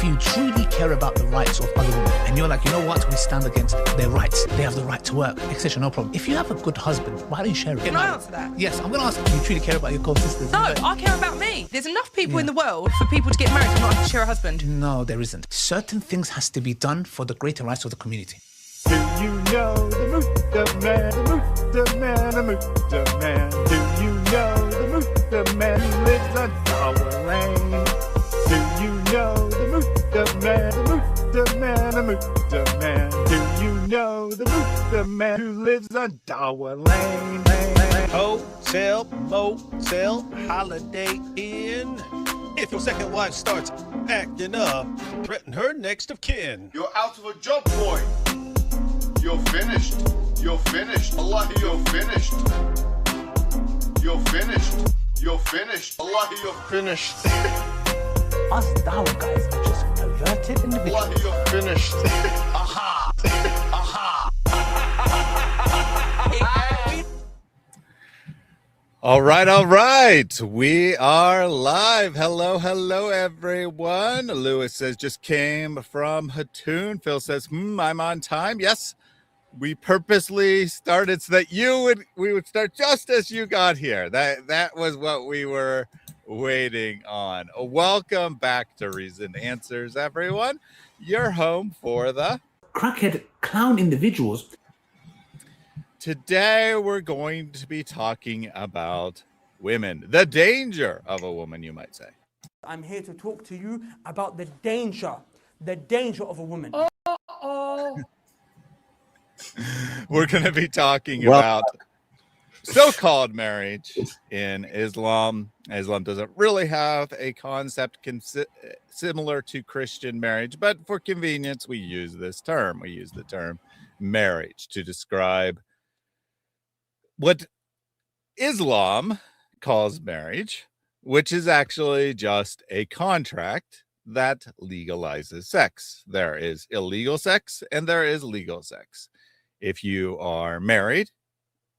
you truly care about the rights of other women, and you're like, you know what, we stand against their rights, they have the right to work, etc., no problem. If you have a good husband, why don't you share it? Can I answer that? Yes, I'm going to ask, do you truly care about your co-sisters? No, I care about me. There's enough people in the world for people to get married and not have to share a husband. No, there isn't. Certain things has to be done for the greater rights of the community. Do you know the Muta Man, the Muta Man, the Muta Man? Do you know the Muta Man who lives on Tower Lane? Do you know the Muta Man, the Muta Man, the Muta Man? Do you know the Muta Man who lives on Tower Lane? Hotel, motel, Holiday Inn. If your second wife starts acting up, threaten her next of kin. You're out of a job, boy. You're finished. You're finished. Allah, you're finished. You're finished. You're finished. Allah, you're finished. Us Dawah guys are just perverted individuals. Allah, you're finished. Aha! Aha! All right. We are live. Hello, everyone. Lewis says, just came from Hatun. Phil says, I'm on time. Yes, we purposely started so that we would start just as you got here. That was what we were waiting on. Welcome back to Reasoned Answers, everyone. Your home for the crackhead clown individuals. Today, we're going to be talking about women, the danger of a woman, you might say. I'm here to talk to you about the danger of a woman. We're going to be talking about so-called marriage in Islam. Islam doesn't really have a concept similar to Christian marriage, but for convenience, we use this term. We use the term marriage to describe what Islam calls marriage, which is actually just a contract that legalizes sex. There is illegal sex and there is legal sex. If you are married,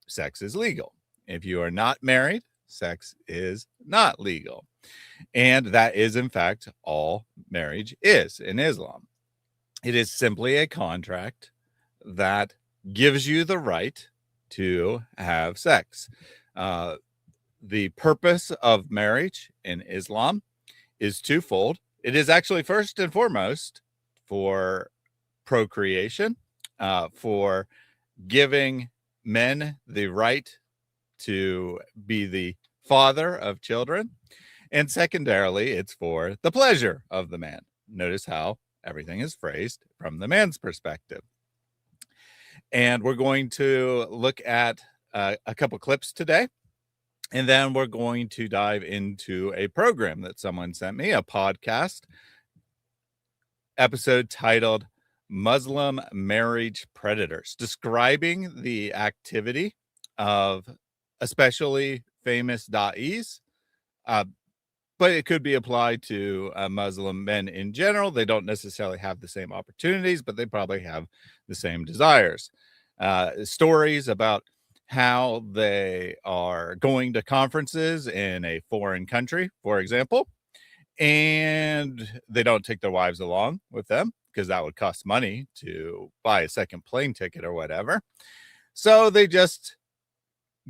sex is legal. If you are not married, sex is not legal. And that is, in fact, all marriage is in Islam. It is simply a contract that gives you the right to have sex. The purpose of marriage in Islam is twofold. It is actually first and foremost for procreation, for giving men the right to be the father of children. And secondarily, it's for the pleasure of the man. Notice how everything is phrased from the man's perspective. And we're going to look at a couple clips today. And then we're going to dive into a program that someone sent me, a podcast episode titled Muslim Marriage Predators, describing the activity of especially famous da'is, but it could be applied to Muslim men in general. They don't necessarily have the same opportunities, but they probably have the same desires. Stories about how they are going to conferences in a foreign country, for example, and they don't take their wives along with them because that would cost money to buy a second plane ticket or whatever. So they just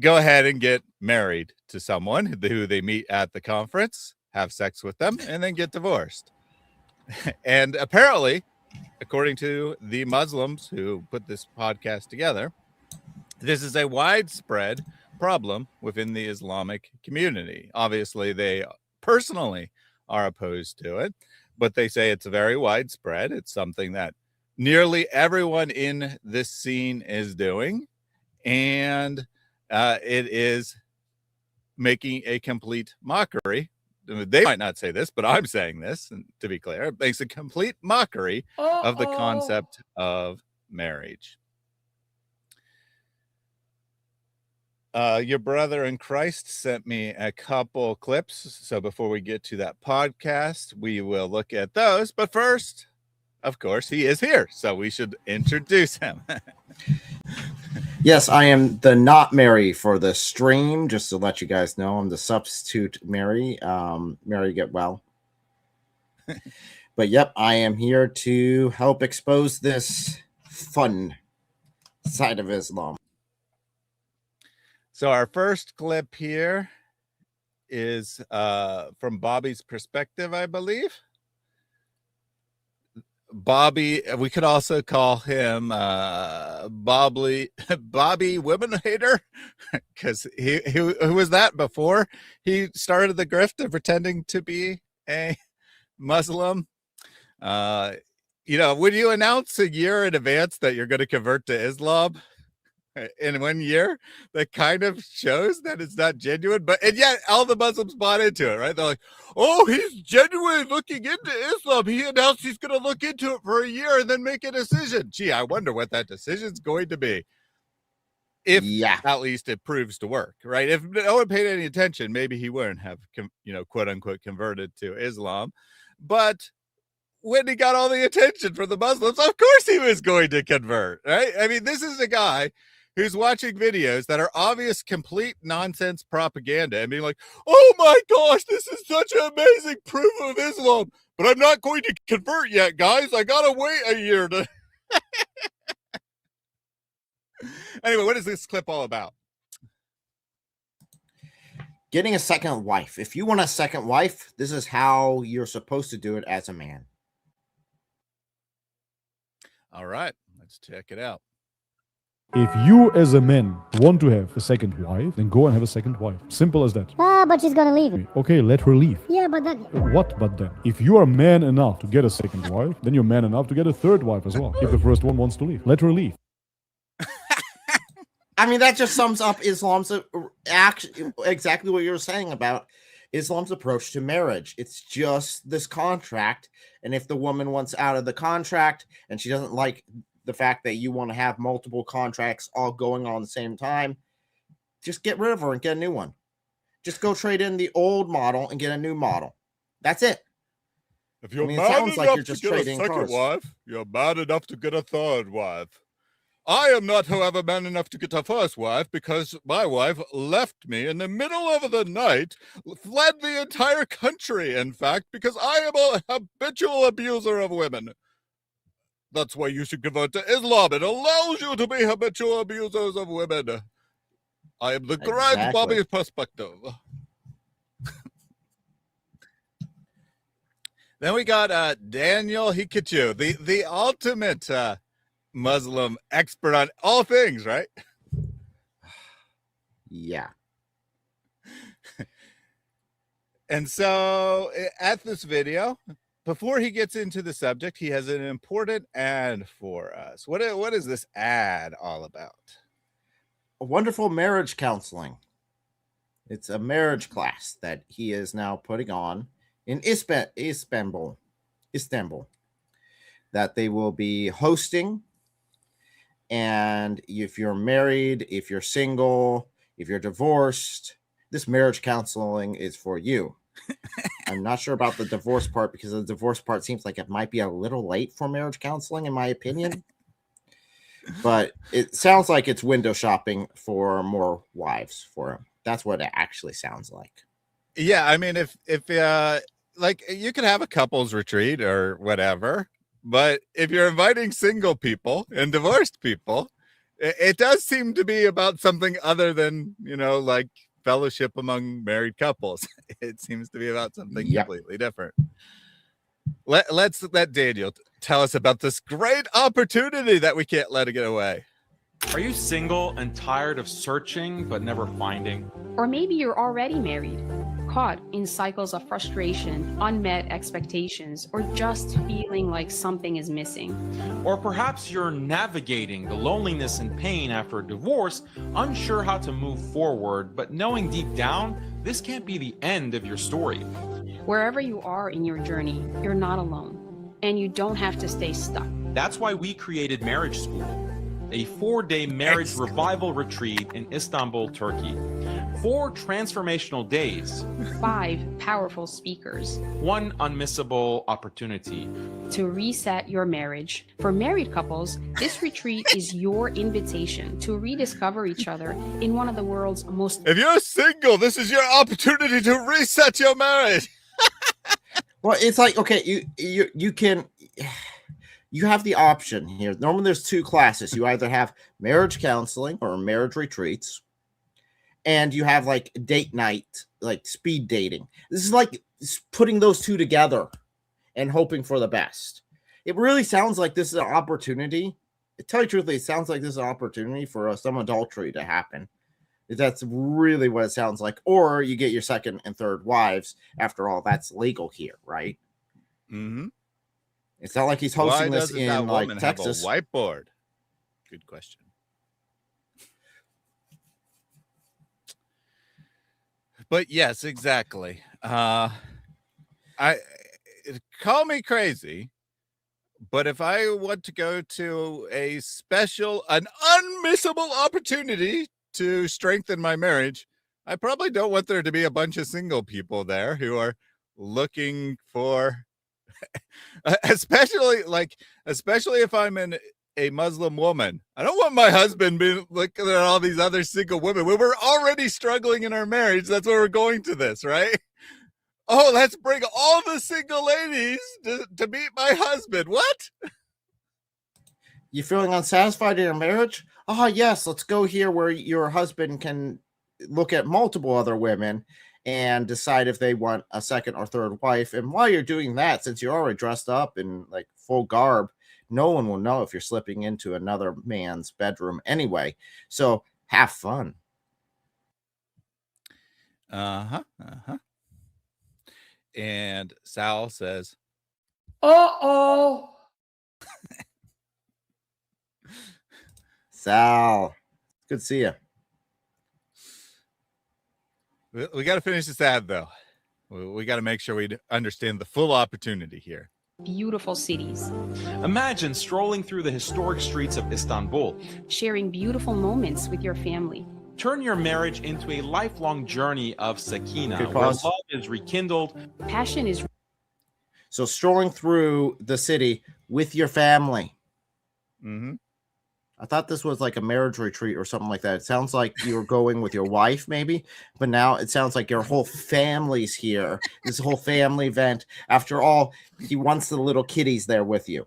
go ahead and get married to someone who they meet at the conference, have sex with them, and then get divorced. And apparently, according to the Muslims who put this podcast together, this is a widespread problem within the Islamic community. Obviously, they personally are opposed to it, but they say it's very widespread. It's something that nearly everyone in this scene is doing, and it is making a complete mockery. They might not say this, but I'm saying this, and to be clear, it makes a complete mockery of the concept of marriage. Your brother in Christ sent me a couple clips. So before we get to that podcast, we will look at those. But first, of course, he is here. So we should introduce him. Yes, I am the not Mary for the stream. Just to let you guys know, I'm the substitute Mary. Mary, get well. But yep, I am here to help expose this fun side of Islam. So our first clip here is from Bobby's perspective, I believe. Bobby, we could also call him Bobby Women Hater, because he who was that before he started the grift of pretending to be a Muslim. When you announce a year in advance that you're going to convert to Islam in 1 year, that kind of shows that it's not genuine, and yet all the Muslims bought into it, right? They're like, oh, he's genuinely looking into Islam. He announced he's going to look into it for a year and then make a decision. Gee, I wonder what that decision's going to be. If at least it proves to work, right? If no one paid any attention, maybe he wouldn't have, quote unquote, converted to Islam. But when he got all the attention from the Muslims, of course he was going to convert, right? I mean, this is a guy who's watching videos that are obvious, complete nonsense propaganda and being like, oh my gosh, this is such an amazing proof of Islam, but I'm not going to convert yet, guys. I gotta wait a year to... Anyway, what is this clip all about? Getting a second wife. If you want a second wife, this is how you're supposed to do it as a man. All right, let's check it out. If you as a man want to have a second wife, then go and have a second wife. Simple as that. But she's gonna leave. Okay, let her leave. Yeah, but then... What but then? If you are man enough to get a second wife, then you're man enough to get a third wife as well. If the first one wants to leave, let her leave. I mean, that just sums up Islam's exactly what you're saying about Islam's approach to marriage. It's just this contract, and if the woman wants out of the contract and she doesn't like the fact that you want to have multiple contracts all going on at the same time, just get rid of her and get a new one. Just go trade in the old model and get a new model. That's it. If you're it mad sounds enough like you're to just get a trading second cars. wife, you're mad enough to get a third wife. I am not, however, man enough to get a first wife because my wife left me in the middle of the night, fled the entire country, in fact, because I am a habitual abuser of women. That's why you should convert to Islam. It allows you to be habitual abusers of women. I am the correct Bobby's perspective. Then we got Daniel Hikachu, the ultimate Muslim expert on all things, right? Yeah. And so at this video, before he gets into the subject, he has an important ad for us. What is this ad all about? A wonderful marriage counseling. It's a marriage class that he is now putting on in Istanbul, that they will be hosting. And if you're married, if you're single, if you're divorced, this marriage counseling is for you. I'm not sure about the divorce part because the divorce part seems like it might be a little late for marriage counseling, in my opinion. But it sounds like it's window shopping for more wives for him. That's what it actually sounds like. Yeah, I mean, if like you could have a couples retreat or whatever, but if you're inviting single people and divorced people, it does seem to be about something other than, like fellowship among married couples. It seems to be about something completely different. Let's let Daniel tell us about this great opportunity that we can't let it get away. Are you single and tired of searching but never finding? Or maybe you're already married, caught in cycles of frustration, unmet expectations, or just feeling like something is missing. Or perhaps you're navigating the loneliness and pain after a divorce, unsure how to move forward, but knowing deep down, this can't be the end of your story. Wherever you are in your journey, you're not alone, and you don't have to stay stuck. That's why we created Marriage School, a 4-day marriage revival retreat in Istanbul, Turkey. 4 transformational days. 5 powerful speakers. 1 unmissable opportunity. To reset your marriage. For married couples, this retreat is your invitation to rediscover each other in one of the world's most... If you're single, this is your opportunity to reset your marriage. Well, it's like, okay, you can, you have the option here. Normally there's two classes. You either have marriage counseling or marriage retreats, and you have like date night, like speed dating. This is like putting those two together and hoping for the best. It really sounds like this is an opportunity. To tell you truthfully, it sounds like this is an opportunity for some adultery to happen. That's really what it sounds like. Or you get your second and third wives. After all, that's legal here, right? Mm-hmm. It's not like he's hosting this in like Texas. Have a whiteboard. Good question. But yes, exactly. I call me crazy, but if I want to go to an unmissable opportunity to strengthen my marriage, I probably don't want there to be a bunch of single people there who are looking for, especially if I'm a Muslim woman. I don't want my husband being looking at all these other single women. When we're already struggling in our marriage, that's why we're going to this, right? Oh, let's bring all the single ladies to meet my husband. What? You feeling unsatisfied in your marriage? Oh, yes, let's go here where your husband can look at multiple other women and decide if they want a second or third wife. And while you're doing that, since you're already dressed up in like full garb, no one will know if you're slipping into another man's bedroom anyway. So have fun. And Sal says, Uh-oh. Sal, good to see you. We got to finish this ad, though. We got to make sure we understand the full opportunity here. Beautiful cities. Imagine strolling through the historic streets of Istanbul, sharing beautiful moments with your family. Turn your marriage into a lifelong journey of sakina, Good where pause. love is rekindled. Passion is. So strolling through the city with your family. Mm-hmm. I thought this was like a marriage retreat or something like that. It sounds like you were going with your wife, maybe, but now it sounds like your whole family's here. This whole family event. After all, he wants the little kiddies there with you.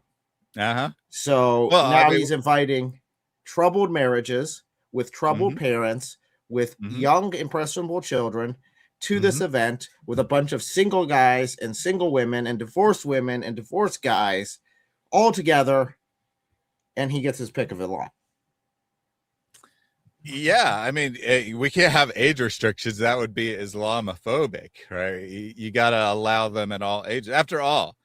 So now he's inviting troubled marriages with troubled parents, with young, impressionable children to this event with a bunch of single guys and single women and divorced guys all together. And he gets his pick of it all. Yeah, I mean, we can't have age restrictions. That would be Islamophobic, right? You got to allow them at all ages. After all,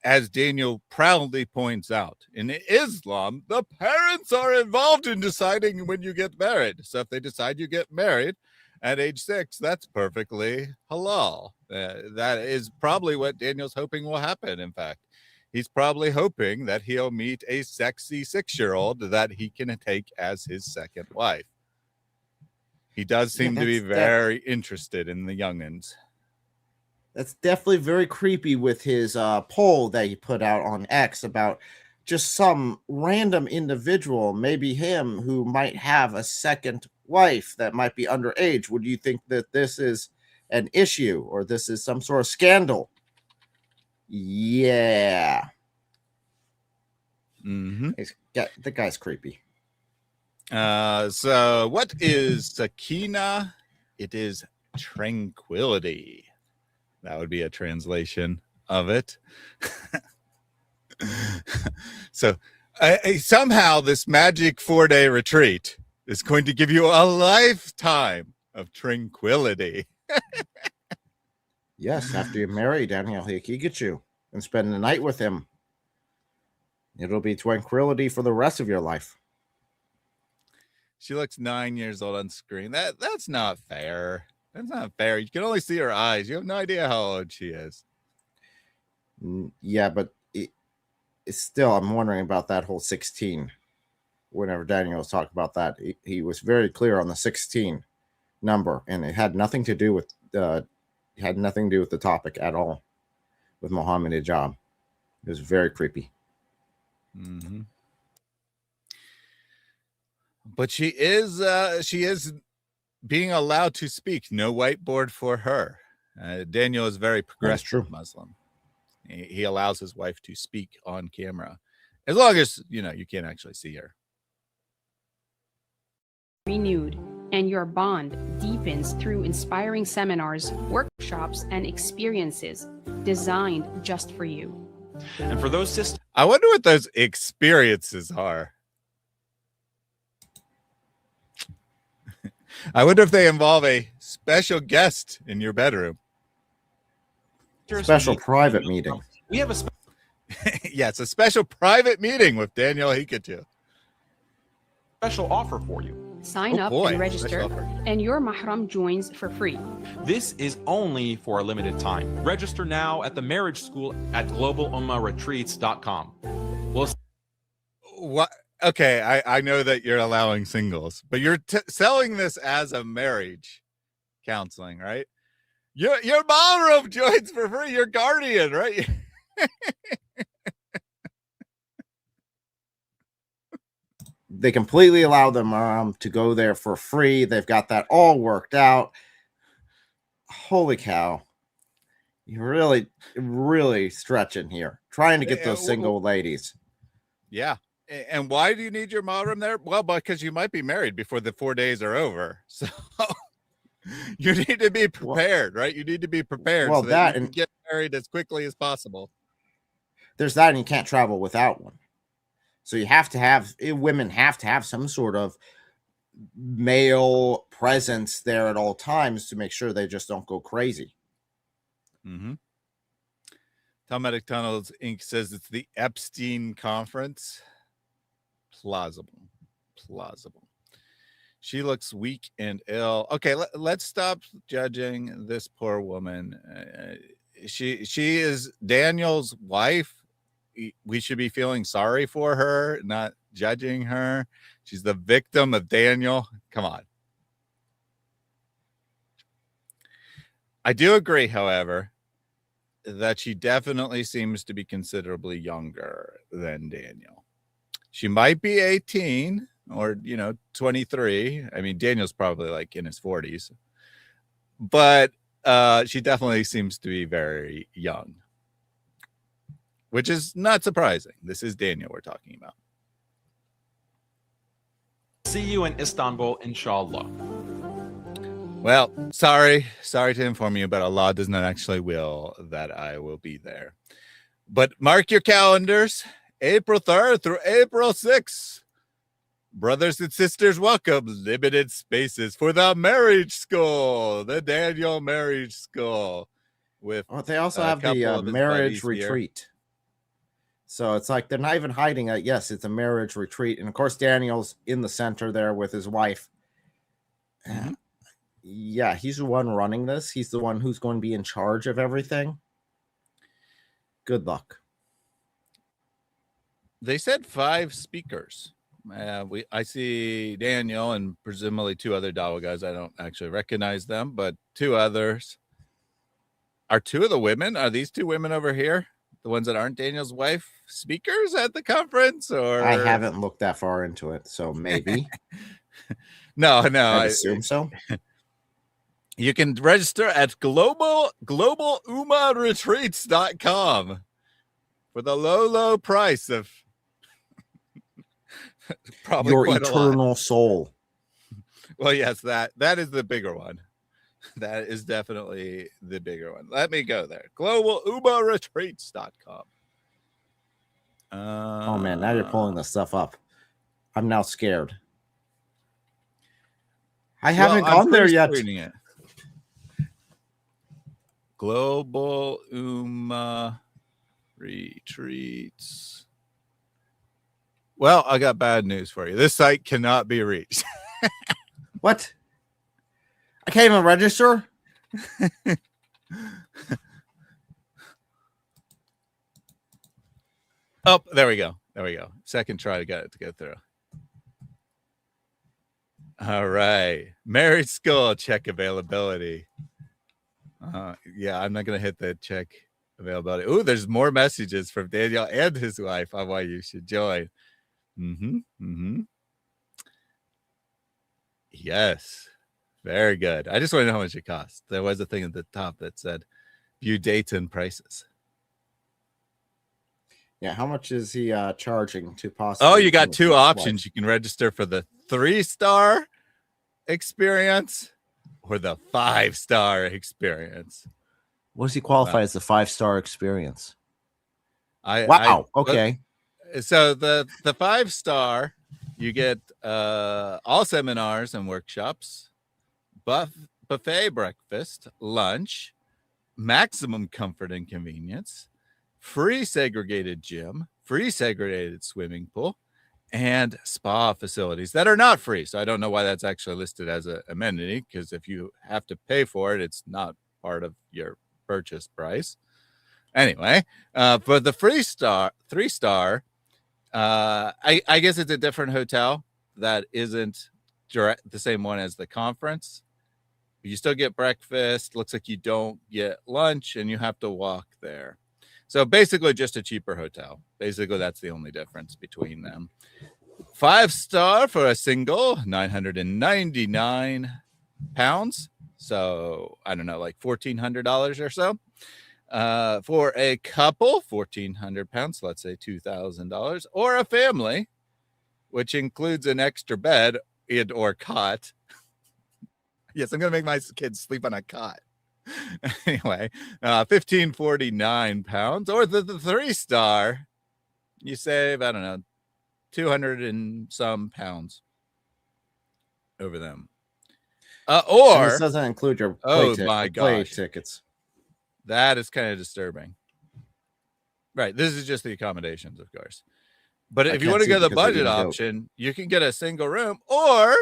as Daniel proudly points out, in Islam, the parents are involved in deciding when you get married. So if they decide you get married at age 6, that's perfectly halal. That is probably what Daniel's hoping will happen, in fact. He's probably hoping that he'll meet a sexy 6-year-old that he can take as his second wife. He does seem to be very interested in the youngins. That's definitely very creepy with his poll that he put out on X about just some random individual, maybe him, who might have a second wife that might be underage. Would you think that this is an issue or this is some sort of scandal? Yeah. The guy's creepy. So what is sakina? It is tranquility. That would be a translation of it. So somehow this magic 4-day retreat is going to give you a lifetime of tranquility. Yes, after you're married, Daniel, he can get you and spend the night with him. It'll be tranquility for the rest of your life. She looks 9 years old on screen. That's not fair. That's not fair. You can only see her eyes. You have no idea how old she is. Yeah, but it's still, I'm wondering about that whole 16. Whenever Daniel was talking about that, he was very clear on the 16 number, and it had nothing to do with the topic at all with Mohammed Hijab. It was very creepy. Mm-hmm. But she is being allowed to speak. No whiteboard for her. Daniel is very progressive Muslim. He allows his wife to speak on camera, as long as you can't actually see her. Renewed, and your bond deepens through inspiring seminars, workshops, and experiences designed just for you. And for those sisters, I wonder what those experiences are. I wonder if they involve a special guest in your bedroom. Special private meeting. We have a yeah, it's a special private meeting with Daniel Hikatu. Special offer for you. Sign up and register, and your mahram joins for free. This is only for a limited time. Register now at the marriage school at globalummahretreats.com. What? Okay, I know that you're allowing singles, but you're selling this as a marriage counseling, right? Your mahram joins for free. Your guardian, right? They completely allow them to go there for free. They've got that all worked out. Holy cow. You're really, really stretching here. Trying to get those single ladies. Yeah. And why do you need your mahram there? Well, because you might be married before the 4 days are over. So you need to be prepared, right? You need to be prepared well, so that you and can get married as quickly as possible. There's that, and you can't travel without one. So you have to have, women have to have some sort of male presence there at all times to make sure they just don't go crazy. Mm-hmm. Talmudic Tunnels Inc. says it's the Epstein Conference. Plausible. She looks weak and ill. Okay, let's stop judging this poor woman. She is Daniel's wife. We should be feeling sorry for her, not judging her. She's the victim of Daniel. Come on. I do agree, however, that she definitely seems to be considerably younger than Daniel. She might be 18 or 23. I mean, Daniel's probably like in his 40s, but she definitely seems to be very young, which is not surprising. This is Daniel we're talking about. See you in Istanbul, inshallah. Well, sorry to inform you, but Allah does not actually will that I will be there. But mark your calendars. April 3rd through April 6th. Brothers and sisters, welcome. Limited spaces for the marriage school, the Daniel Marriage School. They also have the marriage retreat. So it's like they're not even hiding it. Yes, it's a marriage retreat. And of course, Daniel's in the center there with his wife. Mm-hmm. Yeah, he's the one running this. He's the one who's going to be in charge of everything. Good luck. They said 5 speakers. I see Daniel and presumably 2 other Dawa guys. I don't actually recognize them, but 2 others. Are 2 of the women? Are these 2 women over here? The ones that aren't Daniel's wife speakers at the conference? Or I haven't looked that far into it, so maybe. No. I assume so. You can register at globalummahretreats.com for the low price of probably your eternal soul. Well, yes, that is the bigger one. That is definitely the bigger one. Let me go there. globalummahretreats.com. Oh man, now you're pulling this stuff up. I'm now scared. I haven't gone there yet. It. Global Ummah Retreats. Well, I got bad news for you. This site cannot be reached. What? I can't even register? Oh, there we go. Second try to get it to go through. All right. Marriage school, check availability. Yeah, I'm not going to hit the check availability. Oh, there's more messages from Daniel and his wife on why you should join. Yes. Very good. I just want to know how much it costs. There was a thing at the top that said view dates and prices. Yeah, how much is he charging to possibly? Oh, you got with two his options. wife? You can register for the 3-star experience or the 5-star experience. What does he qualify as the 5-star experience? Wow. Okay. So the 5-star, you get all seminars and workshops, buffet breakfast, lunch, maximum comfort and convenience, free segregated gym, free segregated swimming pool, and spa facilities that are not free. So I don't know why that's actually listed as an amenity, because if you have to pay for it, it's not part of your purchase price. Anyway, for the 3-star, I guess it's a different hotel that isn't the same one as the conference. You still get breakfast. Looks like you don't get lunch, and you have to walk there. So basically just a cheaper hotel. Basically, that's the only difference between them. 5-star for a single, £999. So I don't know, like $1,400 or so. For a couple, £1,400, let's say $2,000, or a family, which includes an extra bed and or cot. Yes, I'm gonna make my kids sleep on a cot. Anyway, £1,549, or the 3-star, you save, I don't know, 200 and some pounds over them. Or this doesn't include your play play tickets. That is kind of disturbing. Right. This is just the accommodations, of course. But if you want to go the budget option, you can get a single room, or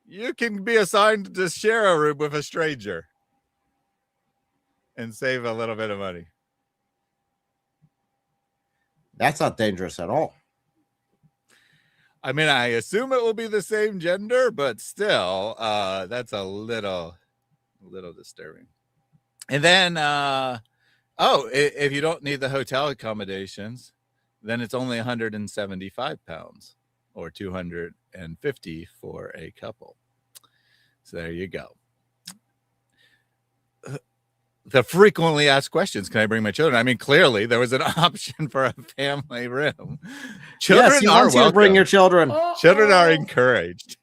you can be assigned to share a room with a stranger and save a little bit of money. That's not dangerous at all. I mean, I assume it will be the same gender, but still, that's a little disturbing. And then, if you don't need the hotel accommodations, then it's only £175 or $250 for a couple. So there you go. The frequently asked questions: can I bring my children? I mean, clearly there was an option for a family room. Children yes, he are wants you welcome. to bring your children. Children are encouraged.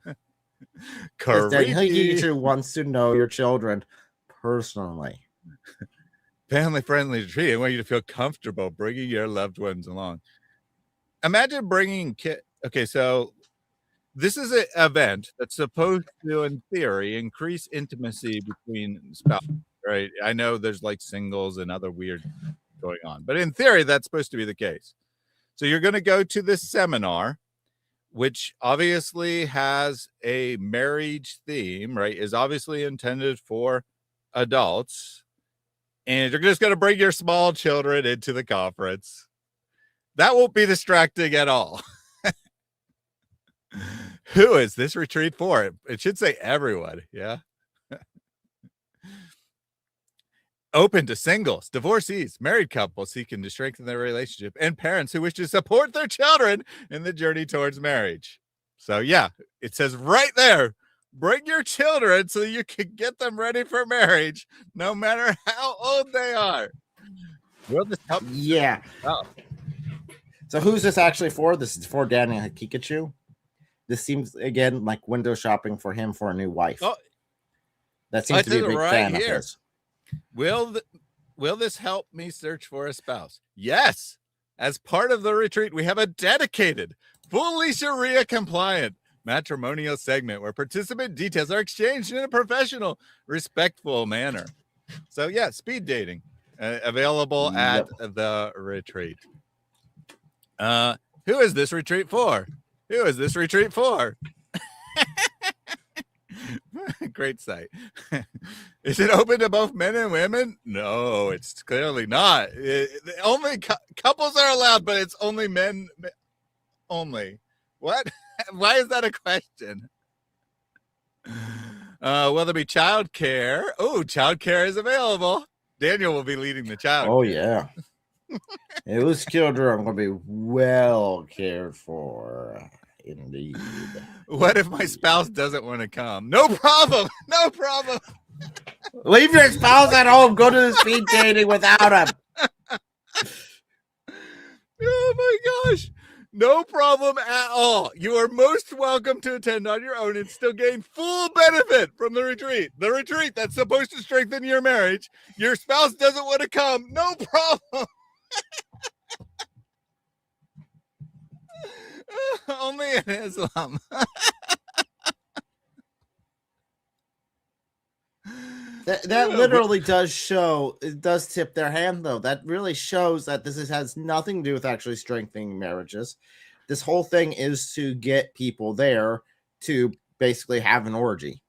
He wants to know your children personally. Family friendly retreat. I want you to feel comfortable bringing your loved ones along. Imagine bringing kids. Okay, so this is an event that's supposed to, in theory, increase intimacy between spouses, right? I know there's like singles and other weird going on, but in theory, that's supposed to be the case. So you're going to go to this seminar, which obviously has a marriage theme, right? Is obviously intended for adults. And you're just going to bring your small children into the conference. That won't be distracting at all. Who is this retreat for? It should say everyone. Yeah. Open to singles, divorcees, married couples seeking to strengthen their relationship, and parents who wish to support their children in the journey towards marriage. So yeah, it says right there, bring your children so you can get them ready for marriage, no matter how old they are. Will this help? Yeah. Oh. So who's this actually for? This is for Daniel Hikikachu. This seems, again, like window shopping for him for a new wife. Oh, that seems to be a big fan here. of his. Will this help me search for a spouse? Yes. As part of the retreat, we have a dedicated, fully Sharia compliant matrimonial segment where participant details are exchanged in a professional, respectful manner. So yeah, speed dating available at the retreat. Who is this retreat for? Who is this retreat for? Great site. Is it open to both men and women? No, it's clearly not. Only couples are allowed, but it's only men only. What? Why is that a question? Will there be child care? Oh, child care is available. Daniel will be leading the child. Oh, care. yeah. Those children are going to be well cared for. Indeed. What if my spouse doesn't want to come? No problem. No problem. Leave your spouse at home. Go to the speed dating without him. gosh. No problem at all. You are most welcome to attend on your own and still gain full benefit from the retreat. The retreat that's supposed to strengthen your marriage. Your spouse doesn't want to come. No problem. Only in Islam. That literally does show, it does tip their hand, though. That really shows that has nothing to do with actually strengthening marriages. This whole thing is to get people there to basically have an orgy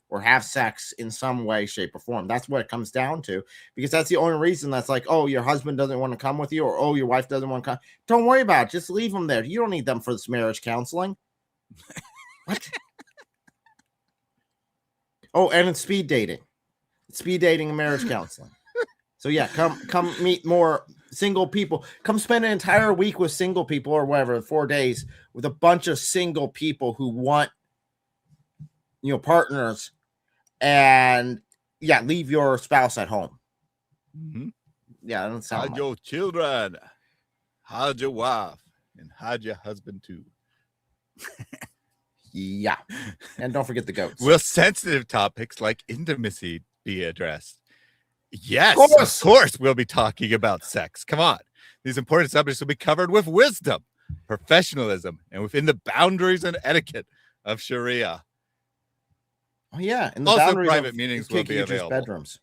or have sex in some way, shape, or form. That's what it comes down to, because that's the only reason that's like, oh, your husband doesn't want to come with you, or oh, your wife doesn't want to come. Don't worry about it. Just leave them there. You don't need them for this marriage counseling. What? Oh, and it's speed dating. Speed dating and marriage counseling. So yeah, come meet more single people. Come spend an entire week with single people or whatever, 4 days with a bunch of single people who want, partners, and yeah, leave your spouse at home. Mm-hmm. Yeah, that doesn't sound hide your children, hide your wife, and hide your husband too. Yeah, and don't forget the goats. Will sensitive topics like intimacy be addressed? Yes, of course we'll be talking about sex. Come on. These important subjects will be covered with wisdom, professionalism, and within the boundaries and etiquette of Sharia. Oh, yeah. And also, private meetings will be available. Bedrooms.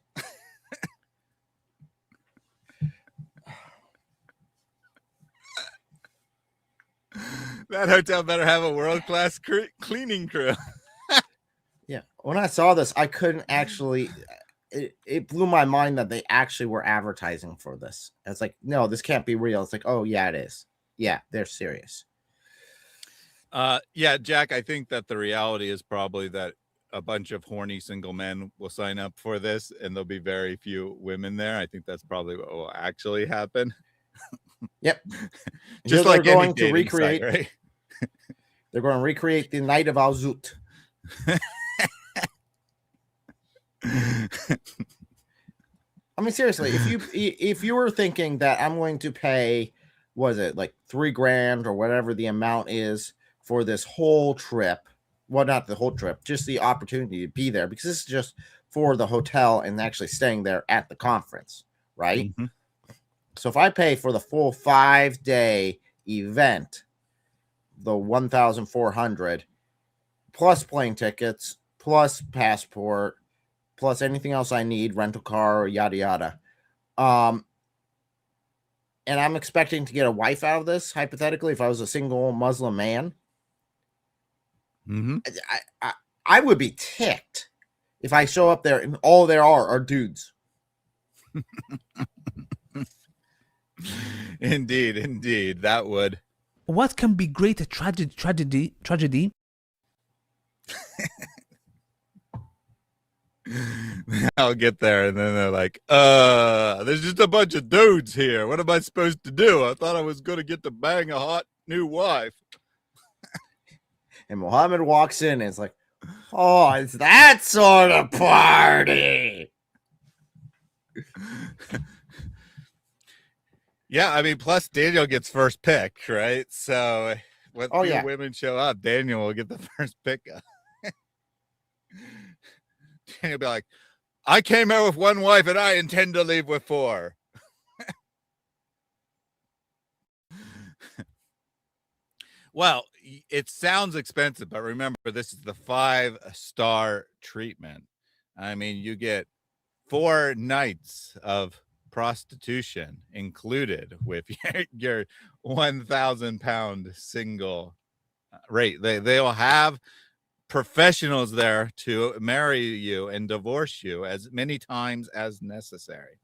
That hotel better have a world-class cleaning crew. Yeah. When I saw this, I couldn't actually... It blew my mind that they actually were advertising for this. It's like, no, this can't be real. It's like, oh, yeah, it is. Yeah, they're serious. Yeah, Jack, I think that the reality is probably that a bunch of horny single men will sign up for this, and there'll be very few women there. I think that's probably what will actually happen. Yep. Just like going to recreate, site, right? They're going to recreate the night of Al-Zut. I mean, seriously, if you were thinking that I'm going to pay, was it like $3,000 or whatever the amount is for this whole trip? Well, not the whole trip, just the opportunity to be there, because this is just for the hotel and actually staying there at the conference, right? Mm-hmm. So if I pay for the full 5-day event, the $1,400 plus plane tickets, plus passport, plus anything else I need, rental car, or yada yada. And I'm expecting to get a wife out of this, hypothetically, if I was a single Muslim man. Mm-hmm. I would be ticked if I show up there and all there are dudes. Indeed, that would. What can be greater tragedy? I'll get there, and then they're like, there's just a bunch of dudes here. What am I supposed to do? I thought I was going to get to bang a hot new wife. And Muhammad walks in, and it's like, oh, it's that sort of party. Yeah, I mean, plus Daniel gets first pick, right? So when women show up, Daniel will get the first pick. Daniel will be like, I came here with one wife and I intend to leave with 4. Well, it sounds expensive, but remember, this is the 5-star treatment. I mean, you get 4 nights of prostitution included with your 1,000 pound single rate. They will have professionals there to marry you and divorce you as many times as necessary.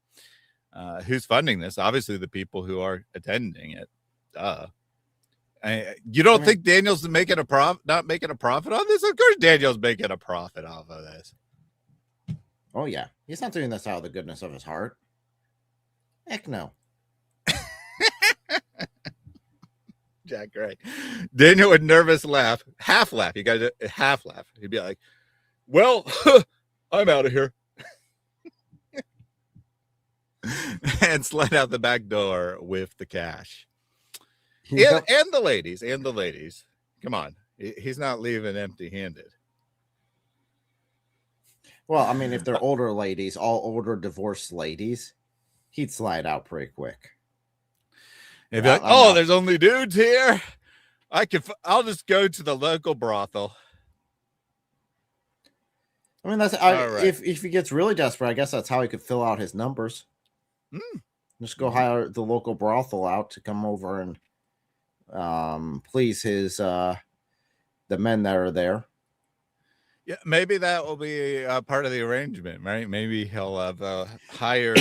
Who's funding this? Obviously, the people who are attending it. You don't think Daniel's making not making a profit on this? Of course, Daniel's making a profit off of this. Oh yeah, he's not doing this out of the goodness of his heart. Heck no. Jack, right? Daniel would nervous laugh, half laugh. You got to half laugh. He'd be like, "Well, I'm out of here," and slide out the back door with the cash. And the ladies. Come on. He's not leaving empty-handed. Well, I mean, if they're older ladies, all older divorced ladies, he'd slide out pretty quick. If you're like, there's only dudes here, I'll just go to the local brothel. I mean, if he gets really desperate, I guess that's how he could fill out his numbers. Just go hire the local brothel out to come over and please his the men that are there. Yeah, maybe that will be part of the arrangement, right? Maybe he'll have hired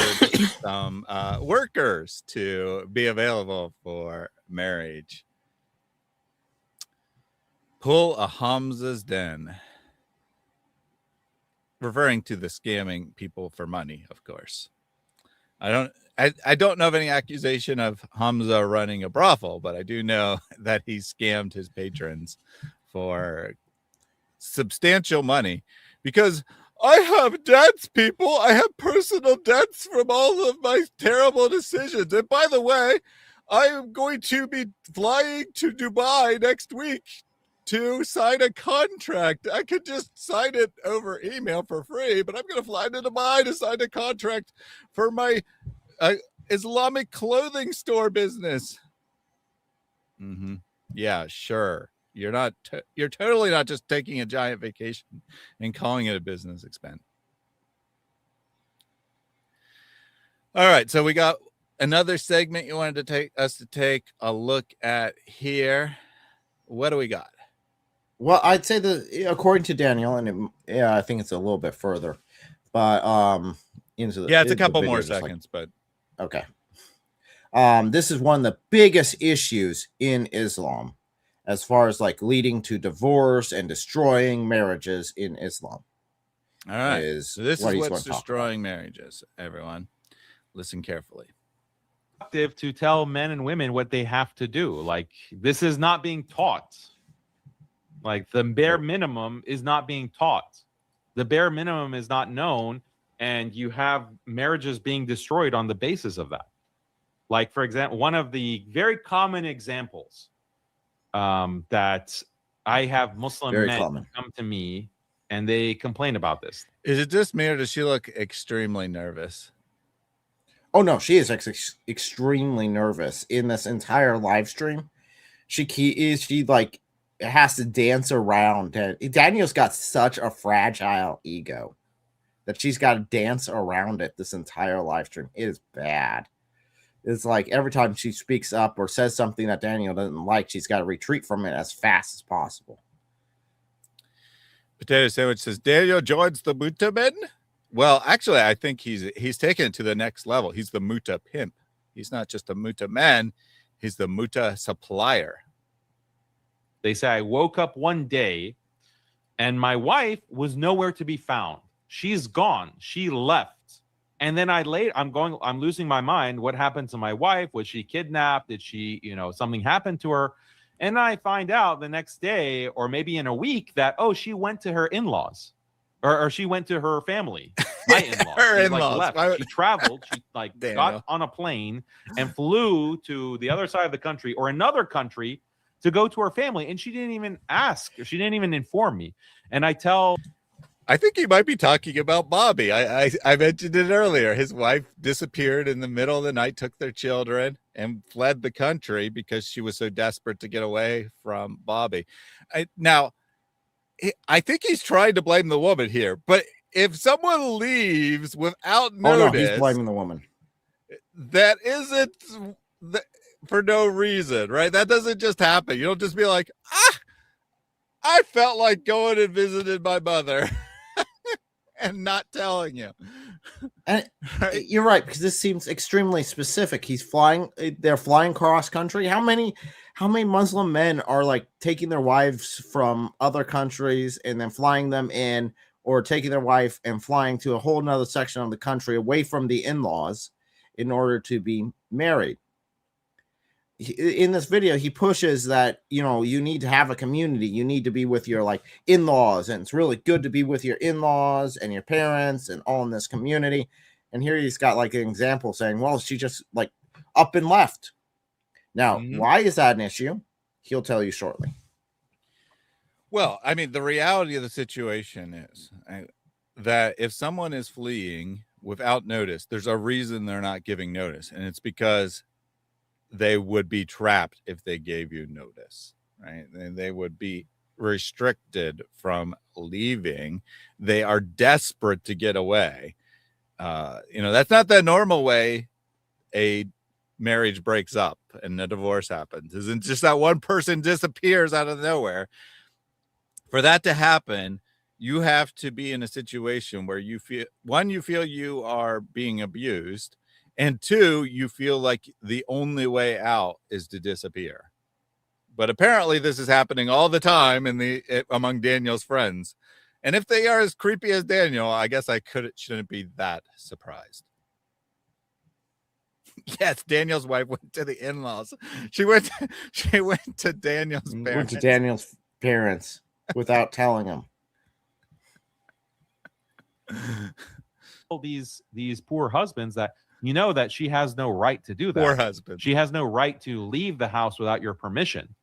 some workers to be available for marriage. Pull a Hamza's den. Referring to the scamming people for money, of course. I don't know of any accusation of Hamza running a brothel, but I do know that he scammed his patrons for substantial money, because I have debts, people. I have personal debts from all of my terrible decisions. And by the way, I am going to be flying to Dubai next week to sign a contract. I could just sign it over email for free, but I'm going to fly to Dubai to sign a contract for my Islamic clothing store business. Yeah, sure. You're totally not just taking a giant vacation and calling it a business expense. All right, so we got another segment you wanted to take a look at here. What do we got? Well, I'd say that according to Daniel, and I think it's a little bit further, but it's a couple more seconds, but okay. This is one of the biggest issues in Islam, as far as like leading to divorce and destroying marriages in Islam. All right. So this is what's destroying marriages, everyone. Listen carefully. To tell men and women what they have to do. Like, this is not being taught. Like, the bare minimum is not being taught. The bare minimum is not known, and you have marriages being destroyed on the basis of that. Like, for example, one of the very common examples that I have Muslim men come to me and they complain about this. Is it just me, or does she look extremely nervous? Oh no, she is extremely nervous in this entire live stream. She like has to dance around. Daniel's got such a fragile ego that she's got to dance around it this entire live stream. It is bad. It's like every time she speaks up or says something that Daniel doesn't like, she's got to retreat from it as fast as possible. Potato Sandwich says Daniel joins the Muta men. Well, actually, I think he's taken it to the next level. He's the Muta pimp. He's not just a Muta man. He's the Muta supplier. They say, I woke up one day and my wife was nowhere to be found. She's gone. She left. And then I'm losing my mind. What happened to my wife? Was she kidnapped? Did she, something happened to her? And I find out the next day, or maybe in a week, that, she went to her in-laws or she went to her family, my in-laws. Her she, in-laws. left. She traveled. She Daniel. Got on a plane and flew to the other side of the country or another country to go to her family. And she didn't even ask. She didn't even inform me. And I think he might be talking about Bobby. I mentioned it earlier. His wife disappeared in the middle of the night, took their children, and fled the country because she was so desperate to get away from Bobby. I think he's trying to blame the woman here. But if someone leaves without notice, he's blaming the woman. That isn't for no reason, right? That doesn't just happen. You don't just be like, I felt like going and visited my mother. And not telling you. And you're right, because this seems extremely specific. They're flying cross country. How many Muslim men are like taking their wives from other countries and then flying them in, or taking their wife and flying to a whole nother section of the country away from the in-laws in order to be married? In this video, he pushes that, you need to have a community. You need to be with your like in-laws, and it's really good to be with your in-laws and your parents and all in this community. And here he's got like an example saying, well, she just like up and left. Now, Mhm. why is that an issue? He'll tell you shortly. Well, I mean, the reality of the situation is that if someone is fleeing without notice, there's a reason they're not giving notice, and it's because they would be trapped if they gave you notice, right? And they would be restricted from leaving. They are desperate to get away. That's not the normal way a marriage breaks up and a divorce happens. Isn't just that one person disappears out of nowhere. For that to happen, you have to be in a situation where you feel you are being abused, and two, you feel like the only way out is to disappear. But apparently this is happening all the time among Daniel's friends. And if they are as creepy as Daniel, I guess shouldn't be that surprised. Yes, Daniel's wife went to the in-laws. She went to Daniel's parents. Went to Daniel's parents without telling him. These poor husbands that that she has no right to do that. Poor husband. She has no right to leave the house without your permission.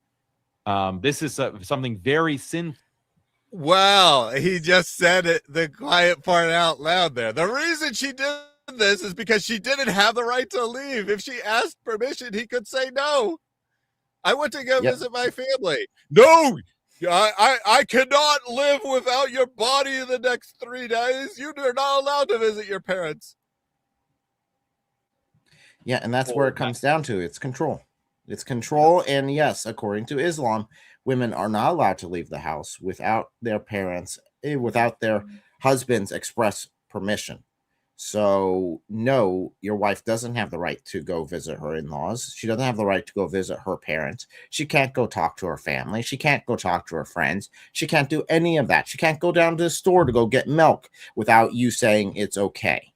This is something very sinful. Well, he just said it, the quiet part out loud there. The reason she did this is because she didn't have the right to leave. If she asked permission, he could say no. I went to go visit my family. No, I cannot live without your body in the next 3 days. You are not allowed to visit your parents. Yeah, and that's where it comes down to. It's control. It's control. And yes, according to Islam, women are not allowed to leave the house without their parents, without their husband's express permission. So, no, your wife doesn't have the right to go visit her in-laws. She doesn't have the right to go visit her parents. She can't go talk to her family. She can't go talk to her friends. She can't do any of that. She can't go down to the store to go get milk without you saying it's okay.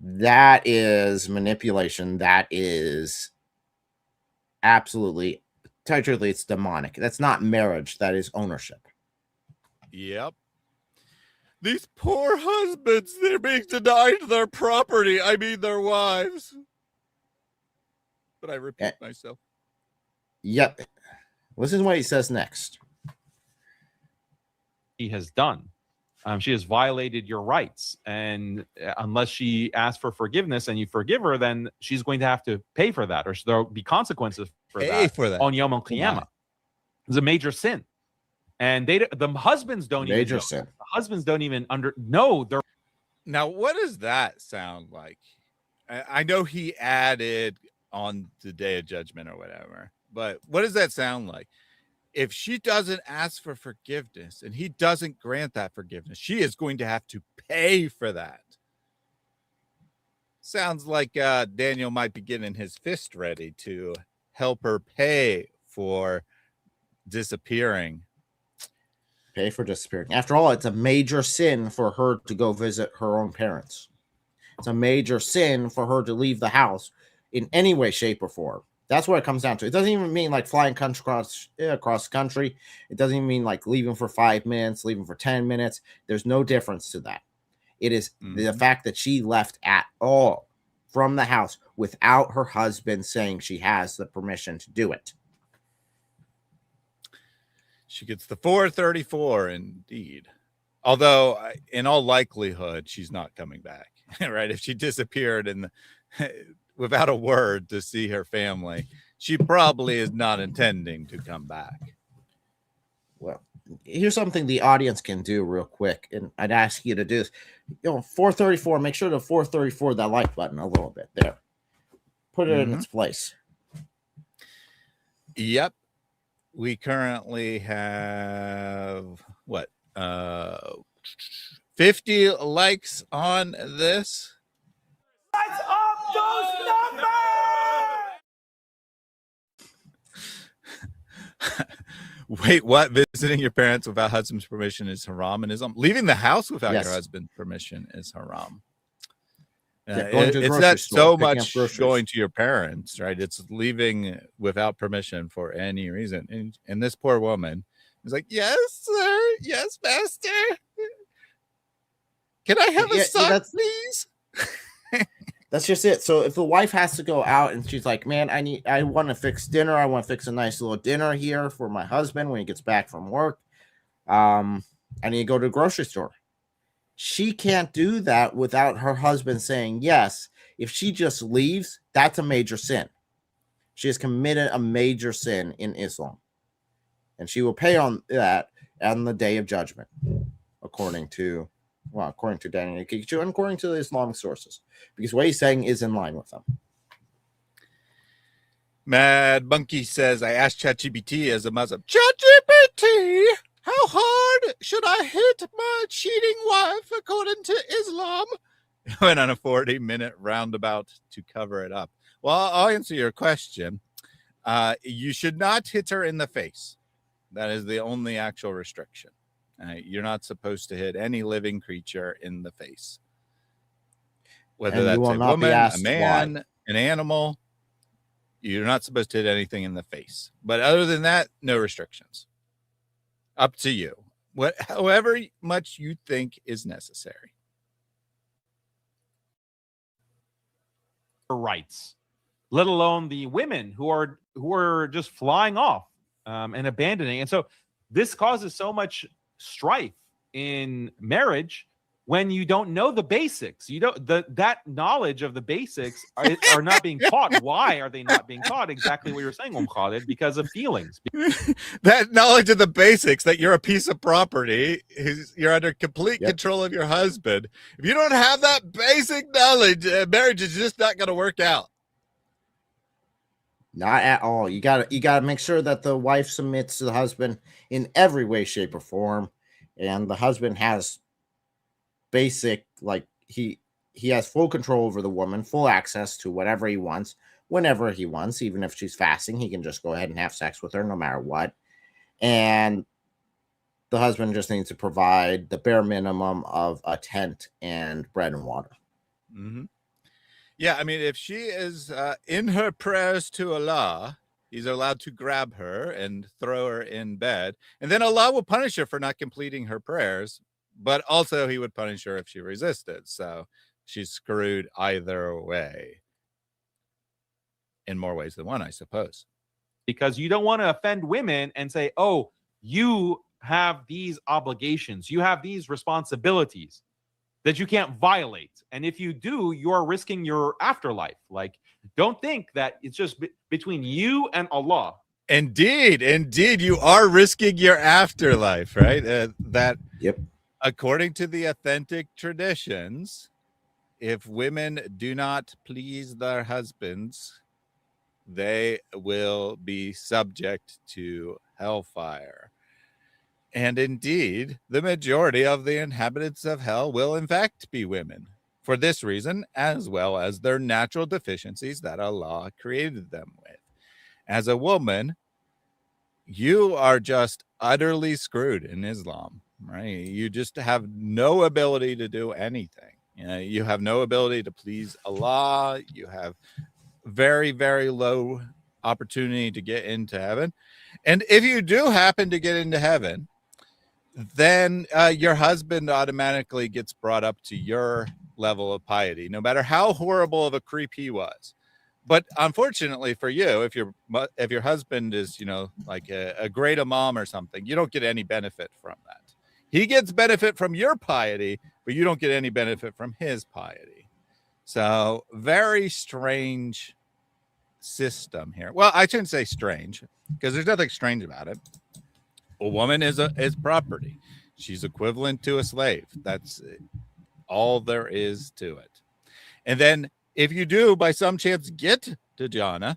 That is manipulation. That is absolutely, technically, it's demonic. That's not marriage. That is ownership. Yep. These poor husbands, they're being denied their property. I mean, their wives. But I repeat myself. Yep. Listen to what he says next. He has done. She has violated your rights. And unless she asks for forgiveness and you forgive her, then she's going to have to pay for that, or there'll be consequences for that on Yom Al-Qiyamah. It's a major sin. And the husbands don't even know. The husbands don't even know. They're now, what does that sound like? I know he added on the Day of Judgment or whatever, but what does that sound like? If she doesn't ask for forgiveness and he doesn't grant that forgiveness, she is going to have to pay for that. Sounds like Daniel might be getting his fist ready to help her pay for disappearing. Pay for disappearing. After all, it's a major sin for her to go visit her own parents. It's a major sin for her to leave the house in any way, shape, or form. That's what it comes down to. It doesn't even mean like flying across the country. It doesn't even mean like leaving for 5 minutes, leaving for 10 minutes. There's no difference to that. It is the fact that she left at all from the house without her husband saying she has the permission to do it. She gets the 434 indeed. Although, in all likelihood, she's not coming back, right? If she disappeared without a word to see her family, she probably is not intending to come back. Well, here's something the audience can do real quick, and I'd ask you to do this. 434, make sure to 434 that like button a little bit there. Put it in its place. Yep. We currently have 50 likes on this. Let's up those numbers! Wait, what? Visiting your parents without husband's permission is haram in Islam? Leaving the house without your husband's permission is haram. It's not so much going to your parents, right? It's leaving without permission for any reason. And this poor woman is like, yes, sir. Yes, master. Can I have a sock, please? That's just it. So if the wife has to go out and she's like, man, I want to fix dinner. I want to fix a nice little dinner here for my husband when he gets back from work. I need to go to the grocery store. She can't do that without her husband saying yes. If she just leaves, that's a major sin. She has committed a major sin in Islam. And she will pay on that on the day of judgment, according to Daniel Kikichu and according to the Islamic sources, because what he's saying is in line with them. Mad Monkey says, I asked ChatGPT as a Muslim, ChatGPT, how hard should I hit my cheating wife according to Islam? It went on a 40-minute roundabout to cover it up. Well, I'll answer your question. You should not hit her in the face. That is the only actual restriction. You're not supposed to hit any living creature in the face. Whether that's a woman, a man, an animal, you're not supposed to hit anything in the face. But other than that, no restrictions. Up to you. However much you think is necessary. Rights, let alone the women who are just flying off and abandoning. And so this causes so much strife in marriage when you don't know the basics. You don't that knowledge of the basics are not being taught. Why are they not being taught? Exactly what you're saying, Khalid, because of feelings. That knowledge of the basics, that you're a piece of property, you're under complete control of your husband. If you don't have that basic knowledge, marriage is just not going to work out. Not at all. You gotta make sure that the wife submits to the husband in every way, shape, or form, and the husband has basic, like he has full control over the woman, full access to whatever he wants, whenever he wants. Even if she's fasting, he can just go ahead and have sex with her no matter what. And the husband just needs to provide the bare minimum of a tent and bread and water. Mm-hmm. Yeah, I mean, if she is in her prayers to Allah, he's allowed to grab her and throw her in bed. And then Allah will punish her for not completing her prayers. But also he would punish her if she resisted. So she's screwed either way. In more ways than one, I suppose. Because you don't want to offend women and say, oh, you have these obligations. You have these responsibilities that you can't violate. And if you do, you're risking your afterlife. Like, don't think that it's just between you and Allah. Indeed, you are risking your afterlife, right? Yep. According to the authentic traditions, if women do not please their husbands, they will be subject to hellfire. And indeed, the majority of the inhabitants of hell will in fact be women, for this reason, as well as their natural deficiencies that Allah created them with. As a woman, you are just utterly screwed in Islam, right? You just have no ability to do anything. You have no ability to please Allah. You have very, very low opportunity to get into heaven. And if you do happen to get into heaven, then your husband automatically gets brought up to your level of piety, no matter how horrible of a creep he was. But unfortunately for you, if your husband is, like a great imam or something, you don't get any benefit from that. He gets benefit from your piety, but you don't get any benefit from his piety. So very strange system here. Well, I shouldn't say strange, because there's nothing strange about it. A woman is property. She's equivalent to a slave. That's all there is to it. And then if you do by some chance get to Jannah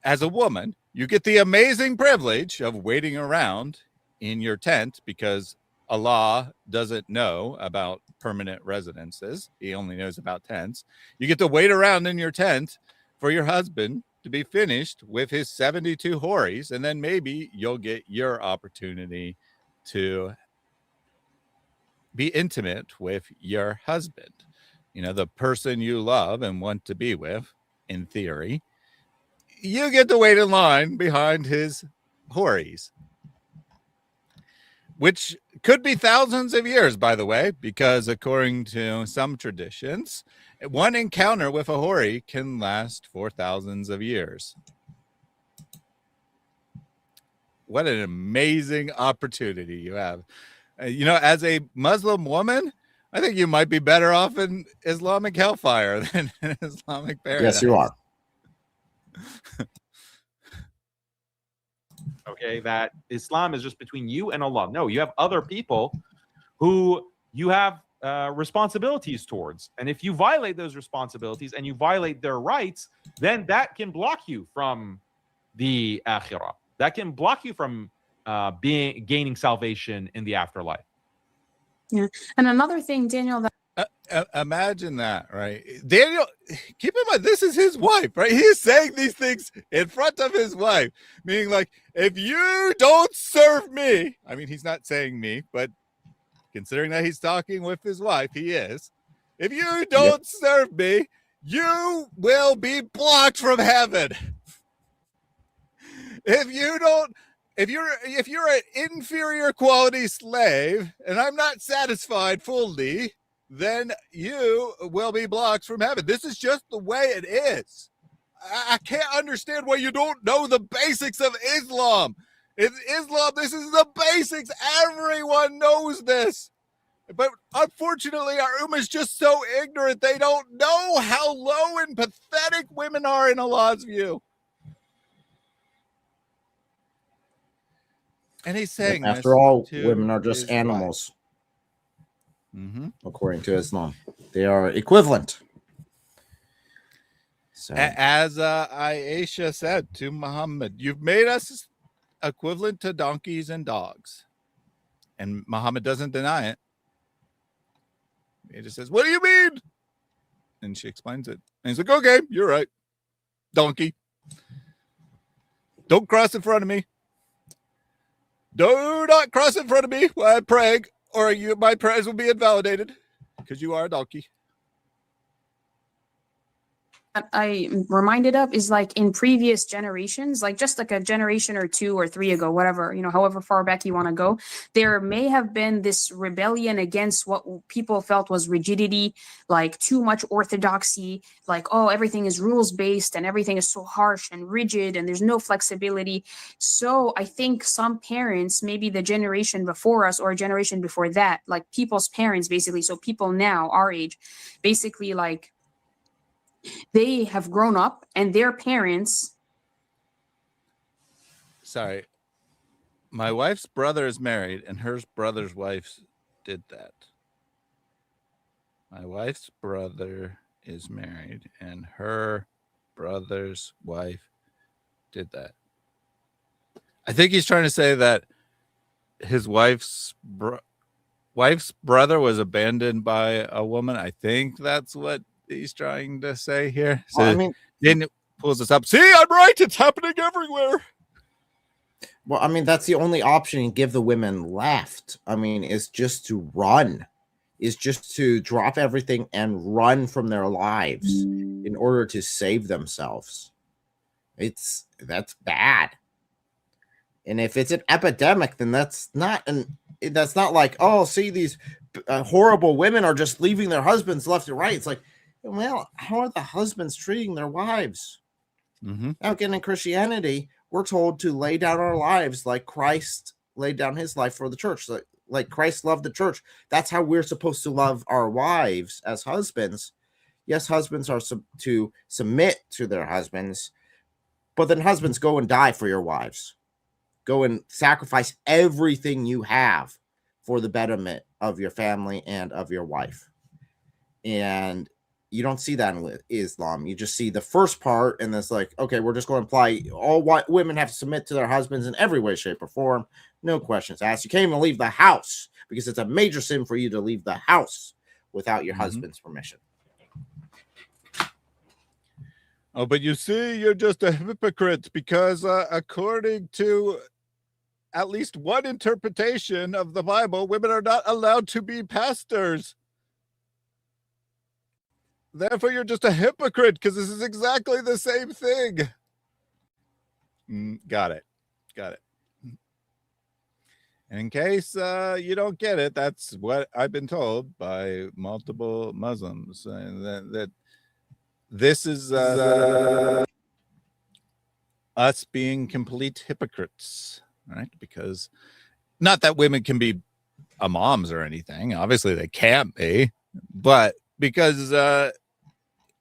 as a woman, you get the amazing privilege of waiting around in your tent, because Allah doesn't know about permanent residences. He only knows about tents. You get to wait around in your tent for your husband to be finished with his 72 houris, and then maybe you'll get your opportunity to be intimate with your husband. The person you love and want to be with, in theory. You get to wait in line behind his houris. which could be thousands of years, by the way, because according to some traditions, one encounter with a Hori can last for thousands of years. What an amazing opportunity you have. As a Muslim woman, I think you might be better off in Islamic hellfire than in Islamic paradise. Yes, you are. Okay, that Islam is just between you and Allah. No, you have other people who you have responsibilities towards. And if you violate those responsibilities and you violate their rights, then that can block you from the akhirah. That can block you from gaining salvation in the afterlife. Yeah. And another thing, Daniel, that imagine that, right? Daniel, keep in mind, this is his wife, right? He's saying these things in front of his wife, meaning like, if you don't serve me, I mean, he's not saying me, but considering that he's talking with his wife, he is. If you don't serve me, you will be blocked from heaven. If you're an inferior quality slave and I'm not satisfied fully, then you will be blocked from heaven. This is just the way it is. I can't understand why you don't know the basics of Islam. In Islam, this is the basics. Everyone knows this. But unfortunately, our ummah is just so ignorant. They don't know how low and pathetic women are in Allah's view. And he's saying, after all, women are just animals. According to Islam, they are equivalent. So, as Aisha said to Muhammad, you've made us equivalent to donkeys and dogs. And Muhammad doesn't deny it. He just says, what do you mean? And she explains it. And he's like, okay, you're right. Donkey. Don't cross in front of me. Do not cross in front of me while I'm praying, or my prayers will be invalidated because you are a donkey. I'm reminded of is like in previous generations, like just like a generation or 2 or 3 ago, whatever, however far back you want to go, there may have been this rebellion against what people felt was rigidity, like too much orthodoxy, like, oh, everything is rules based and everything is so harsh and rigid and there's no flexibility. So I think some parents, maybe the generation before us or a generation before that, like people's parents, basically, so people now our age, basically like, they have grown up and their parents. Sorry. My wife's brother is married and her brother's wife did that. My wife's brother is married and her brother's wife did that. I think he's trying to say that his wife's brother was abandoned by a woman. I think that's what he's trying to say here. So well, I mean, then it pulls us up. See, I'm right. It's happening everywhere. Well, I mean, that's the only option you give the women left. I mean, is just to run, is just to drop everything and run from their lives in order to save themselves. That's bad. And if it's an epidemic, then that's not like, oh, see, these horrible women are just leaving their husbands left and right. It's like, well, how are the husbands treating their wives? Now, again, in Christianity, we're told to lay down our lives like Christ laid down his life for the church. Like Christ loved the church. That's how we're supposed to love our wives as husbands. Yes, husbands are to submit to their husbands, but then husbands, go and die for your wives. Go and sacrifice everything you have for the betterment of your family and of your wife. And you don't see that in Islam. You just see the first part, and it's like, okay, we're just going to imply all women have to submit to their husbands in every way, shape, or form. No questions asked. You can't even leave the house because it's a major sin for you to leave the house without your husband's permission. Oh, but you see, you're just a hypocrite because according to at least one interpretation of the Bible, women are not allowed to be pastors. Therefore, you're just a hypocrite because this is exactly the same thing. Got it. In case you don't get it, that's what I've been told by multiple Muslims, that this is us being complete hypocrites, right? Because not that women can be imams or anything. Obviously, they can't be, but because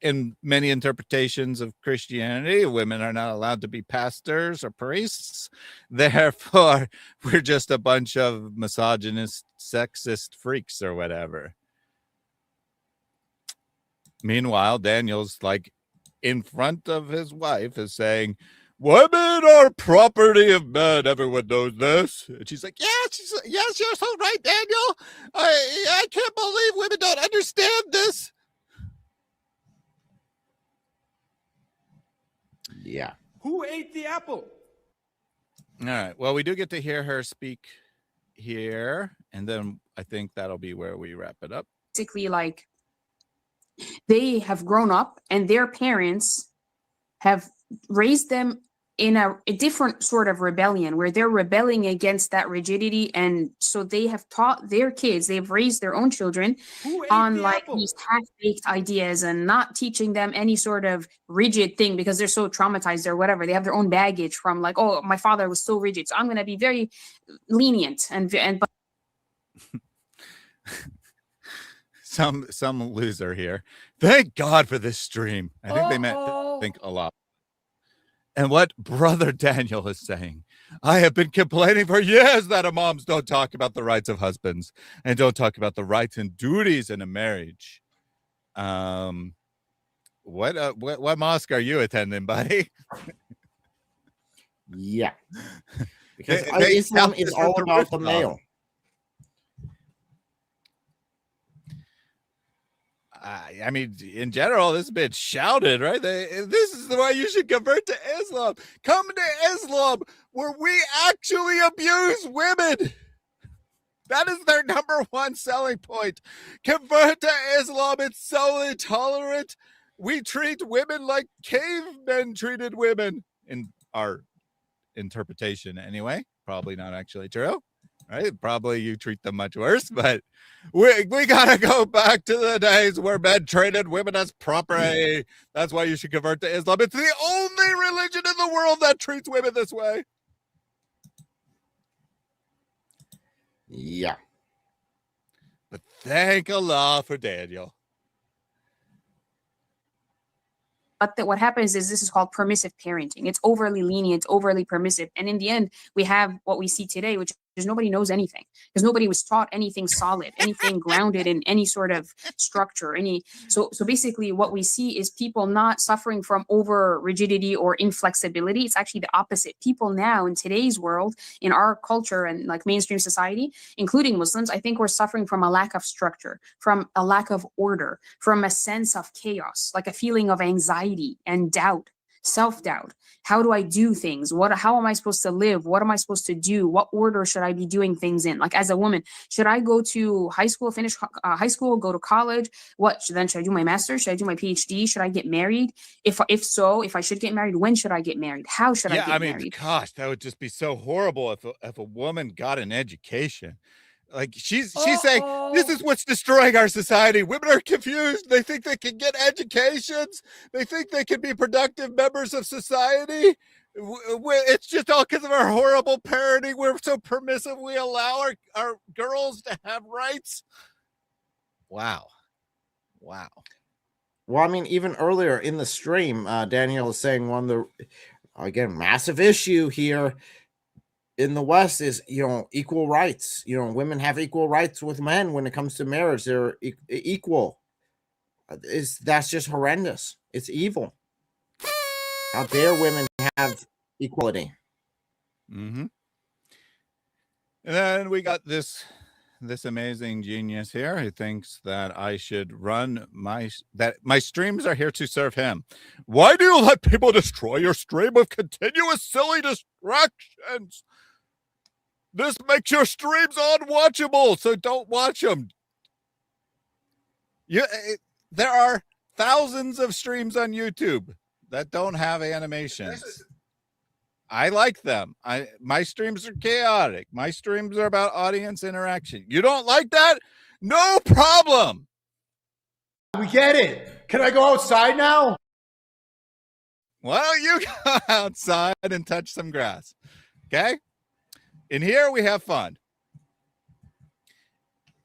in many interpretations of Christianity, women are not allowed to be pastors or priests. Therefore, we're just a bunch of misogynist, sexist freaks or whatever. Meanwhile, Daniel's like in front of his wife is saying, women are property of men. Everyone knows this. And she's like, yes, you're so right, Daniel. I can't believe women don't understand this. Yeah. Who ate the apple? All right. Well, we do get to hear her speak here, and then I think that'll be where we wrap it up. Basically, like, they have grown up and their parents have raised them in a different sort of rebellion where they're rebelling against that rigidity. And so they have taught their kids, they've raised their own children on like these half-baked ideas and not teaching them any sort of rigid thing because they're so traumatized or whatever. They have their own baggage from like, oh, my father was so rigid, so I'm going to be very lenient and Some loser here. Thank God for this stream. I think they meant think a lot. And what Brother Daniel is saying, I have been complaining for years that imams don't talk about the rights of husbands and don't talk about the rights and duties in a marriage. What mosque are you attending, buddy? Yeah, because Islam is all about the male. I mean, in general, this has been shouted, right? This is the way you should convert to Islam. Come to Islam, where we actually abuse women. That is their number one selling point. Convert to Islam. It's so intolerant. We treat women like cavemen treated women, in our interpretation anyway. Probably not actually true. Right? Probably you treat them much worse, but we gotta go back to the days where men treated women as property. That's why you should convert to Islam. It's the only religion in the world that treats women this way. Yeah. But thank Allah for Daniel. But what happens is this is called permissive parenting. It's overly lenient, overly permissive. And in the end, we have what we see today, which is nobody knows anything because nobody was taught anything solid, anything grounded in any sort of structure. So basically what we see is people not suffering from over rigidity or inflexibility. It's actually the opposite. People now in today's world, in our culture and like mainstream society, including Muslims, I think we're suffering from a lack of structure, from a lack of order, from a sense of chaos, like a feeling of anxiety and doubt, self-doubt. How do I do things? How am I supposed to live? What am I supposed to do? What order should I be doing things in? Like as a woman, should I go to high school, finish high school, go to college? Should I do my master's? Should I do my PhD? Should I get married? If I should get married, when should I get married? How should I get married? Gosh, that would just be so horrible if a woman got an education. Like she's saying, this is what's destroying our society. Women are confused. They think they can get educations. They think they can be productive members of society. It's just all because of our horrible parenting. We're so permissive. We allow our girls to have rights. Wow. Well, I mean, even earlier in the stream, Daniel is saying one of the, again, massive issue here in the West is, equal rights. Women have equal rights with men when it comes to marriage. They're equal. That's just horrendous. It's evil. How dare women have equality? Mm-hmm. And then we got this amazing genius here who thinks that I should run my streams are here to serve him. Why do you let people destroy your stream with continuous silly distractions? This makes your streams unwatchable, so don't watch them. There are thousands of streams on YouTube that don't have animations. I like them. My streams are chaotic. My streams are about audience interaction. You don't like that? No problem. We get it. Can I go outside now? Why don't you go outside and touch some grass? Okay? In here, we have fun.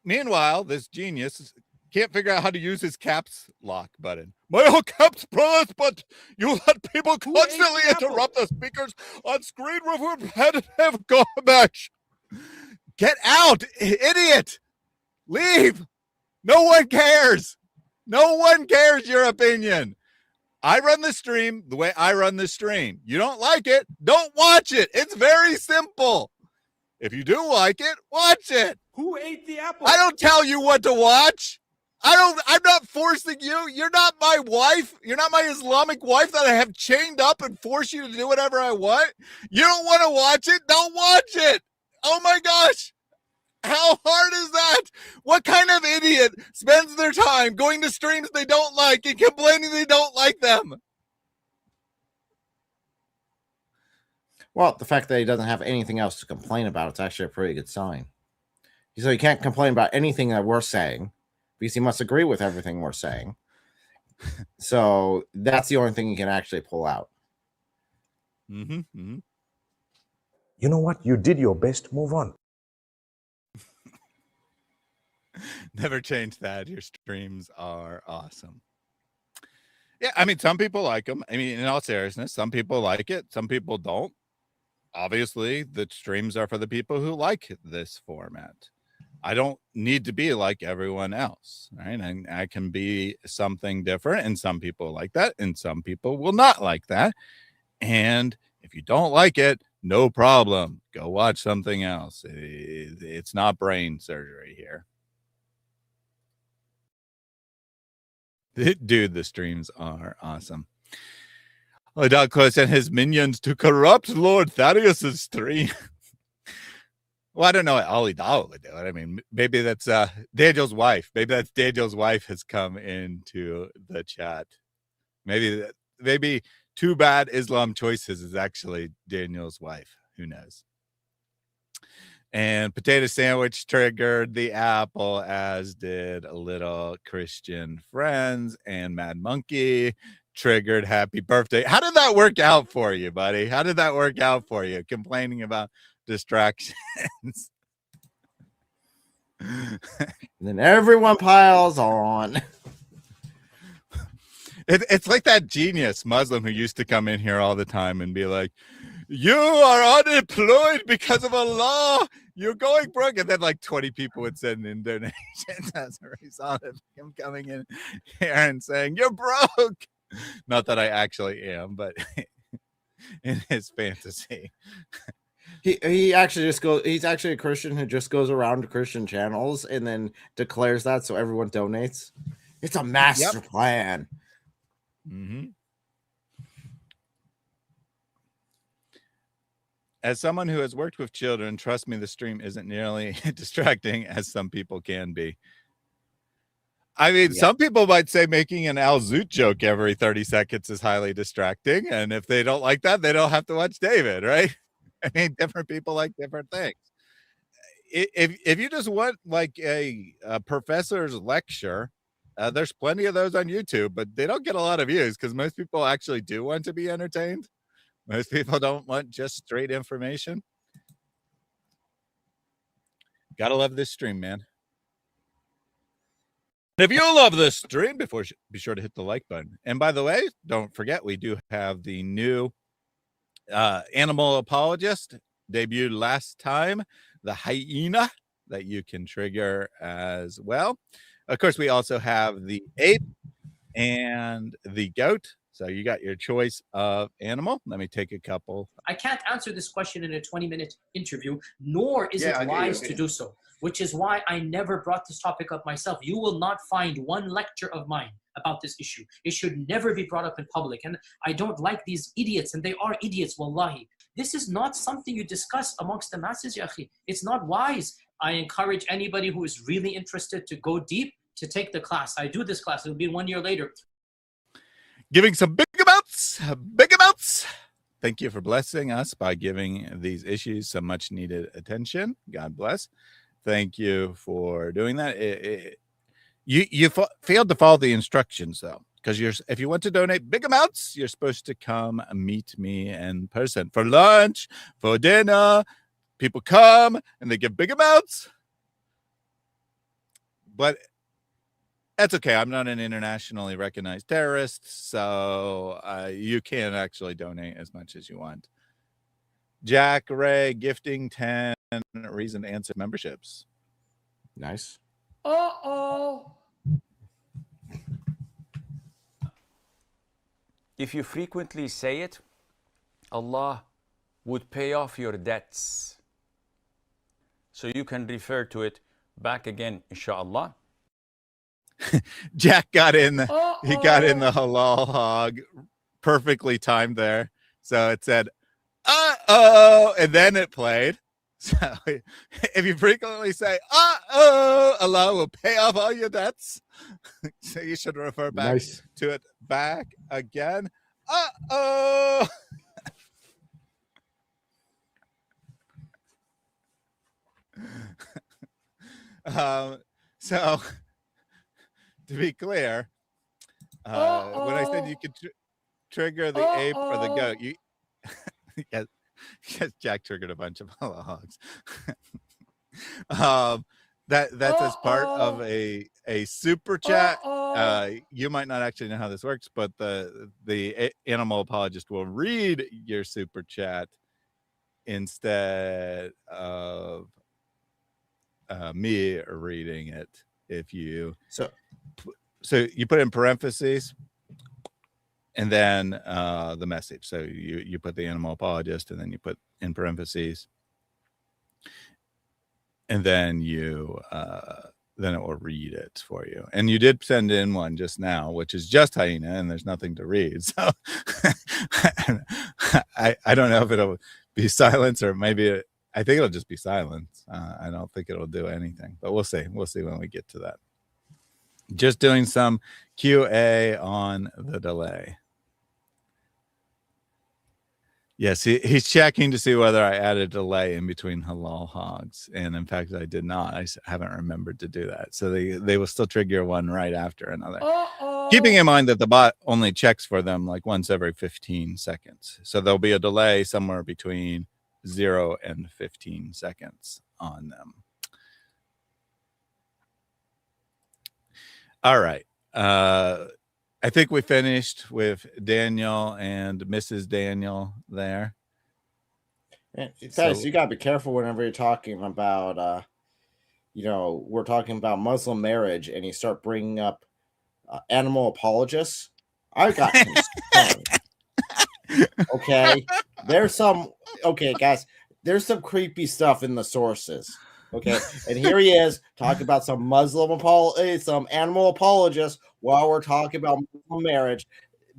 Meanwhile, this genius can't figure out how to use his caps lock button. My whole caps press, but you let people constantly interrupt the speakers on screen with repetitive garbage. Get out, idiot! Leave! No one cares! No one cares your opinion. I run the stream the way I run the stream. You don't like it, don't watch it. It's very simple. If you do like it, watch it. Who ate the apple? I don't tell you what to watch. I'm not forcing you. You're not my wife. You're not my Islamic wife that I have chained up and force you to do whatever I want. You don't want to watch it? Don't watch it. Oh my gosh. How hard is that? What kind of idiot spends their time going to streams they don't like and complaining they don't like them? Well, the fact that he doesn't have anything else to complain about, it's actually a pretty good sign. So he can't complain about anything that we're saying because he must agree with everything we're saying. So that's the only thing he can actually pull out. You know what? You did your best. Move on. Never change that. Your streams are awesome. Yeah, I mean, some people like them. I mean, in all seriousness, some people like it. Some people don't. Obviously, the streams are for the people who like this format. I don't need to be like everyone else, right? And I can be something different, and some people like that, and some people will not like that. And if you don't like it, no problem. Go watch something else. It's not brain surgery here. Dude, the streams are awesome. Odalco sent his minions to corrupt Lord Thaddeus's stream. Well, I don't know what Ali Dawah would do it. I mean, maybe that's Daniel's wife. Maybe that's Daniel's wife has come into the chat. Maybe Too Bad Islam Choices is actually Daniel's wife. Who knows? And Potato Sandwich triggered the apple, as did a Little Christian Friends, and Mad Monkey triggered Happy Birthday. How did that work out for you, buddy? How did that work out for you? Complaining about distractions. And then everyone piles on. It's like that genius Muslim who used to come in here all the time and be like, you are unemployed because of Allah. You're going broke. And then like 20 people would send in donations as a result of him coming in here and saying, you're broke. Not that I actually am, but in his fantasy. He actually just goes, he's actually a Christian who just goes around to Christian channels and then declares that so everyone donates. It's a master plan. As someone who has worked with children, trust me, the stream isn't nearly distracting as some people can be. I mean, some people might say making an Al Zoot joke every 30 seconds is highly distracting. And if they don't like that, they don't have to watch David, right? I mean, different people like different things. If you just want like a professor's lecture, there's plenty of those on YouTube, but they don't get a lot of views because most people actually do want to be entertained. Most people don't want just straight information. Gotta love this stream, man. If you love this stream, be sure to hit the like button. And by the way, don't forget, we do have the new Animal Apologist, debuted last time, the hyena that you can trigger as well. Of course, we also have the ape and the goat. So you got your choice of animal. Let me take a couple. I can't answer this question in a 20-minute interview, nor is it wise to do so, which is why I never brought this topic up myself. You will not find one lecture of mine about this issue. It should never be brought up in public. And I don't like these idiots, and they are idiots, wallahi. This is not something you discuss amongst the masses, ya akhi. It's not wise. I encourage anybody who is really interested to go deep to take the class. I do this class. It'll be 1 year later. Giving some big amounts. thank you for blessing us by giving these issues some much needed attention. God bless. Thank you for doing that. You failed to follow the instructions though, because if you want to donate big amounts, you're supposed to come meet me in person for lunch, for dinner. People come and they give big amounts, but that's okay. I'm not an internationally recognized terrorist, so you can actually donate as much as you want. Jack Ray gifting 10 reason to answer memberships. Nice. If you frequently say it, Allah would pay off your debts. So you can refer to it back again, inshallah. Jack got in. He got in the halal hog, perfectly timed there. So it said, "Uh-oh," and then it played. So if you frequently say, "Uh-oh," Allah will pay off all your debts. So you should refer back to it back again. Uh-oh. So to be clear, when I said you could trigger the ape or the goat, you yes, Jack triggered a bunch of hogs. That's as part of a super chat. You might not actually know how this works, but the animal apologist will read your super chat instead of me reading it. If you so you put in parentheses and then the message. So you put the animal apologist and then you put in parentheses, and then then it will read it for you. And you did send in one just now, which is just hyena, and there's nothing to read. So I don't know if it'll be silence or maybe I think it'll just be silence. I don't think it'll do anything, but we'll see. We'll see when we get to that. Just doing some QA on the delay. Yes, he's checking to see whether I added a delay in between halal hogs. And in fact, I did not. I haven't remembered to do that. So they will still trigger one right after another. Keeping in mind that the bot only checks for them like once every 15 seconds. So there'll be a delay somewhere between 0 and 15 seconds on them. All right. I think we finished with Daniel and Mrs. Daniel there. Guys, you gotta be careful whenever you're talking about we're talking about Muslim marriage and you start bringing up animal apologists. I got concerned. Okay, guys, there's some creepy stuff in the sources. Okay, and here he is talking about some some animal apologists while we're talking about Muslim marriage.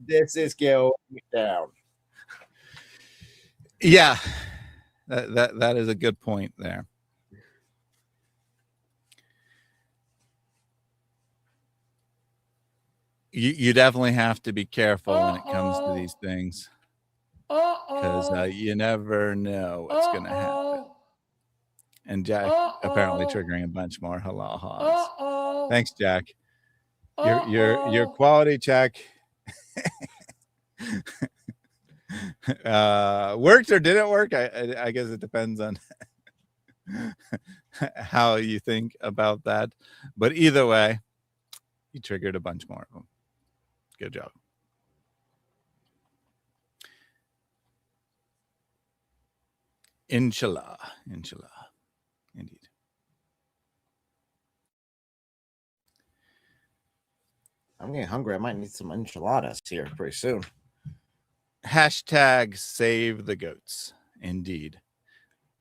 This is going down. Yeah, that is a good point there. You definitely have to be careful when it comes to these things, because you never know what's going to happen. And Jack apparently triggering a bunch more halal hogs. Thanks, Jack. Your quality check worked or didn't work. I guess it depends on how you think about that. But either way, you triggered a bunch more of them. Good job. Inshallah. Inshallah. Indeed. I'm getting hungry. I might need some enchiladas here pretty soon. Hashtag save the goats. Indeed.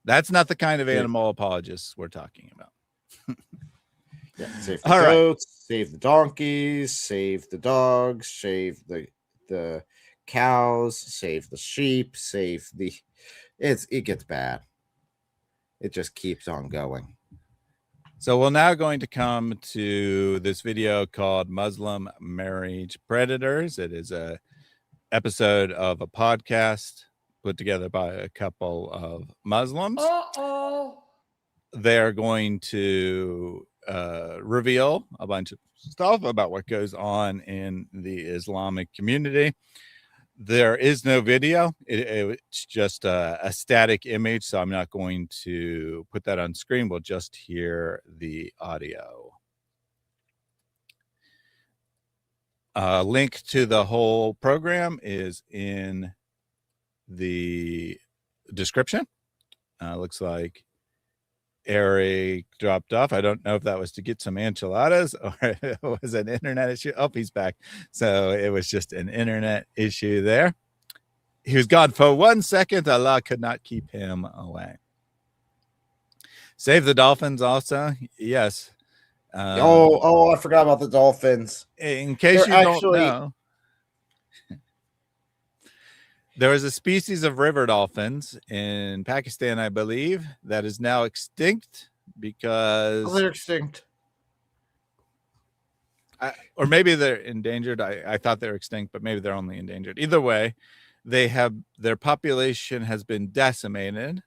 That's not the kind of animal apologists we're talking about. Yeah, save the goats, save the donkeys, save the dogs, save the cows, save the sheep, save the it gets bad. It just keeps on going. So we're now going to come to this video called Muslim Marriage Predators. It is a episode of a podcast put together by a couple of Muslims. Uh-oh. They're going to reveal a bunch of stuff about what goes on in the Islamic community. There is no video. It's just a static image, so I'm not going to put that on screen. We'll just hear the audio. Link to the whole program is in the description. Looks like Eric dropped off. I don't know if that was to get some enchiladas or it was an internet issue. Oh, he's back. So it was just an internet issue there. He was gone for 1 second. Allah could not keep him away. Save the Dolphins also. Yes. I forgot about the Dolphins. In case you don't know, there was a species of river dolphins in Pakistan, I believe, that is now extinct because they're extinct. Or maybe they're endangered. I thought they were extinct, but maybe they're only endangered. Either way, their population has been decimated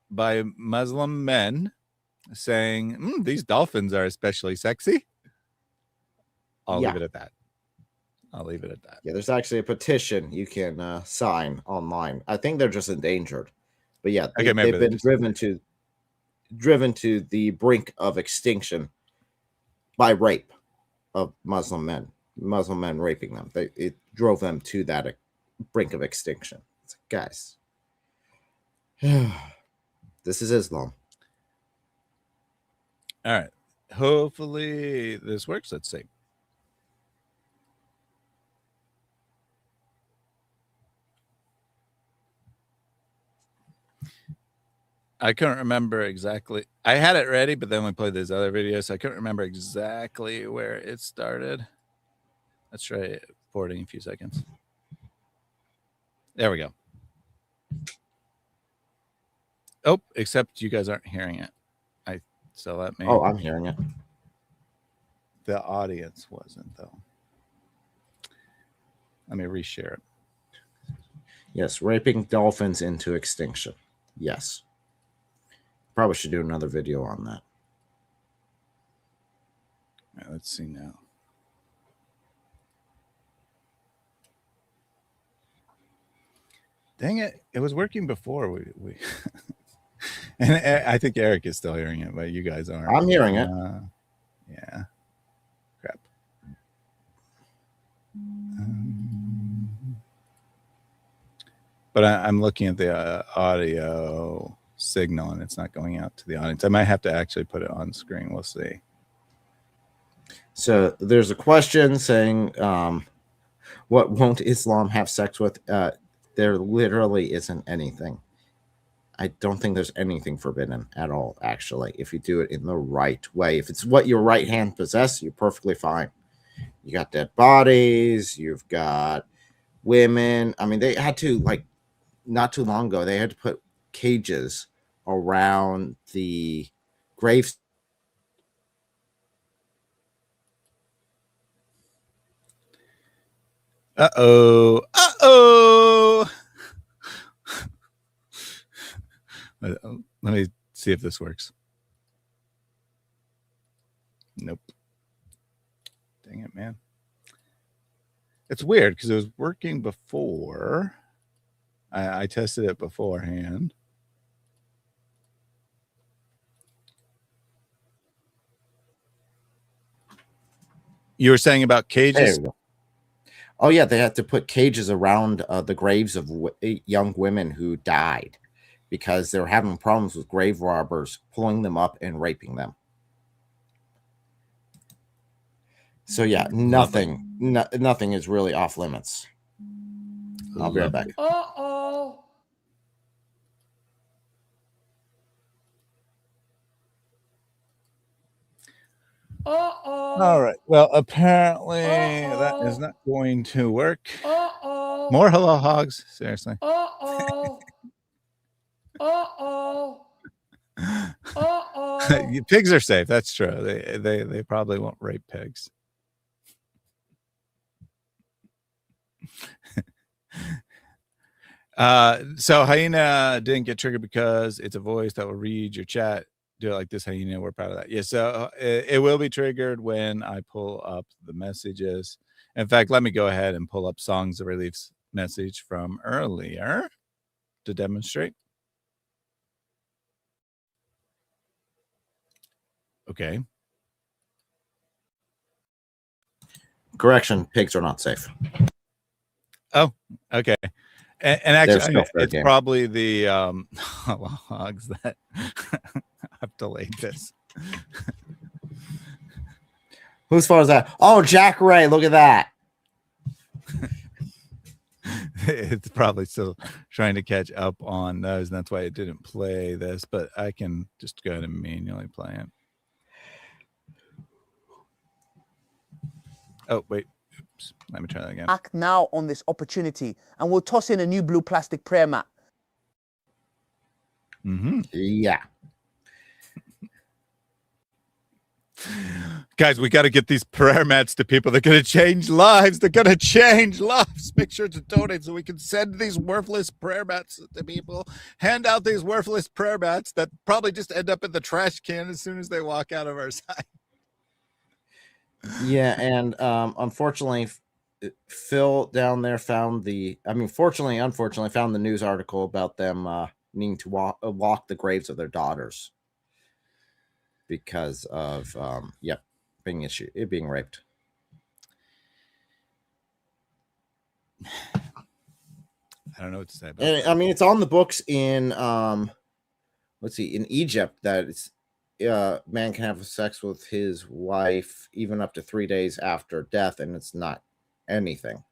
by Muslim men saying these dolphins are especially sexy. I'll leave it at that. Yeah, there's actually a petition you can sign online. I think they're just endangered, but yeah, they've been driven to the brink of extinction by rape of Muslim men. Muslim men raping them. It drove them to that brink of extinction. It's like, guys, this is Islam. All right. Hopefully this works. Let's see. I couldn't remember exactly. I had it ready, but then we played these other videos, so I couldn't remember exactly where it started. Let's try forwarding a few seconds. There we go. Oh, except you guys aren't hearing it. So let me. Oh, I'm hearing it. The audience wasn't, though. Let me reshare it. Yes, raping dolphins into extinction. Yes. Probably should do another video on that. All right, let's see now. Dang it. It was working before we and I think Eric is still hearing it, but you guys aren't. I'm hearing it. Yeah. Crap. But I'm looking at the audio signal and it's not going out to the audience. I might have to actually put it on screen. We'll see. So there's a question saying, what won't Islam have sex with? There literally isn't anything. I don't think there's anything forbidden at all, actually, if you do it in the right way. If it's what your right hand possesses, you're perfectly fine. You got dead bodies, you've got women. I mean, they had to, like, not too long ago, they had to put cages around the graves. Uh-oh. Uh-oh. Let me see if this works. Nope. Dang it, man. It's weird because it was working before. I tested it beforehand. You were saying about cages? Oh, yeah. They had to put cages around the graves of young women who died because they were having problems with grave robbers pulling them up and raping them. So, yeah, nothing is really off limits. I'll be right back. Uh-oh. Uh-oh. All right. Well, apparently that is not going to work. Uh-oh. More hello hogs. Seriously. Uh-oh. Uh-oh. Uh-oh. Pigs are safe. That's true. They probably won't rape pigs. So Hyena didn't get triggered because it's a voice that will read your chat. Do it like this, Hyena. We're proud of that. Yeah, so it will be triggered when I pull up the messages. In fact, let me go ahead and pull up Songs of Relief's message from earlier to demonstrate. Okay. Correction, pigs are not safe. Oh, okay. And actually, it's game. probably the hogs that I've delayed this. Whose fault is that? Oh, Jack Ray, look at that. It's probably still trying to catch up on those, and that's why it didn't play this, but I can just go ahead and manually play it. Oh, wait. Oops. Let me try that again. Act now on this opportunity, and we'll toss in a new blue plastic prayer mat. Mm-hmm. Yeah. Guys, we got to get these prayer mats to people. They're going to change lives. They're going to change lives. Make sure to donate so we can send these worthless prayer mats to people. Hand out these worthless prayer mats that probably just end up in the trash can as soon as they walk out of our site. Yeah, and unfortunately, Phil down there found unfortunately found the news article about them needing to walk the graves of their daughters because of being raped. I don't know what to say about And, that. I mean, it's on the books in in Egypt that it's man can have sex with his wife even up to 3 days after death, and it's not anything.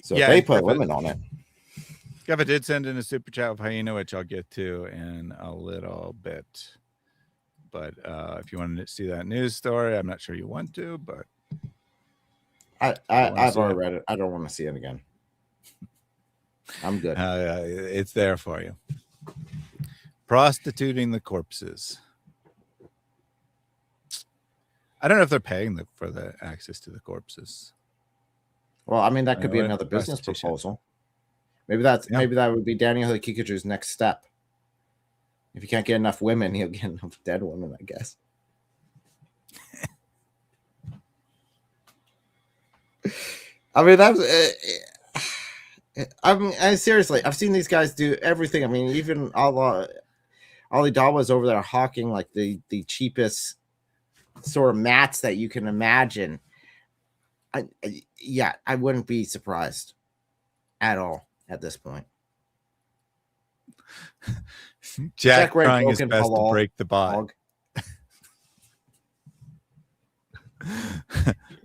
So Yeah, they put a Kevin- limit on it. Kevin did send in a super chat with Hyena, which I'll get to in a little bit. But if you want to see that news story, I'm not sure you want to, but I've already read it. I don't want to see it again. I'm good. It's there for you. Prostituting the corpses. I don't know if they're paying for the access to the corpses. Well, I mean, that could be What another business prostitution? proposal. Maybe that would be Daniel Hikikaju's next step. If you can't get enough women, he'll get enough dead women, I guess. I mean, seriously, I've seen these guys do everything. I mean, even Ali Dawa's over there hawking like the cheapest sort of mats that you can imagine. I wouldn't be surprised at all at this point. Jack Ray trying his broken best to halal break the bot. dog.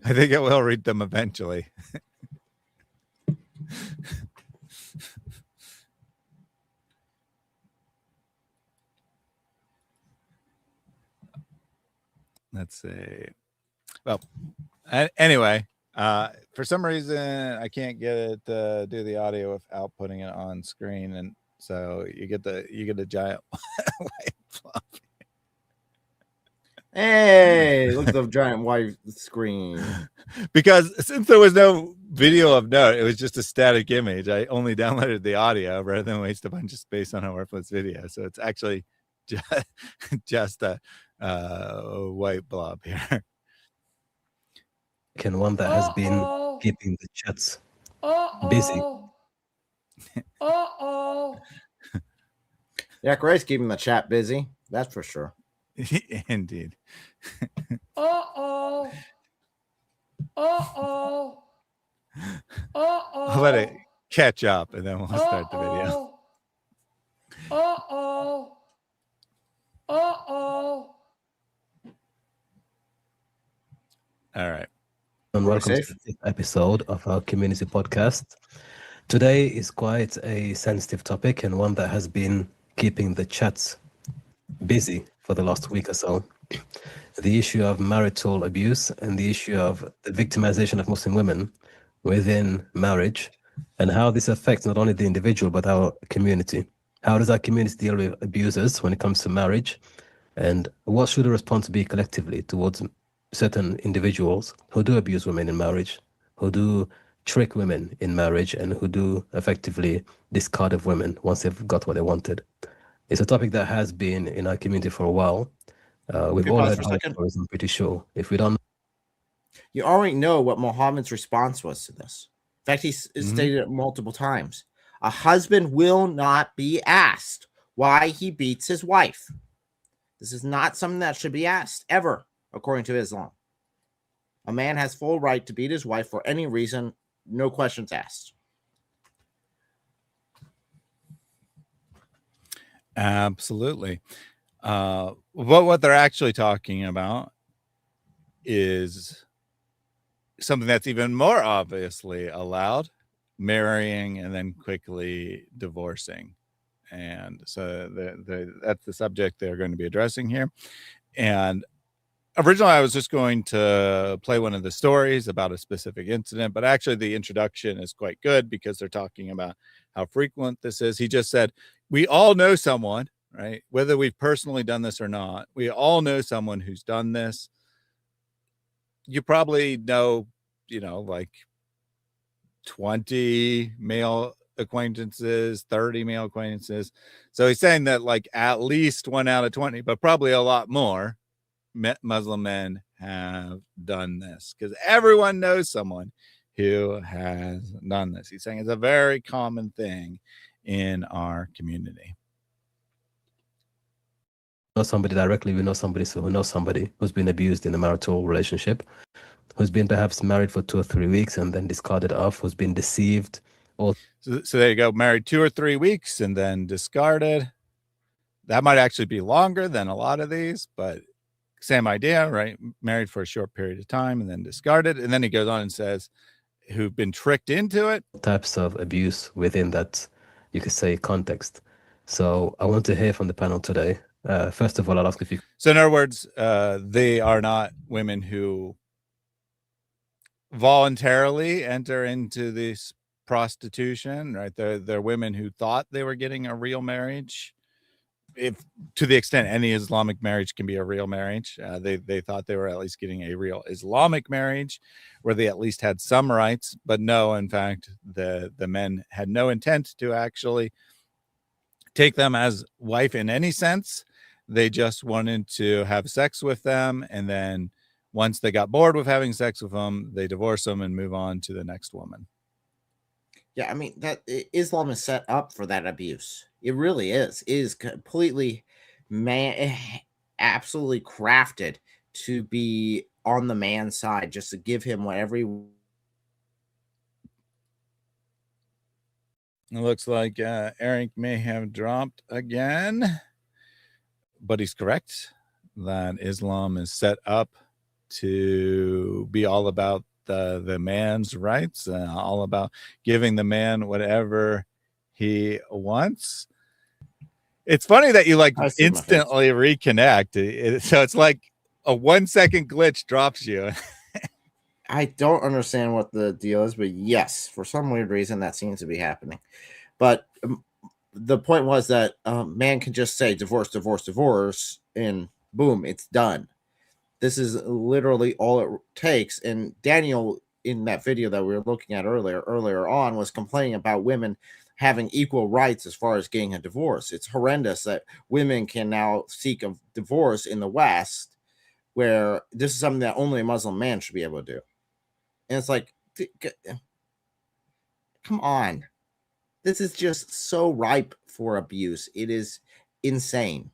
I think it will read them eventually. Let's see. Well, anyway, for some reason I can't get it to do the audio without putting it on screen, and so you get a giant white fluff. Hey, look at the giant white screen. Because since there was no video of note, it was just a static image. I only downloaded the audio rather than waste a bunch of space on a worthless video. So it's actually just a white blob here. And one that has been keeping the chats busy. Jack Ray's keeping the chat busy. That's for sure. Indeed. Uh-oh. I'll let it catch up and then we'll start the video. All right. And welcome to this episode of our community podcast. Today is quite a sensitive topic and one that has been keeping the chats busy for the last week or so. The issue of marital abuse and the issue of the victimization of Muslim women within marriage and how this affects not only the individual but our community. How does our community deal with abusers when it comes to marriage? And what should the response be collectively towards certain individuals who do abuse women in marriage, who do trick women in marriage and who do effectively discard of women once they've got what they wanted. It's a topic that has been in our community for a while. We've Can you all pause heard for a our second? stories, I'm pretty sure. If we don't, You already know what Muhammad's response was to this. In fact, he stated it multiple times. A husband will not be asked why he beats his wife. This is not something that should be asked ever, according to Islam. A man has full right to beat his wife for any reason, no questions asked. Absolutely. But what they're actually talking about is something that's even more obviously allowed: marrying and then quickly divorcing. And so that's the subject they're going to be addressing here. And originally I was just going to play one of the stories about a specific incident, but actually the introduction is quite good because they're talking about how frequent this is. He just said, we all know someone, right? Whether we've personally done this or not, we all know someone who's done this. You probably know, like 20 male acquaintances, 30 male acquaintances. So he's saying that like at least 1 out of 20, but probably a lot more Muslim men have done this, because everyone knows someone who has done this. He's saying it's a very common thing in our community. know somebody directly, we know somebody who knows somebody who's been abused in a marital relationship, who's been perhaps married for 2 or 3 weeks and then discarded off, who's been deceived. Or so there you go, married 2 or 3 weeks and then discarded. That might actually be longer than a lot of these, but same idea, right? Married for a short period of time and then discarded. And then he goes on and says, who've been tricked into it. Types of abuse within that, you could say, context. So I want to hear from the panel today. First of all, I'll ask if you... So in other words, they are not women who voluntarily enter into this prostitution, right? They're women who thought they were getting a real marriage. If to the extent any Islamic marriage can be a real marriage, they thought they were at least getting a real Islamic marriage where they at least had some rights. But no, in fact, the men had no intent to actually take them as wife in any sense. They just wanted to have sex with them, and then once they got bored with having sex with them, they divorce them and move on to the next woman. Yeah, I mean, that Islam is set up for that abuse. It really is. It is completely, absolutely crafted to be on the man's side, just to give him whatever he... It looks like Eric may have dropped again, but he's correct that Islam is set up to be all about the man's rights, all about giving the man whatever he wants. It's funny that you like instantly reconnect. So it's like a 1 second glitch drops you. I don't understand what the deal is, but yes, for some weird reason that seems to be happening. But the point was that man can just say divorce, divorce, divorce, and boom, it's done. This is literally all it takes. And Daniel, in that video that we were looking at earlier on, was complaining about women having equal rights as far as getting a divorce. It's horrendous that women can now seek a divorce in the West, where this is something that only a Muslim man should be able to do. And it's like, come on. This is just so ripe for abuse. It is insane.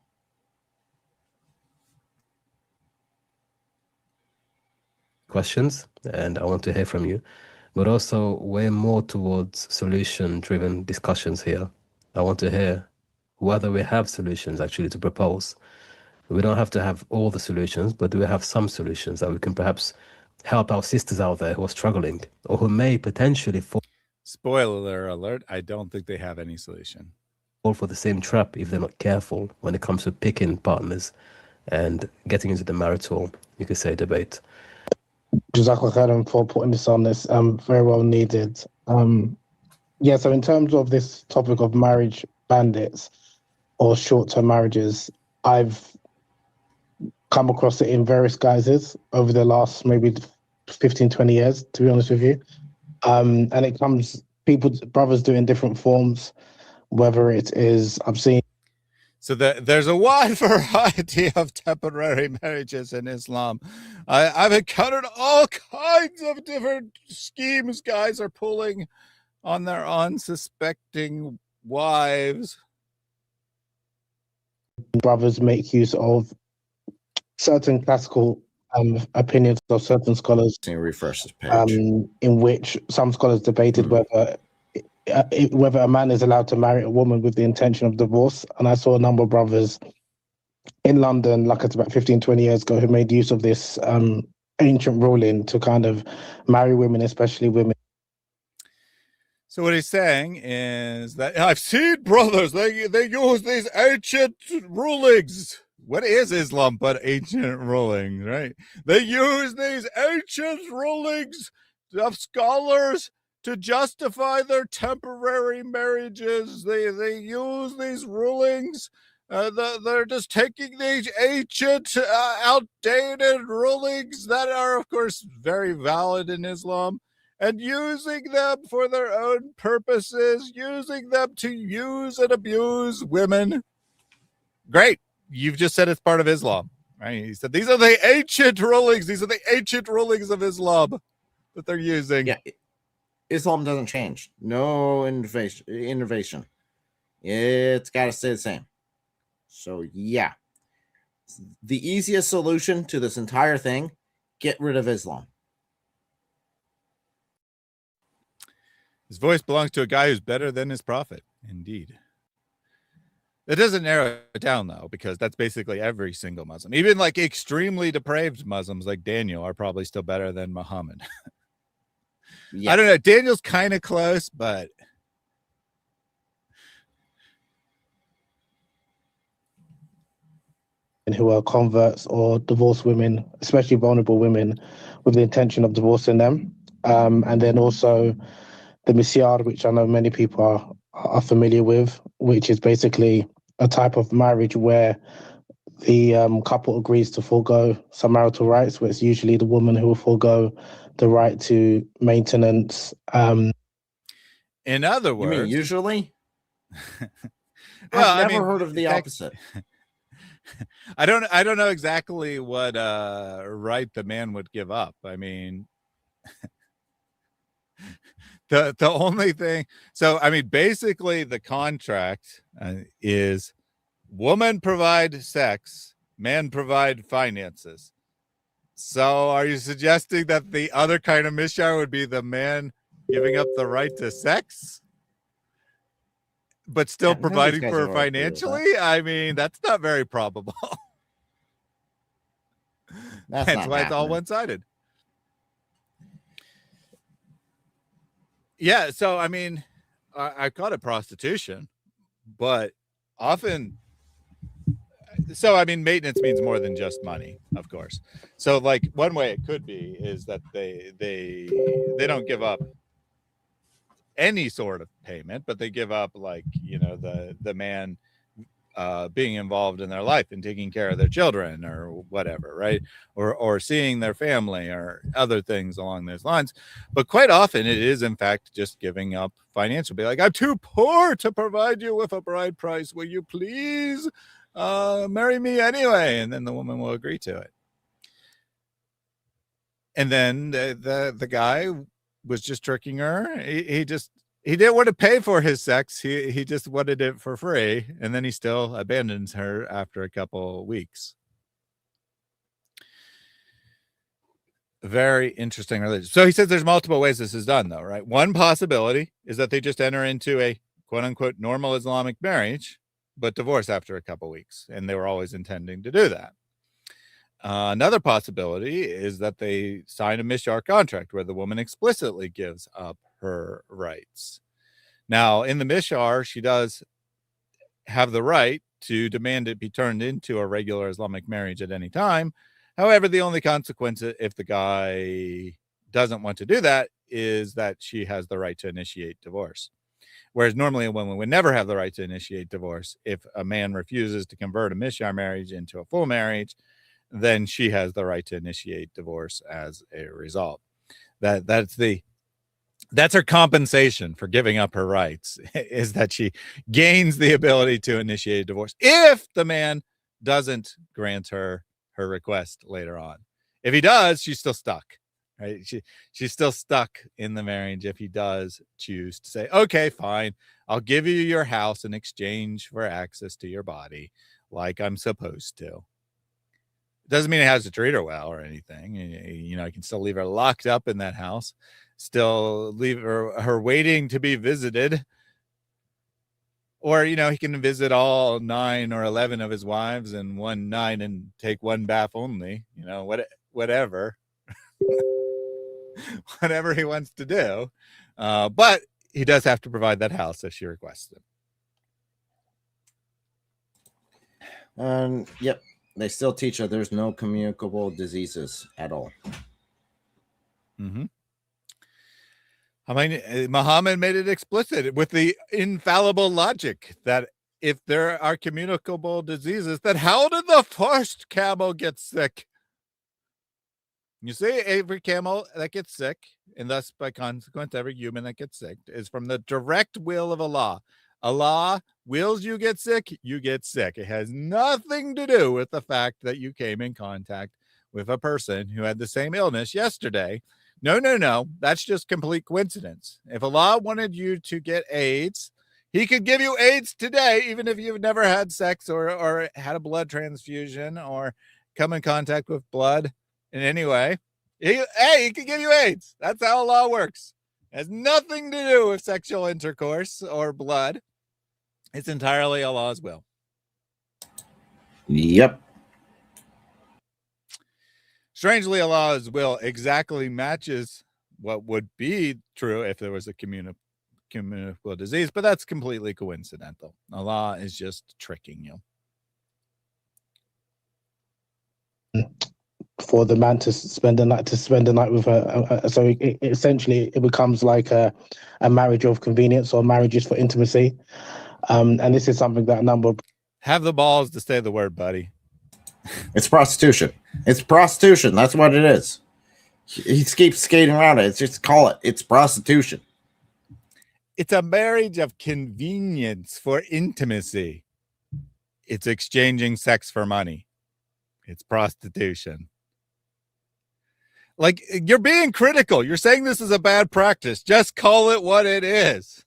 Questions, and I want to hear from you, but also we're more towards solution-driven discussions here. I want to hear whether we have solutions actually to propose. We don't have to have all the solutions, but do we have some solutions that we can perhaps help our sisters out there who are struggling or who may potentially fall? Spoiler alert, I don't think they have any solution. Fall for the same trap if they're not careful when it comes to picking partners and getting into the marital, you could say, debate. Jazakallah khairan for putting this on. This very well needed. Yeah, so in terms of this topic of marriage bandits or short-term marriages, I've come across it in various guises over the last maybe 15, 20 years, to be honest with you. And it comes brothers do it in different forms, whether it is I've seen. So there's a wide variety of temporary marriages in Islam. I've encountered all kinds of different schemes guys are pulling on their unsuspecting wives. Brothers make use of certain classical opinions of certain scholars. Refresh this page. In which some scholars debated whether a man is allowed to marry a woman with the intention of divorce. And I saw a number of brothers in London, like it's about 15, 20 years ago, who made use of this ancient ruling to kind of marry women, especially women. So what he's saying is that I've seen brothers, they use these ancient rulings. What is Islam but ancient rulings, right? They use these ancient rulings of scholars to justify their temporary marriages. They use these rulings. They're just taking these ancient, outdated rulings that are, of course, very valid in Islam, and using them for their own purposes, using them to use and abuse women. Great. You've just said it's part of Islam, right? He said, these are the ancient rulings. These are the ancient rulings of Islam that they're using. Yeah. Islam doesn't change. No innovation. It's got to stay the same. So, yeah. The easiest solution to this entire thing, get rid of Islam. His voice belongs to a guy who's better than his prophet. Indeed. It doesn't narrow it down, though, because that's basically every single Muslim. Even like extremely depraved Muslims like Daniel are probably still better than Muhammad. Yeah. I don't know. Daniel's kind of close, but who are converts or divorced women, especially vulnerable women, with the intention of divorcing them. And then also the misyar, which I know many people are familiar with, which is basically a type of marriage where the couple agrees to forego some marital rights, where it's usually the woman who will forego the right to maintenance. In other words, you mean usually? Well, I've never heard of the opposite. I don't know exactly what right the man would give up. I mean, the only thing. So I mean, basically, the contract is woman provide sex, man provide finances. So are you suggesting that the other kind of mishar would be the man giving up the right to sex, but still providing for her financially? I mean, that's not very probable. That's why it's all one-sided. Yeah, so I mean, I call it prostitution, but often... So, I mean, maintenance means more than just money, of course. So, like, one way it could be is that they don't give up any sort of payment, but they give up, like, you know, the man being involved in their life and taking care of their children or whatever, right? Or seeing their family or other things along those lines. But quite often it is, in fact, just giving up financial. Be like, I'm too poor to provide you with a bride price. Will you please marry me anyway? And then the woman will agree to it. And then the guy was just tricking her. He didn't want to pay for his sex. He just wanted it for free. And then he still abandons her after a couple of weeks. Very interesting religion. So he says there's multiple ways this is done, though, right? One possibility is that they just enter into a quote unquote normal Islamic marriage, but divorce after a couple of weeks. And they were always intending to do that. Another possibility is that they sign a mishar contract where the woman explicitly gives up her rights. Now, in the mishar, she does have the right to demand it be turned into a regular Islamic marriage at any time. However, the only consequence if the guy doesn't want to do that is that she has the right to initiate divorce. Whereas normally a woman would never have the right to initiate divorce. If a man refuses to convert a mishar marriage into a full marriage, then she has the right to initiate divorce as a result. That's the That's her compensation for giving up her rights, is that she gains the ability to initiate a divorce if the man doesn't grant her request later on. If he does, she's still stuck, right? She's still stuck in the marriage if he does choose to say, okay, fine, I'll give you your house in exchange for access to your body like I'm supposed to. Doesn't mean it has to treat her well or anything. You know, I can still leave her locked up in that house, still leave her waiting to be visited. Or, you know, he can visit all 9 or 11 of his wives in one night and take one bath only, you know, whatever, whatever he wants to do. But he does have to provide that house as she requested. Yep. They still teach that there's no communicable diseases at all. Mm-hmm. I mean, Muhammad made it explicit with the infallible logic that if there are communicable diseases, then how did the first camel get sick? You see, every camel that gets sick, and thus by consequence, every human that gets sick, is from the direct will of Allah. Allah wills you get sick, you get sick. It has nothing to do with the fact that you came in contact with a person who had the same illness yesterday. No. That's just complete coincidence. If Allah wanted you to get AIDS, he could give you AIDS today, even if you've never had sex or had a blood transfusion or come in contact with blood in any way. He could give you AIDS. That's how Allah works. It has nothing to do with sexual intercourse or blood. It's entirely Allah's will. Yep. Strangely, Allah's will exactly matches what would be true if there was a communicable disease, but that's completely coincidental. Allah is just tricking you. For the man to spend the night with her, so essentially it becomes like a marriage of convenience or marriages for intimacy, and this is something that a number of have the balls to say the word, buddy. It's prostitution. It's prostitution. That's what it is. He keeps skating around it. It's just call it. It's prostitution. It's a marriage of convenience for intimacy. It's exchanging sex for money. It's prostitution. Like, you're being critical. You're saying this is a bad practice. Just call it what it is.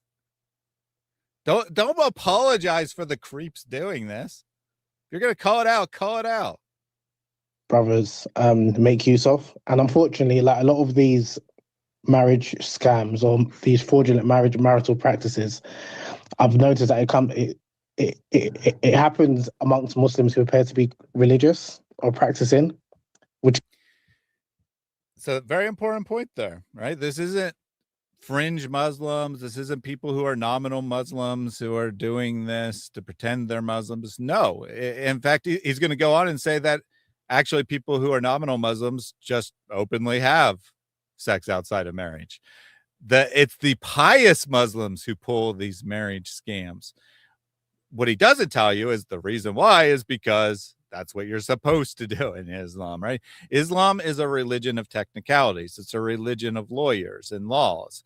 Don't apologize for the creeps doing this. If you're going to call it out, call it out. brothers make use of. And unfortunately, like a lot of these marriage scams or these fraudulent marital practices, I've noticed that it happens amongst Muslims who appear to be religious or practicing, which. So very important point there, right? This isn't fringe Muslims. This isn't people who are nominal Muslims who are doing this to pretend they're Muslims. No, in fact, he's going to go on and say that actually people who are nominal Muslims just openly have sex outside of marriage. It's the pious Muslims who pull these marriage scams. What he doesn't tell you is the reason why is because that's what you're supposed to do in Islam, right? Islam is a religion of technicalities. It's a religion of lawyers and laws.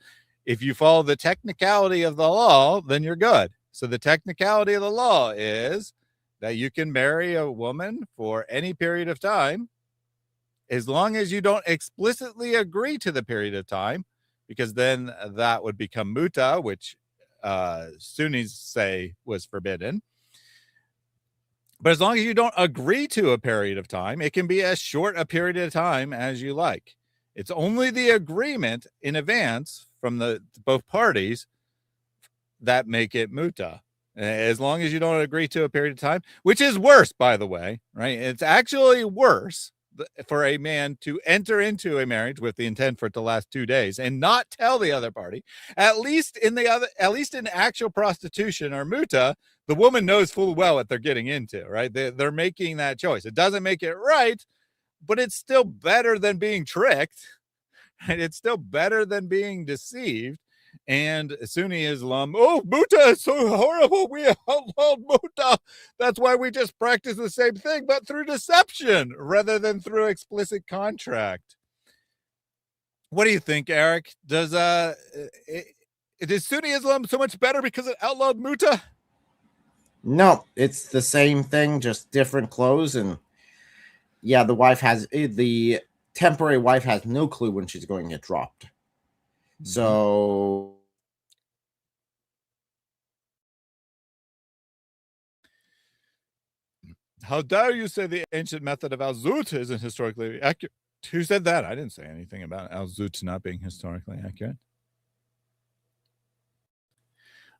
If you follow the technicality of the law, then you're good. So the technicality of the law is that you can marry a woman for any period of time, as long as you don't explicitly agree to the period of time, because then that would become muta, which Sunnis say was forbidden. But as long as you don't agree to a period of time, it can be as short a period of time as you like. It's only the agreement in advance from both parties that make it muta. As long as you don't agree to a period of time, which is worse, by the way, right? It's actually worse for a man to enter into a marriage with the intent for it to last 2 days and not tell the other party. At least in actual prostitution or muta, the woman knows full well what they're getting into, right? They're making that choice. It doesn't make it right, but it's still better than being tricked. Right? It's still better than being deceived. And Sunni Islam, muta is so horrible. We outlawed muta. That's why we just practice the same thing, but through deception rather than through explicit contract. What do you think, Eric? Is Sunni Islam so much better because it outlawed muta? No, it's the same thing, just different clothes. And yeah, the temporary wife has no clue when she's going to get dropped. So how dare you say the ancient method of al-zut isn't historically accurate? Who said that? I didn't say anything about al-zut not being historically accurate.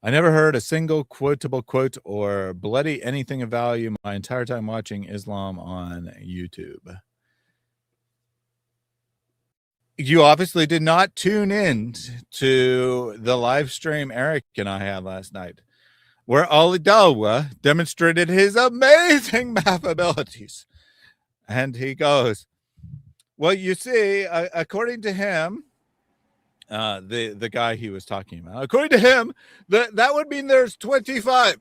I never heard a single quotable quote or bloody anything of value my entire time watching Islam on YouTube. You obviously did not tune in to the live stream Eric and I had last night, where Ali Dalwa demonstrated his amazing math abilities. And he goes, well, you see, according to him, the guy he was talking about, according to him, that would mean there's 25.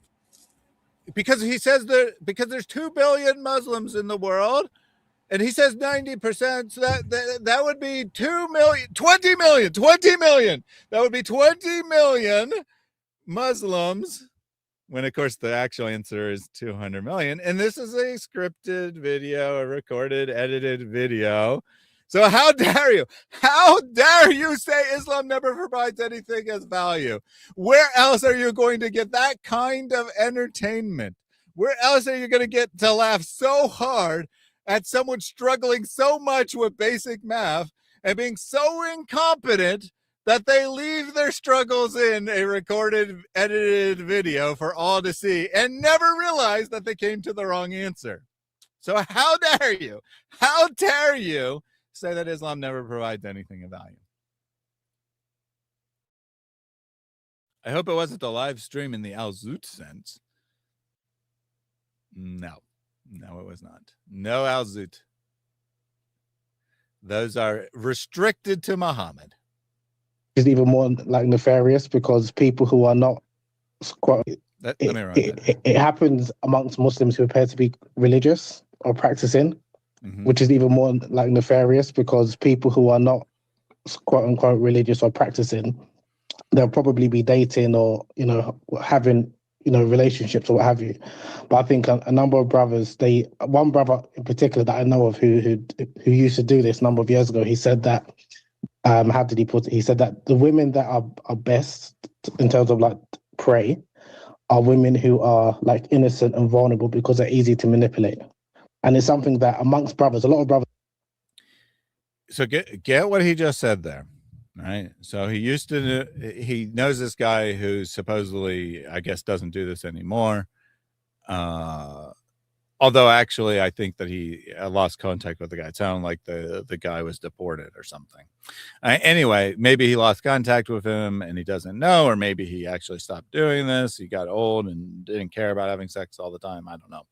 Because he says because there's 2 billion Muslims in the world, and he says 90%, so that would be 2 million, 20 million. That would be 20 million Muslims, when of course the actual answer is 200 million. And this is a scripted video, a recorded, edited video. So how dare you? How dare you say Islam never provides anything as value? Where else are you going to get that kind of entertainment? Where else are you going to get to laugh so hard at someone struggling so much with basic math and being so incompetent that they leave their struggles in a recorded, edited video for all to see and never realize that they came to the wrong answer? So how dare you? How dare you say that Islam never provides anything of value? I hope it wasn't the live stream in the al-zut sense. No, it was not. No al-zut. Those are restricted to Muhammad. Is even more like nefarious because people who are not it happens amongst Muslims who appear to be religious or practicing, which is even more like nefarious because people who are not quote unquote religious or practicing, they'll probably be dating or having relationships or what have you. But I think a number of brothers, one brother in particular that I know of who used to do this a number of years ago, he said that how did he put it? He said that the women that are best in terms of like prey are women who are like innocent and vulnerable because they're easy to manipulate. And it's something that amongst brothers, a lot of brothers. So get what he just said there, right? So he knows this guy who supposedly, I guess, doesn't do this anymore. Although actually, I think that he lost contact with the guy. It sounded like the guy was deported or something. Anyway, maybe he lost contact with him and he doesn't know, or maybe he actually stopped doing this. He got old and didn't care about having sex all the time. I don't know.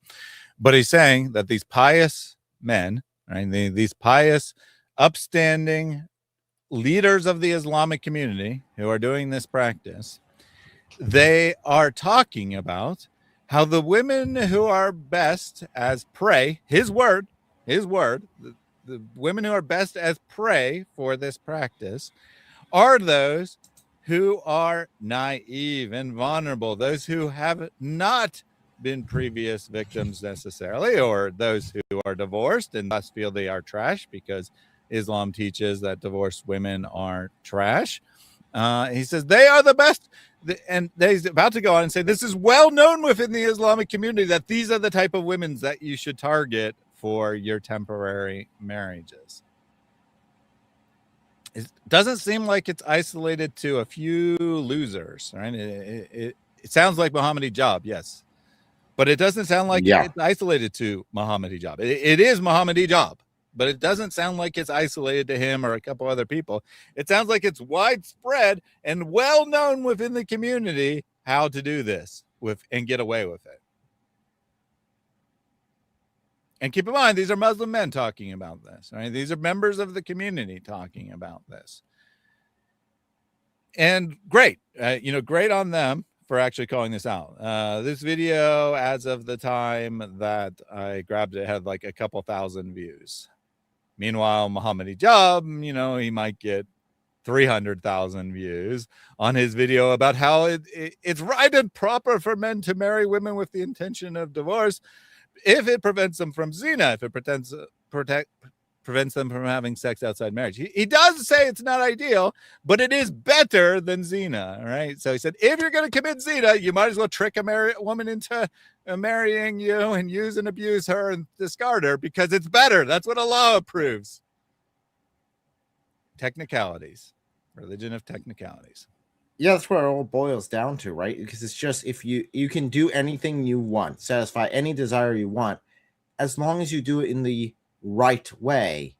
But he's saying that these pious men, right, these pious, upstanding leaders of the Islamic community who are doing this practice, they are talking about how the women who are best as prey, his word, the women who are best as prey for this practice are those who are naive and vulnerable, those who have not been previous victims necessarily, or those who are divorced and thus feel they are trash because Islam teaches that divorced women are trash. He says they are the best. And he's about to go on and say, this is well known within the Islamic community that these are the type of women that you should target for your temporary marriages. It doesn't seem like it's isolated to a few losers, right? It sounds like Muhammad Hijab, yes. But it doesn't sound like it's isolated to Muhammad Hijab. It is Muhammad Hijab, but it doesn't sound like it's isolated to him or a couple other people. It sounds like it's widespread and well known within the community how to do this and get away with it. And keep in mind, these are Muslim men talking about this, right? These are members of the community talking about this. And great, great on them for actually calling this out. This video, as of the time that I grabbed it, had like a couple thousand views. Meanwhile, Muhammad Hijab, he might get 300,000 views on his video about how it's right and proper for men to marry women with the intention of divorce if it prevents them from zina, if it prevents them from having sex outside marriage. He does say it's not ideal, but it is better than zina, right? So he said, if you're going to commit zina, you might as well trick a woman into marrying you and use and abuse her and discard her because it's better. That's what Allah approves. Technicalities. Religion of technicalities. Yeah, that's what it all boils down to, right? Because it's just if you can do anything you want, satisfy any desire you want, as long as you do it in the right way.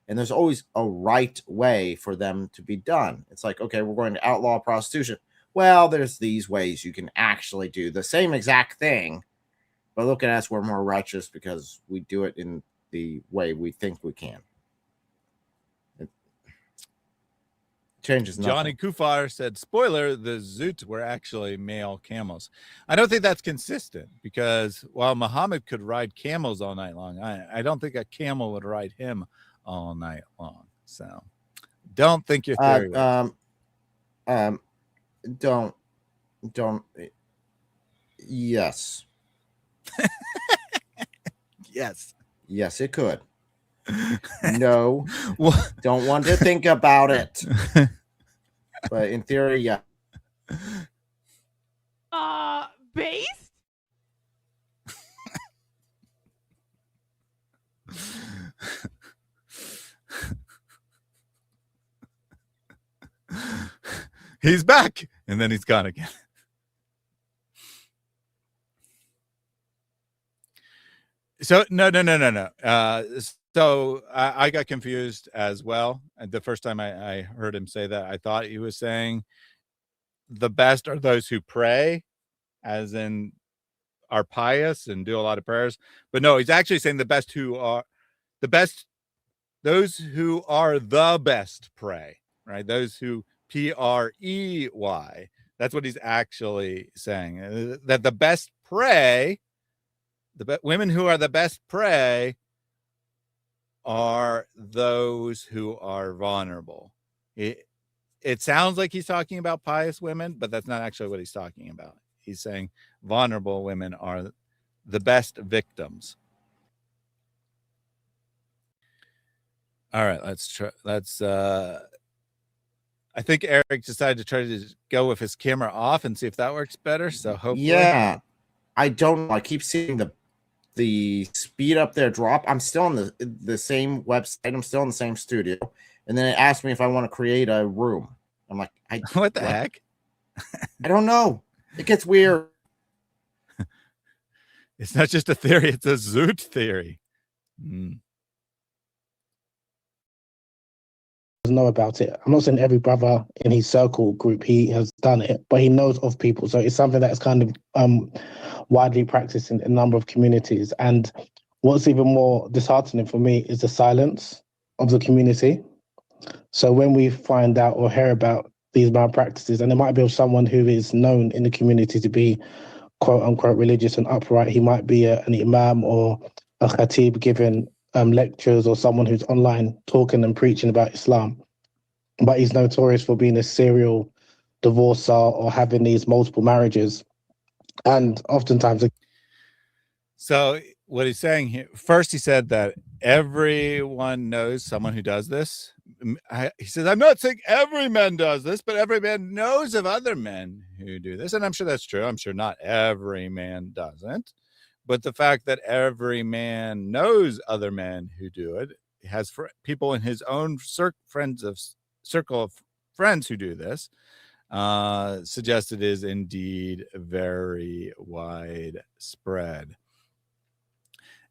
And there's always a right way for them to be done. It's like, okay, we're going to outlaw prostitution. Well, there's these ways you can actually do the same exact thing, but look at us, we're more righteous because we do it in the way we think we can. Changes nothing. Johnny Kufar said, spoiler, the Zoots were actually male camels. I don't think that's consistent because while Muhammad could ride camels all night long, I don't think a camel would ride him all night long. So don't think your theory don't yes. Yes, it could. No, don't want to think about it. But in theory, yeah. Based? He's back, and then he's gone again. So no. So I got confused as well. And the first time I heard him say that, I thought he was saying the best are those who pray, as in are pious and do a lot of prayers. But no, he's actually saying those who are the best pray, right? Those who prey. That's what he's actually saying. That the best pray, women who are the best prey are those who are vulnerable. It sounds like he's talking about pious women, but that's not actually what he's talking about. He's saying vulnerable women are the best victims. All right, let's try. I think Eric decided to try to go with his camera off and see if that works better. So hopefully. Yeah, I don't know. I keep seeing the speed up there drop. I'm still on the same website. I'm still in the same studio. And then it asked me if I want to create a room. I'm like, what the heck? I don't know. It gets weird. It's not just a theory, it's a Zoot theory. Know about it. I'm not saying every brother in his circle group he has done it, but he knows of people. So it's something that's kind of widely practiced in a number of communities. And what's even more disheartening for me is the silence of the community. So when we find out or hear about these malpractices, and it might be of someone who is known in the community to be quote unquote religious and upright, he might be an imam or a khatib giving lectures, or someone who's online talking and preaching about Islam, but he's notorious for being a serial divorcer or having these multiple marriages. And oftentimes, so what he's saying here, first he said that everyone knows someone who does this. He says, I'm not saying every man does this, but every man knows of other men who do this. And I'm sure that's true. I'm sure not every man doesn't. But the fact that every man knows other men who do it, has people in his own circle of friends who do this, suggests it is indeed very widespread.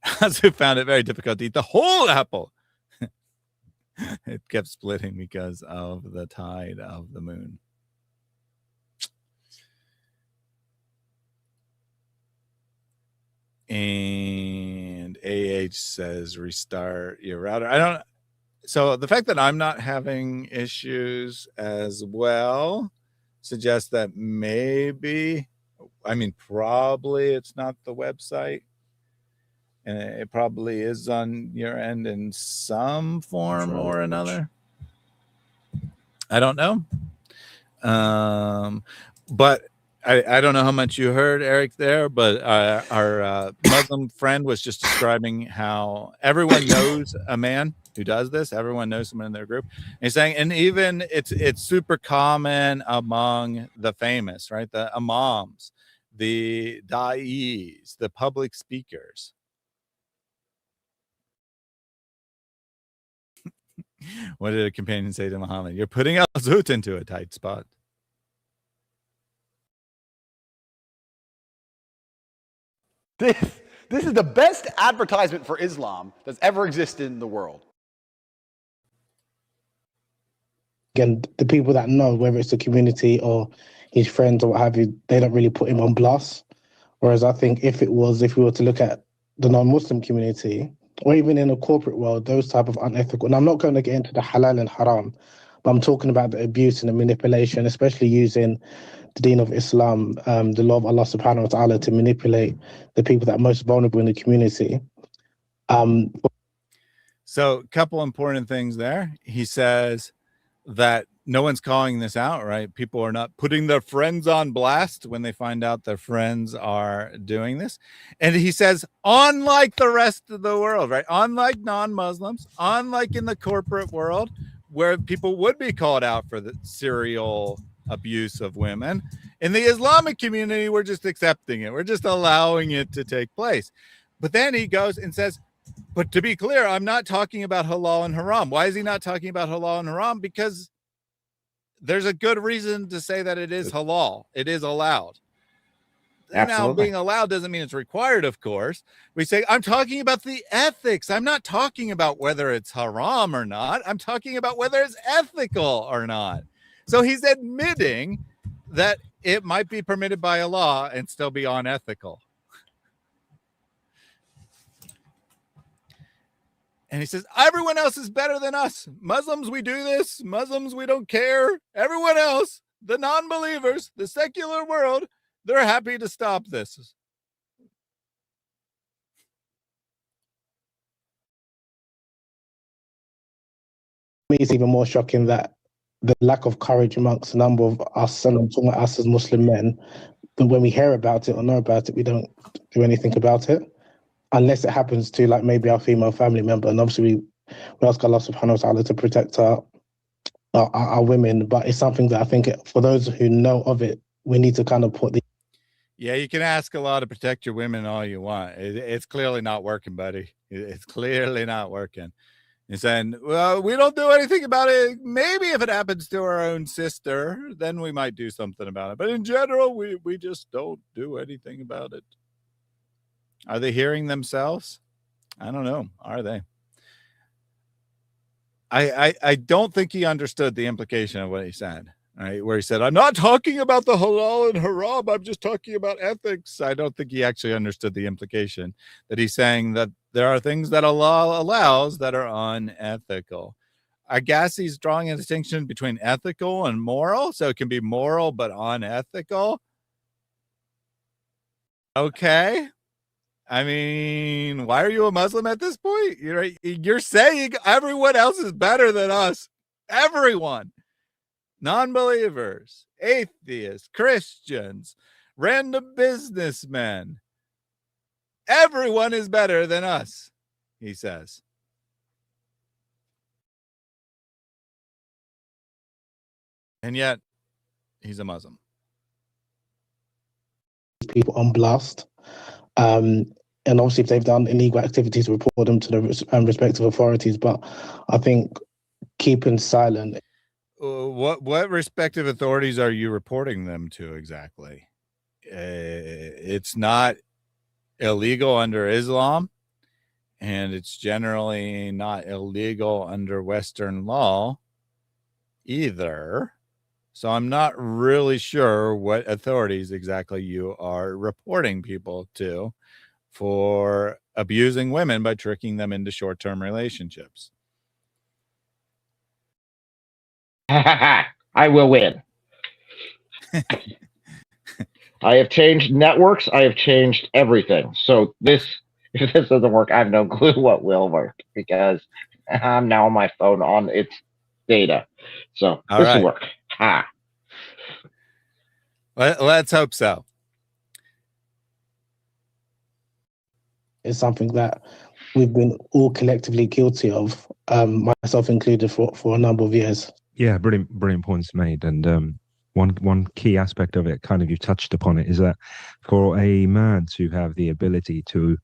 I also found it very difficult to eat the whole apple. It kept splitting because of the tide of the moon. And AH says restart your router. So the fact that I'm not having issues as well suggests that probably it's not the website. and it probably is on your end in some form or another. I don't know. But I don't know how much you heard, Eric, there, but our Muslim friend was just describing how everyone knows a man who does this. Everyone knows someone in their group. And he's saying, and even it's super common among the famous, right? The imams, the da'is, the public speakers. What did a companion say to Muhammad? You're putting al-Zut into a tight spot. This is the best advertisement for Islam that's ever existed in the world. Again, the people that know, whether it's the community or his friends or what have you, they don't really put him on blast. Whereas I think if we were to look at the non-Muslim community, or even in the corporate world, those type of unethical, and I'm not going to get into the halal and haram, but I'm talking about the abuse and the manipulation, especially using the deen of Islam, the law of Allah subhanahu wa ta'ala, to manipulate the people that are most vulnerable in the community. So a couple important things there. He says that no one's calling this out, right? People are not putting their friends on blast when they find out their friends are doing this. And he says, unlike the rest of the world, right? Unlike non-Muslims, unlike in the corporate world, where people would be called out for the serial abuse of women, in the Islamic community, we're just accepting it. We're just allowing it to take place. But then he goes and says, but to be clear, I'm not talking about halal and haram. Why is he not talking about halal and haram? Because there's a good reason to say that it is halal. It is allowed. Now, being allowed doesn't mean it's required, of course. We say, I'm talking about the ethics. I'm not talking about whether it's haram or not. I'm talking about whether it's ethical or not. So he's admitting that it might be permitted by a law and still be unethical. And he says, everyone else is better than us. Muslims, we do this. Muslims, we don't care. Everyone else, the non-believers, the secular world, they're happy to stop this. Me, it's even more shocking that the lack of courage amongst a number of us, and I'm talking about us as Muslim men, that when we hear about it or know about it, we don't do anything about it. Unless it happens to like maybe our female family member. And obviously we ask Allah subhanahu wa ta'ala to protect our women. But it's something that I think for those who know of it, we need to kind of put the... Yeah, you can ask Allah to protect your women all you want. It's clearly not working, buddy. It's clearly not working. He's saying, well, we don't do anything about it. Maybe if it happens to our own sister, then we might do something about it. But in general, we just don't do anything about it. Are they hearing themselves? I don't know. Are they? I don't think he understood the implication of what he said, right? Where he said, I'm not talking about the halal and haram. I'm just talking about ethics. I don't think he actually understood the implication that he's saying that there are things that Allah allows that are unethical. I guess he's drawing a distinction between ethical and moral. So it can be moral, but unethical. Okay. I mean, why are you a Muslim at this point? You're saying everyone else is better than us. Everyone. Non-believers, atheists, Christians, random businessmen. Everyone is better than us, he says. And yet, he's a Muslim. People on blast. And obviously, if they've done illegal activities, report them to the respective authorities. But I think keeping silent. What respective authorities are you reporting them to exactly? It's not illegal under Islam, and it's generally not illegal under Western law either. So I'm not really sure what authorities exactly you are reporting people to for abusing women by tricking them into short-term relationships. I will win. I have changed networks. I have changed everything. So this if this doesn't work, I have no clue what will work because I'm now on my phone on its data. So All this right. will work. Ha. Let's hope so. It's something that we've been all collectively guilty of, myself included, for a number of years. Yeah, brilliant points made. And one key aspect of it, kind of you touched upon it, is that for a man to have the ability to,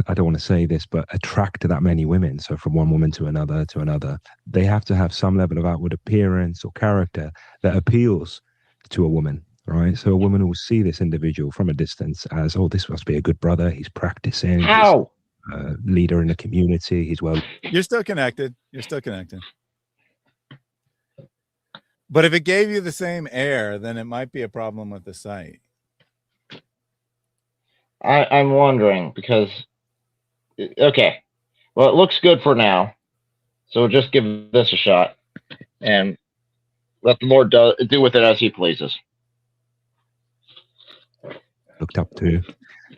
I don't want to say this, but attract that many women, so from one woman to another, they have to have some level of outward appearance or character that appeals to a woman, right? So a woman will see this individual from a distance as, oh, this must be a good brother. He's practicing. How? Leader in the community. He's well. You're still connected. But if it gave you the same air, then it might be a problem with the site. I'm wondering because, okay, well, it looks good for now. So we'll just give this a shot and let the Lord do with it as he pleases. Looked up to,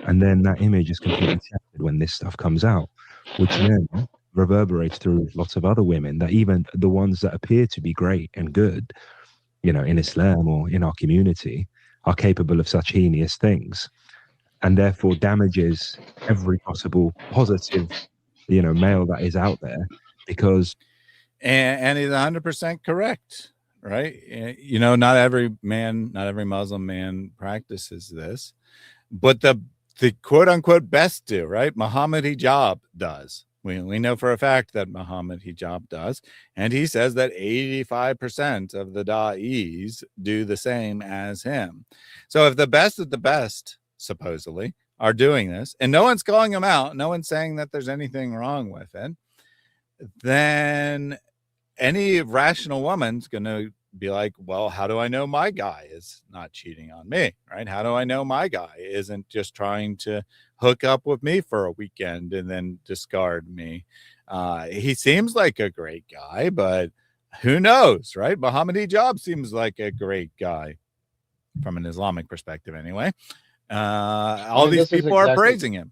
and then that image is completely shattered when this stuff comes out, which then reverberates through lots of other women, that even the ones that appear to be great and good, you know, in Islam or in our community, are capable of such heinous things, and therefore damages every possible positive, you know, male that is out there. Because and he's 100% correct, right? You know, not every Muslim man practices this, but the quote unquote best do, right? Muhammad Hijab does. We know for a fact that Muhammad Hijab does, and he says that 85% of the da'is do the same as him. So if the best of the best, supposedly, are doing this, and no one's calling them out, no one's saying that there's anything wrong with it, then any rational woman's going to be like, well, how do I know my guy is not cheating on me, right? How do I know my guy isn't just trying to hook up with me for a weekend and then discard me? He seems like a great guy, but who knows, right? Muhammad Hijab seems like a great guy from an Islamic perspective anyway. All these people are praising him.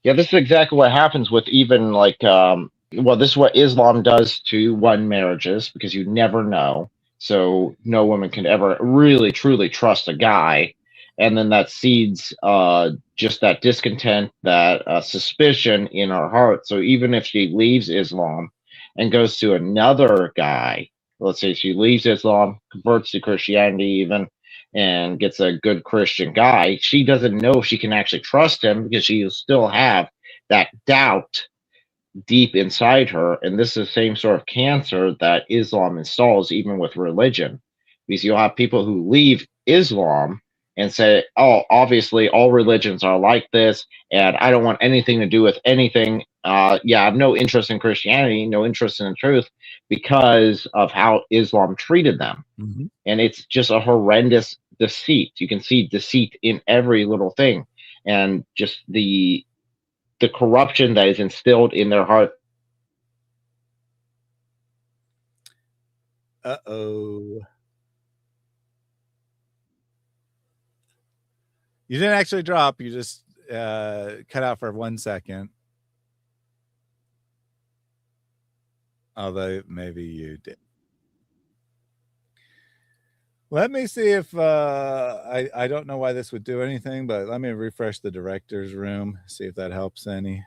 Yeah, this is exactly what happens with even like, well, this is what Islam does to one marriages, because you never know. So no woman can ever really, truly trust a guy. And then that seeds just that discontent, that suspicion in her heart. So even if she leaves Islam and goes to another guy, let's say she leaves Islam, converts to Christianity even, and gets a good Christian guy, she doesn't know if she can actually trust him, because she'll still have that doubt deep inside her. And this is the same sort of cancer that Islam installs even with religion, because you'll have people who leave Islam and say, oh, obviously all religions are like this, and I don't want anything to do with anything. I have no interest in Christianity, no interest in the truth, because of how Islam treated them. Mm-hmm. And it's just a horrendous deceit. You can see deceit in every little thing, and just the corruption that is instilled in their heart. Uh-oh. You didn't actually drop. You just cut out for 1 second. Although maybe you did. Let me see if I don't know why this would do anything, but let me refresh the director's room, see if that helps any.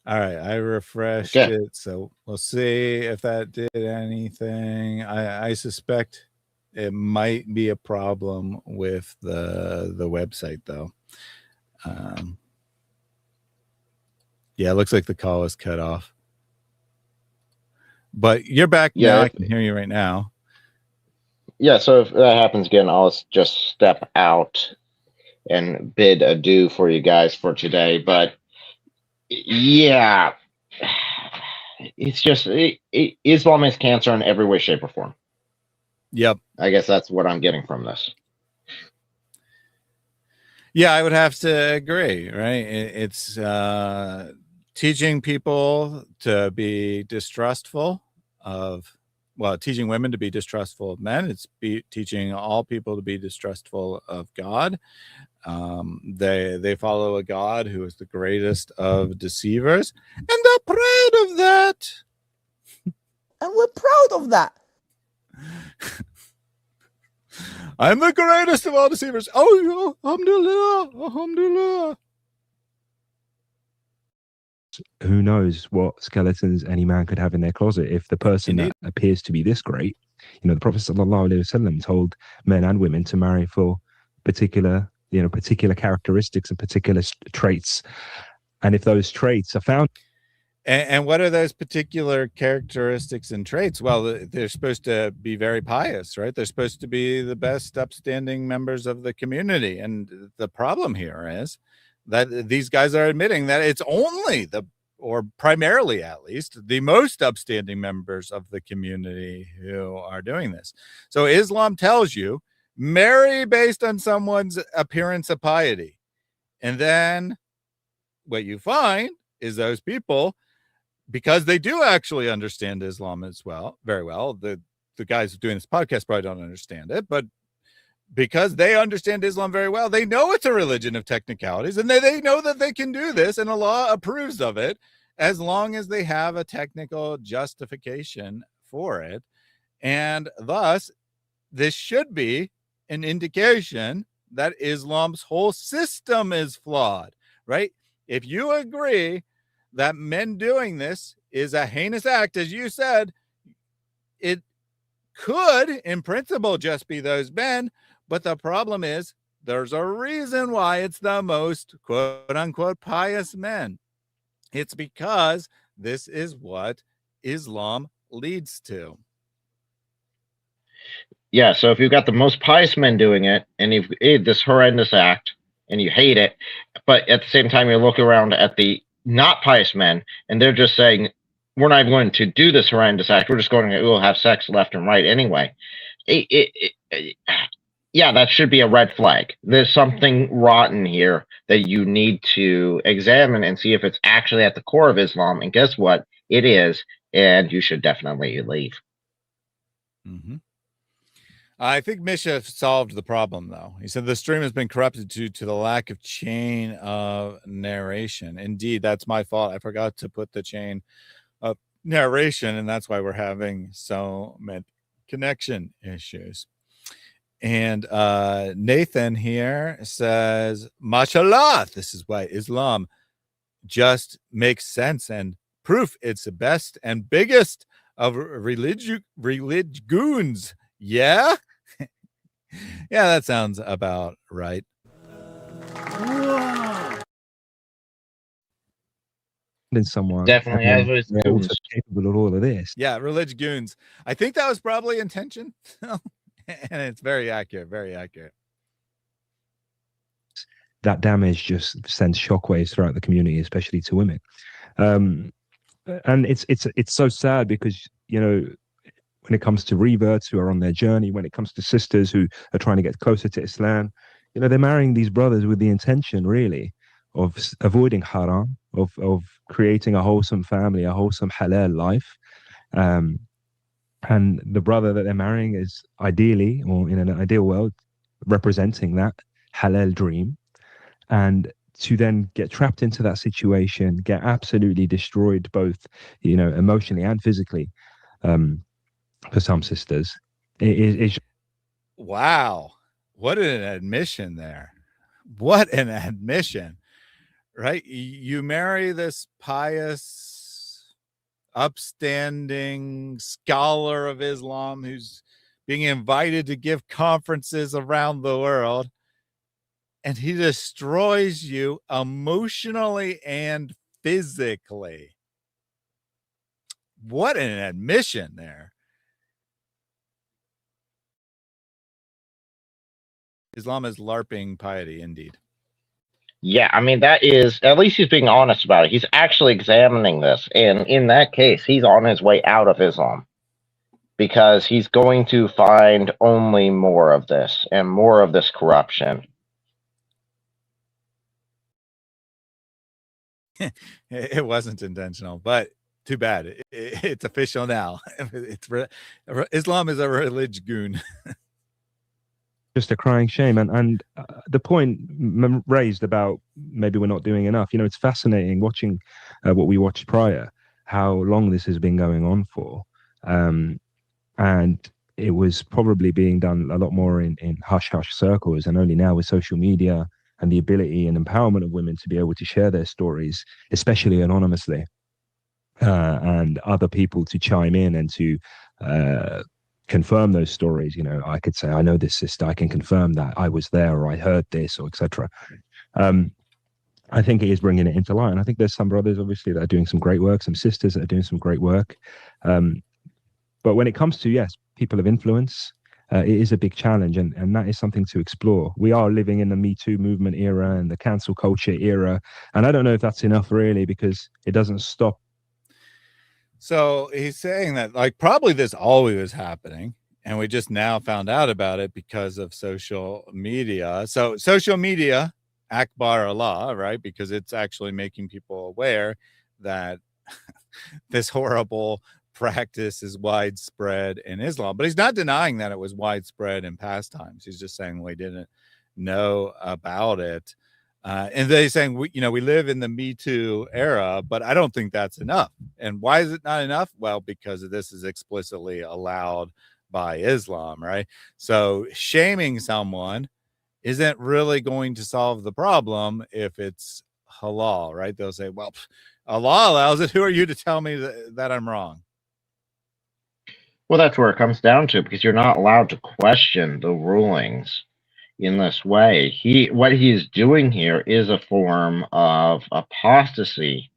All right, I refreshed it, so we'll see if that did anything. I suspect it might be a problem with the website, though. Yeah, it looks like the call is cut off. But you're back now. I can hear you right now. Yeah, so if that happens again, I'll just step out and bid adieu for you guys for today. But yeah, it's just Islam is cancer in every way, shape, or form. Yep. I guess that's what I'm getting from this. Yeah, I would have to agree, right? It's teaching people to be distrustful of, well, teaching women to be distrustful of men. It's teaching all people to be distrustful of God. They follow a God who is the greatest of deceivers, and they're proud of that. And we're proud of that. I'm the greatest of all deceivers. Oh, alhamdulillah, alhamdulillah. Who knows what skeletons any man could have in their closet if the person that appears to be this great, the Prophet sallallahu alaihi wasallam told men and women to marry for particular characteristics and particular traits. And if those traits are found. And what are those particular characteristics and traits? Well, they're supposed to be very pious, right? They're supposed to be the best upstanding members of the community. And the problem here is that these guys are admitting that it's only or primarily at least, the most upstanding members of the community who are doing this. So Islam tells you, marry based on someone's appearance of piety. And then what you find is those people, because they do actually understand Islam as well, very well. The guys doing this podcast probably don't understand it, but because they understand Islam very well, they know it's a religion of technicalities, and they know that they can do this, and Allah approves of it as long as they have a technical justification for it. And thus, this should be an indication that Islam's whole system is flawed, right? If you agree that men doing this is a heinous act, as you said, it could, in principle, just be those men. But the problem is there's a reason why it's the most quote unquote pious men. It's because this is what Islam leads to. Yeah, so if you've got the most pious men doing it, and you've this horrendous act, and you hate it, but at the same time you look around at the not pious men, and they're just saying, we're not even going to do this horrendous act, we're just going to we'll have sex left and right anyway. Yeah, that should be a red flag. There's something rotten here that you need to examine and see if it's actually at the core of Islam. And guess what? It is, and you should definitely leave. Mm-hmm. I think Misha solved the problem, though. He said the stream has been corrupted due to the lack of chain of narration. Indeed, that's my fault. I forgot to put the chain of narration, and that's why we're having so many connection issues. And Nathan here says, mashallah, this is why Islam just makes sense and proof it's the best and biggest of religions. Yeah? Yeah, that sounds about right. In someone definitely has also capable of all of this. Yeah, religious goons. I think that was probably intention. And it's very accurate, very accurate. That damage just sends shockwaves throughout the community, especially to women. And it's so sad because, when it comes to reverts who are on their journey, when it comes to sisters who are trying to get closer to Islam, they're marrying these brothers with the intention, really, of avoiding haram, of creating a wholesome family, a wholesome halal life. And the brother that they're marrying is ideally, or in an ideal world, representing that halal dream. And to then get trapped into that situation, get absolutely destroyed, both, emotionally and physically, for some sisters, is wow. What an admission there. What an admission, right? You marry this pious, upstanding scholar of Islam who's being invited to give conferences around the world, and he destroys you emotionally and physically. What an admission there. Islam is LARPing piety, indeed. Yeah, I mean, that is, at least he's being honest about it. He's actually examining this. And in that case, he's on his way out of Islam. because he's going to find only more of this and more of this corruption. It wasn't intentional, but too bad. It's official now. Islam is a religion. Just a crying shame. And the point raised about maybe we're not doing enough, it's fascinating watching what we watched prior, how long this has been going on for. And it was probably being done a lot more in hush-hush circles, and only now with social media and the ability and empowerment of women to be able to share their stories, especially anonymously, and other people to chime in and to confirm those stories. I could say, I know this sister, I can confirm that I was there, or I heard this, or etc. I think it is bringing it into light, and I think there's some brothers obviously that are doing some great work, some sisters that are doing some great work. But when it comes to, yes, people of influence, it is a big challenge, and that is something to explore. We are living in the Me Too movement era and the cancel culture era, and I don't know if that's enough really, because it doesn't stop. So he's saying that probably this always was happening, and we just now found out about it because of social media. So social media, Akbar Allah, right? Because it's actually making people aware that this horrible practice is widespread in Islam. But he's not denying that it was widespread in past times. He's just saying we didn't know about it. And they're saying, we live in the Me Too era, but I don't think that's enough. And why is it not enough? Well, because this is explicitly allowed by Islam, right? So shaming someone isn't really going to solve the problem if it's halal, right? They'll say, well, Allah allows it. Who are you to tell me that I'm wrong? Well, that's where it comes down to, because you're not allowed to question the rulings in this way. What he's doing here is a form of apostasy,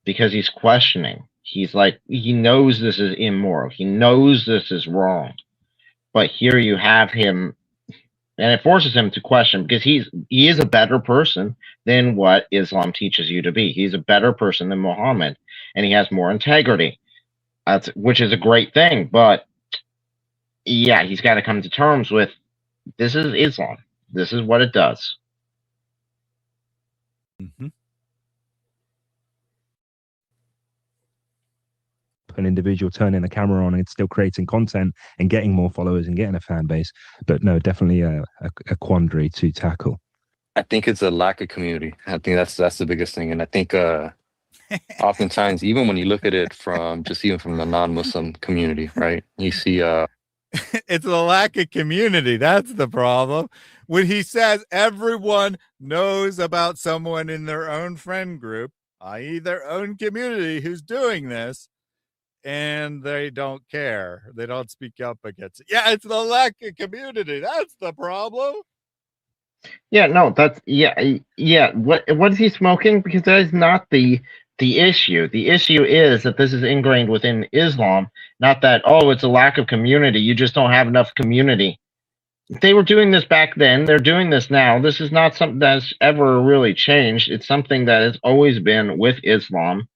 because he's questioning. He's like, he knows this is immoral. He knows this is wrong. But here you have him, and it forces him to question, because he is a better person than what Islam teaches you to be. He's a better person than Muhammad, and he has more integrity. Which is a great thing, but yeah, he's got to come to terms with, this is Islam. This is what it does. Mm-hmm. An individual turning the camera on and still creating content and getting more followers and getting a fan base, but no, definitely a quandary to tackle. I think it's a lack of community. I think that's the biggest thing, and I think oftentimes, even when you look at it from the non-Muslim community, right? You see it's the lack of community. That's the problem. When he says everyone knows about someone in their own friend group, i.e. their own community, who's doing this, and they don't care. They don't speak up against it. Yeah, it's the lack of community. That's the problem. Yeah, no, that's yeah. What is he smoking? Because that is not the issue. The issue is that this is ingrained within Islam, not that, oh, it's a lack of community. You just don't have enough community. They were doing this back then. They're doing this now. This is not something that's ever really changed. It's something that has always been with Islam.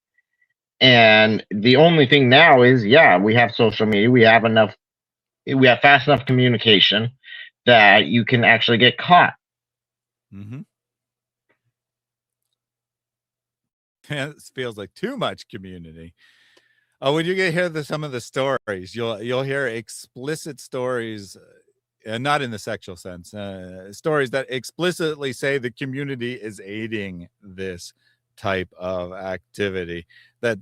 And the only thing now is, yeah, we have social media. We have fast enough communication that you can actually get caught. Mm-hmm. This feels like too much community. Oh, when you get hear some of the stories, you'll hear explicit stories, not in the sexual sense, stories that explicitly say the community is aiding this type of activity. That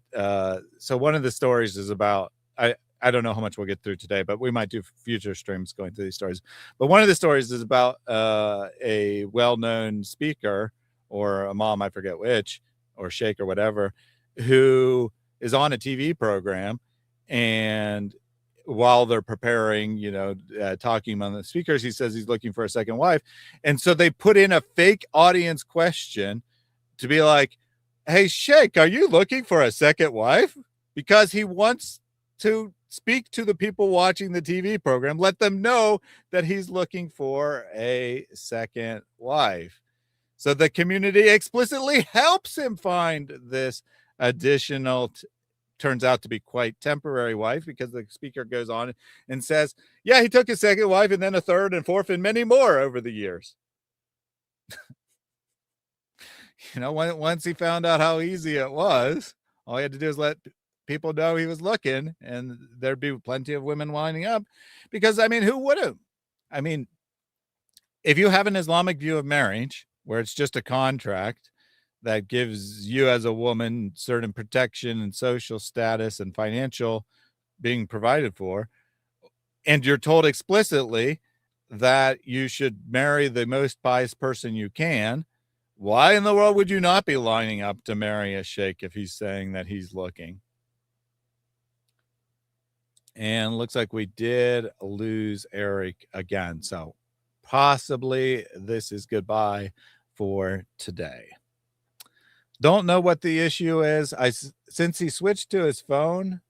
so one of the stories is about, I don't know how much we'll get through today, but we might do future streams going through these stories. But one of the stories is about a well-known speaker or a imam, I forget which, or sheikh or whatever, who is on a TV program, and while they're preparing, talking among the speakers, he says he's looking for a second wife. And so they put in a fake audience question to be like, hey, sheikh, are you looking for a second wife? Because he wants to speak to the people watching the TV program, let them know that he's looking for a second wife. So the community explicitly helps him find this additional turns out to be quite temporary wife, because the speaker goes on and says, yeah, he took his second wife and then a third and fourth and many more over the years. Once he found out how easy it was, all he had to do is let people know he was looking, and there'd be plenty of women winding up. Because, who wouldn't? If you have an Islamic view of marriage, where it's just a contract that gives you as a woman certain protection and social status and financial being provided for, and you're told explicitly that you should marry the most pious person you can, why in the world would you not be lining up to marry a sheikh if he's saying that he's looking? And looks like we did lose Eric again. So possibly this is goodbye for today. Don't know what the issue is. Since he switched to his phone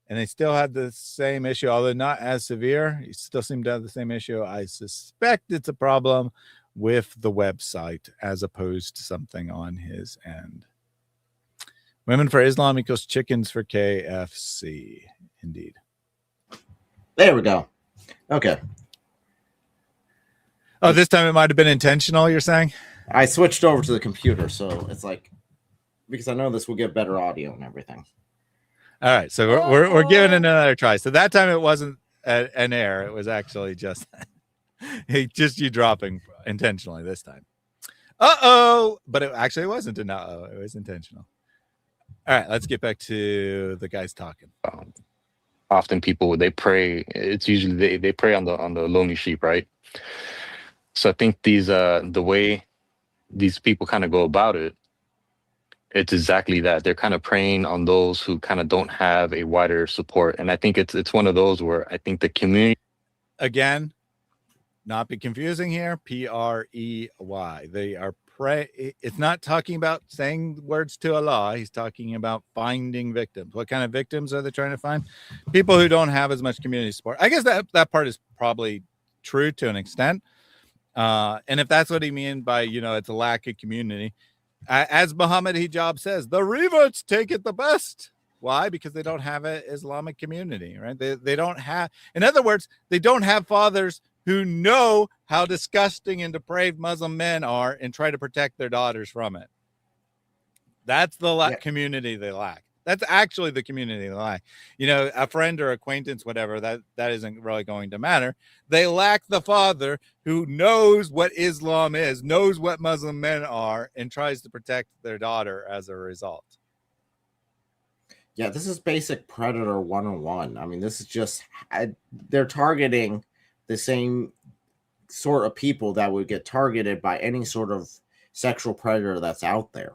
and they still had the same issue, although not as severe, he still seemed to have the same issue. I suspect it's a problem with the website as opposed to something on his end. Women for Islam equals chickens for KFC. Indeed. There we go. Okay. Oh, this time it might have been intentional, you're saying? I switched over to the computer, so it's like, because I know this will get better audio and everything. All right, so we're giving it another try. So that time it wasn't an error; it was actually just you dropping intentionally this time. But it actually wasn't an it was intentional. All right, let's get back to the guys talking. Often people, they pray. It's usually they pray on the lonely sheep, right? So I think the way these people kind of go about it, it's exactly that. They're kind of preying on those who kind of don't have a wider support. And I think it's one of those where I think the community, again, not be confusing here, Prey. They are pray. It's not talking about saying words to Allah. He's talking about finding victims. What kind of victims are they trying to find? People who don't have as much community support. I guess that part is probably true to an extent. And if that's what he means by, it's a lack of community, as Muhammad Hijab says, the reverts take it the best. Why? Because they don't have an Islamic community, right? They don't have, in other words, they don't have fathers who know how disgusting and depraved Muslim men are and try to protect their daughters from it. That's the community they lack. That's actually the community they lack. A friend or acquaintance, whatever, that isn't really going to matter. They lack the father who knows what Islam is, knows what Muslim men are, and tries to protect their daughter as a result. Yeah, this is basic Predator 101. This is just, they're targeting the same sort of people that would get targeted by any sort of sexual predator that's out there,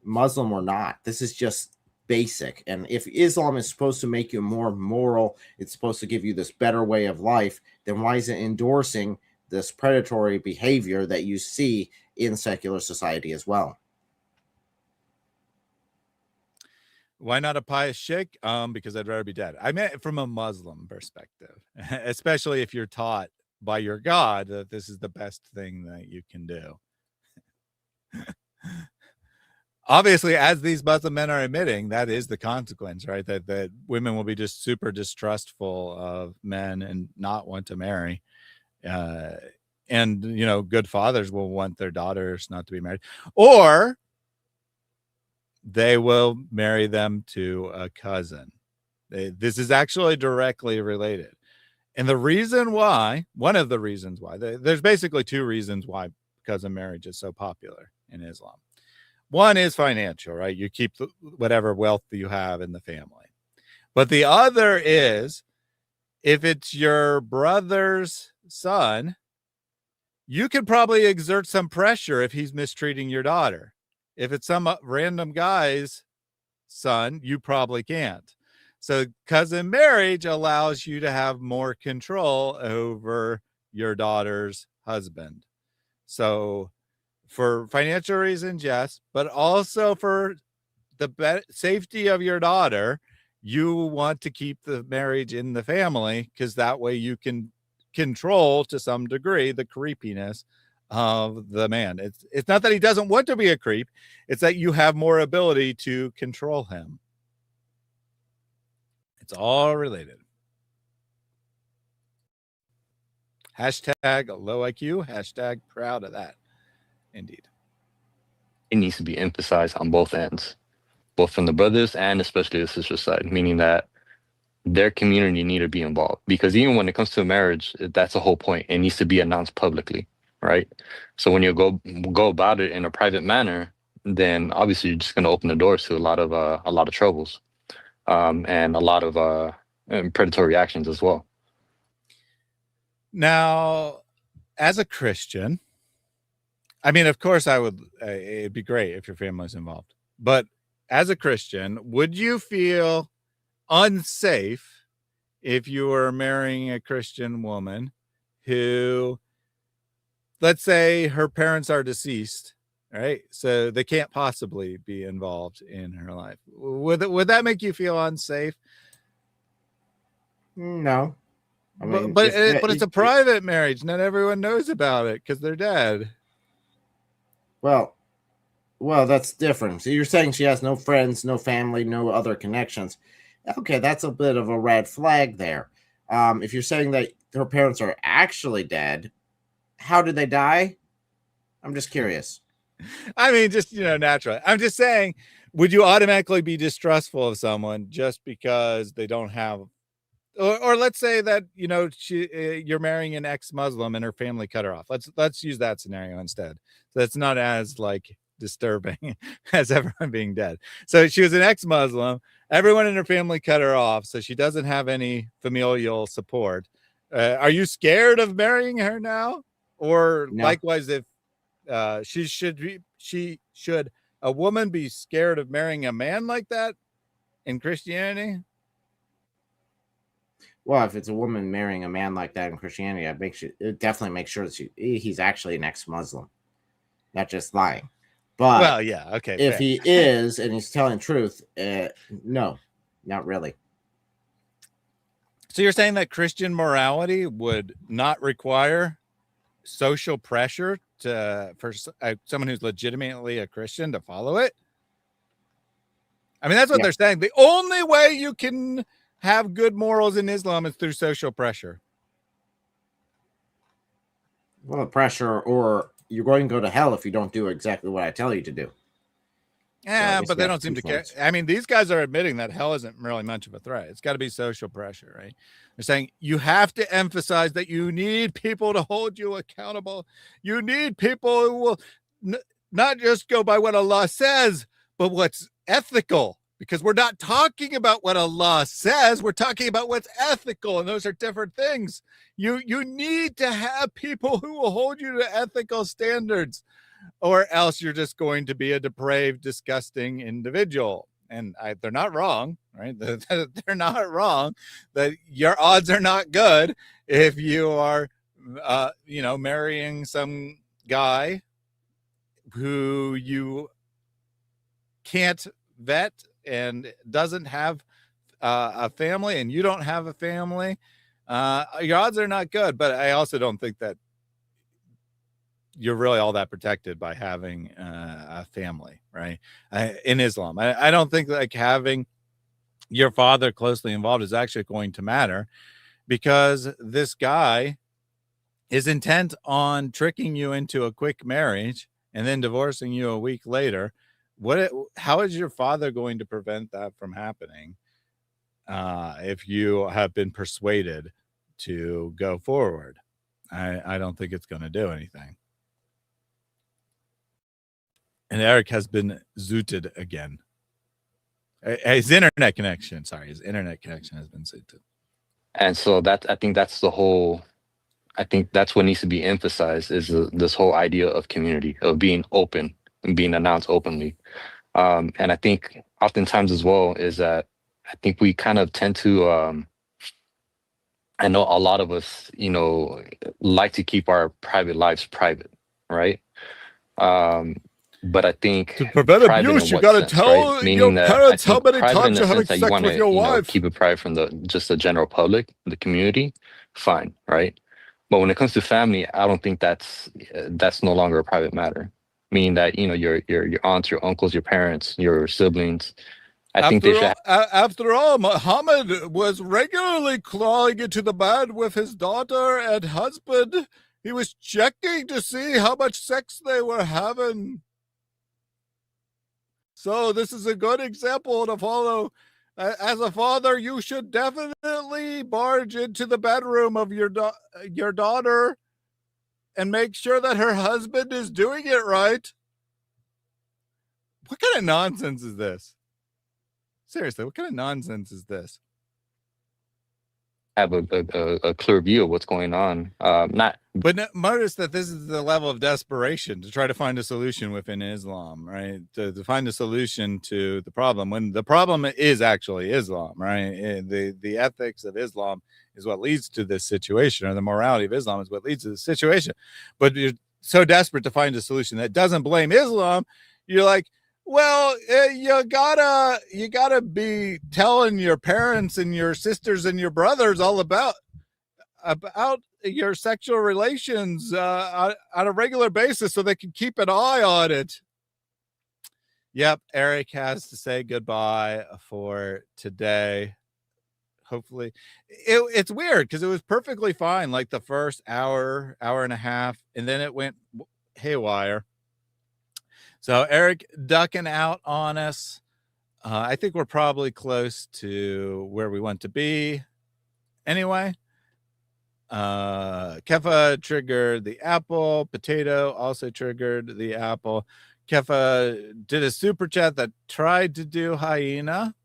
Muslim or not. This is just basic. And if Islam is supposed to make you more moral, it's supposed to give you this better way of life, then why is it endorsing this predatory behavior that you see in secular society as well? Why not a pious sheikh? Because I'd rather be dead. I meant from a Muslim perspective, especially if you're taught by your God that this is the best thing that you can do. Obviously, as these Muslim men are admitting, that is the consequence, right? That women will be just super distrustful of men and not want to marry. And, good fathers will want their daughters not to be married. Or they will marry them to a cousin. This is actually directly related. And the reason why, one of the reasons why, there's basically two reasons why cousin marriage is so popular in Islam. One is financial, right? You keep whatever wealth you have in the family. But the other is, if it's your brother's son, you could probably exert some pressure if he's mistreating your daughter. If it's some random guy's son, you probably can't. So cousin marriage allows you to have more control over your daughter's husband. So for financial reasons, yes, but also for the safety of your daughter, you want to keep the marriage in the family, because that way you can control to some degree the creepiness of the man. It's not that he doesn't want to be a creep, it's that you have more ability to control him. It's all related. Hashtag low IQ, hashtag proud of that. Indeed. It needs to be emphasized on both ends, both from the brothers and especially the sister side, meaning that their community need to be involved. Because even when it comes to a marriage, that's the whole point. It needs to be announced publicly, right? So when you go about it in a private manner, then obviously you're just going to open the doors to a lot of troubles, and a lot of predatory actions as well. Now, as a Christian, I mean, of course, it'd be great if your family's involved. But as a Christian, would you feel unsafe if you were marrying a Christian woman who, let's say her parents are deceased, right? So they can't possibly be involved in her life. Would that make you feel unsafe? No. I mean, But it's a private marriage. Not everyone knows about it because they're dead. Well, that's different. So you're saying she has no friends, no family, no other connections. Okay, that's a bit of a red flag there. If you're saying that her parents are actually dead, how did they die? I'm just curious. I mean, just, naturally. I'm just saying, would you automatically be distrustful of someone just because they don't have, or let's say that, you're marrying an ex-Muslim and her family cut her off. Let's use that scenario instead. So that's not as disturbing as everyone being dead. So she was an ex-Muslim. Everyone in her family cut her off, so she doesn't have any familial support. Are you scared of marrying her now? Or No. likewise, if should a woman be scared of marrying a man like that in Christianity? Well, if it's a woman marrying a man like that in Christianity, it definitely make sure that he's actually an ex-Muslim, not just lying. But Well, yeah, okay, if fair. he is and he's telling truth, no, not really. So you're saying that Christian morality would not require social pressure for someone who's legitimately a Christian to follow it? I mean, that's what Yeah. they're saying. The only way you can have good morals in Islam is through social pressure. Well, the pressure, or you're going to go to hell if you don't do exactly what I tell you to do. Yeah, guess but they you don't have seem two to care. forms. I mean, these guys are admitting that hell isn't really much of a threat. It's got to be social pressure, right? They're saying you have to emphasize that you need people to hold you accountable. You need people who will not just go by what Allah says, but what's ethical. Because we're not talking about what Allah says, we're talking about what's ethical, and those are different things. You need to have people who will hold you to ethical standards, or else you're just going to be a depraved, disgusting individual. And they're not wrong, right? They're not wrong. That your odds are not good if you are, marrying some guy who you can't vet and doesn't have a family, and you don't have a family. Your odds are not good. But I also don't think that you're really all that protected by having a family, right? In Islam, I don't think having your father closely involved is actually going to matter, because this guy is intent on tricking you into a quick marriage and then divorcing you a week later. How is your father going to prevent that from happening if you have been persuaded to go forward? I don't think it's going to do anything. And Eric has been zooted again. His internet connection has been zooted. And so I think that's what needs to be emphasized, is this whole idea of community, of being open and being announced openly. And I think oftentimes as well is that I think we kind of tend to, I know a lot of us, like to keep our private lives private, right? But I think to prevent private abuse, in you what got to sense, tell right? Meaning your that parents I how think many private in times the you're having sense that sex with your wife. keep it private from just the general public, the community, fine, right? But when it comes to family, I don't think that's no longer a private matter. Meaning that your aunts, your uncles, your parents, your siblings, I think they should. After all, Muhammad was regularly crawling into the bed with his daughter and husband. He was checking to see how much sex they were having. So this is a good example to follow. As a father, you should definitely barge into the bedroom of your daughter and make sure that her husband is doing it right. What kind of nonsense is this? Seriously, what kind of nonsense is this? Have a clear view of what's going on. But notice that this is the level of desperation to try to find a solution within Islam, right? To find a solution to the problem, when the problem is actually Islam, right? The ethics of Islam is what leads to this situation, or the morality of Islam is what leads to this situation. But you're so desperate to find a solution that doesn't blame Islam, you're like, well, you gotta be telling your parents and your sisters and your brothers all about your sexual relations on a regular basis so they can keep an eye on it. Yep, Eric has to say goodbye for today. Hopefully, it's weird because it was perfectly fine, like the first hour and a half, and then it went haywire. So Eric ducking out on us. I think we're probably close to where we want to be. Anyway, Kefa triggered the apple. Potato also triggered the apple. Kefa did a super chat that tried to do hyena.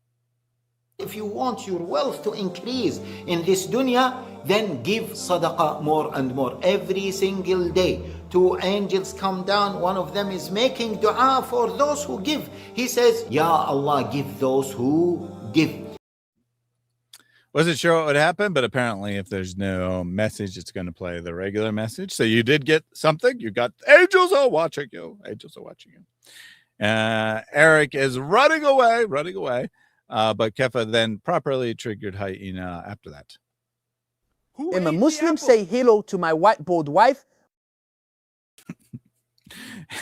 If you want your wealth to increase in this dunya, then give sadaqah more and more every single day. 2 angels come down. One of them is making dua for those who give. He says, Ya Allah, give those who give. Wasn't sure what would happen, but apparently if there's no message, it's going to play the regular message. So you did get something. You got angels are watching you. Angels are watching you. Eric is running away. But Kefa then properly triggered hyena after that. Am a Muslim say hello to my whiteboard wife?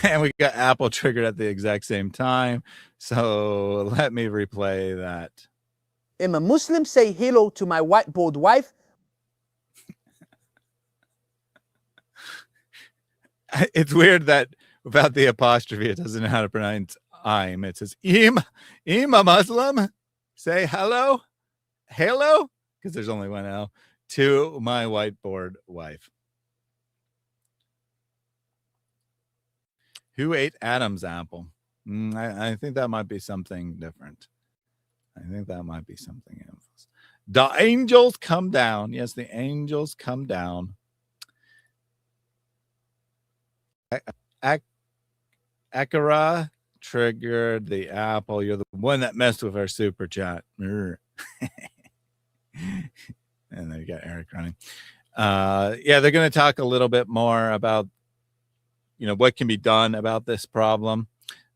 And we got apple triggered at the exact same time. So let me replay that. Am a Muslim say hello to my whiteboard wife? It's weird that without the apostrophe, it doesn't know how to pronounce I'm. It says, a Muslim say hello, because there's only one L, to my whiteboard wife. Who ate Adam's apple? I think that might be something different. else. The angels come down. Yes, the angels come down. Akira triggered the apple. You're the one that messed with our super chat. And then you got Eric running. Yeah, they're going to talk a little bit more about, what can be done about this problem.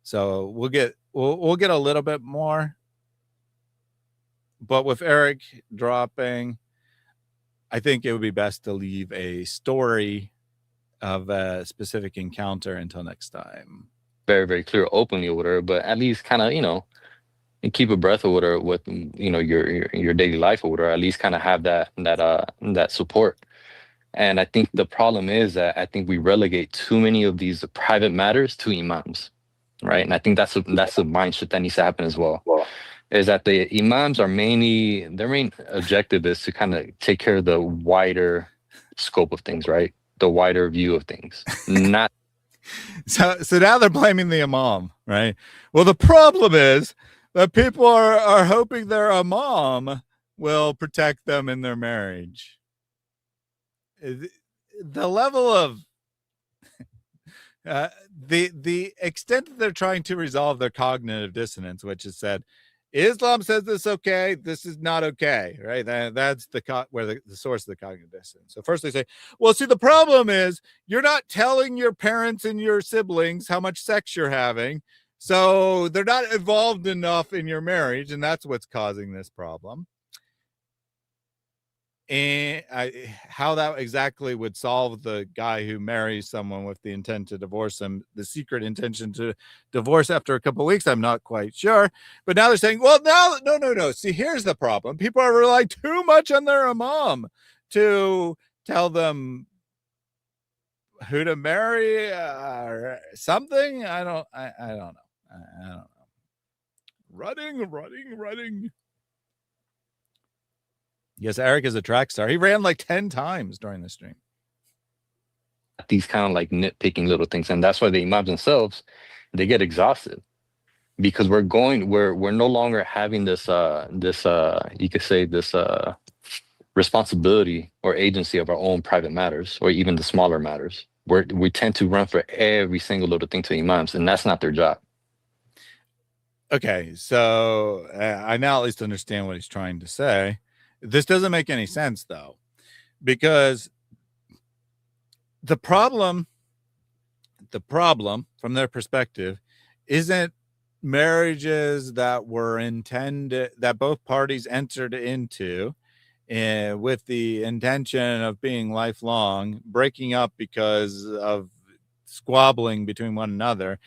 So we'll get a little bit more. But with Eric dropping, I think it would be best to leave a story of a specific encounter until next time. Very, very clear openly with her, but at least kind of, and keep a breath with her with, your daily life with her, at least kind of have that support. And I think the problem is that I think we relegate too many of these private matters to imams, right? And I think that's a mindset that needs to happen as well. Is that the imams are their main objective is to kind of take care of the wider scope of things, right? The wider view of things, not. So now they're blaming the imam, right? Well, the problem is that people are hoping their imam will protect them in their marriage. The level of the extent that they're trying to resolve their cognitive dissonance, which is said, Islam says this okay, this is not okay, right? That's where the source of the cognitive dissonance. So first they say, well, see, the problem is you're not telling your parents and your siblings how much sex you're having, so they're not involved enough in your marriage, and that's what's causing this problem. And how that exactly would solve the guy who marries someone with the intent to divorce them, the secret intention to divorce after a couple of weeks, I'm not quite sure. But now they're saying, well, now, no. See, here's the problem. People are relying too much on their imam to tell them who to marry or something. I don't know. I don't know. Running. Yes, Eric is a track star. He ran like 10 times during the stream. These kind of like nitpicking little things, and that's why the imams themselves, they get exhausted, because we're no longer having this you could say this responsibility or agency of our own private matters, or even the smaller matters. We tend to run for every single little thing to imams, and that's not their job. Okay, so I now at least understand what he's trying to say. This doesn't make any sense, though, because the problem from their perspective isn't marriages that were intended, that both parties entered into with the intention of being lifelong, breaking up because of squabbling between one another.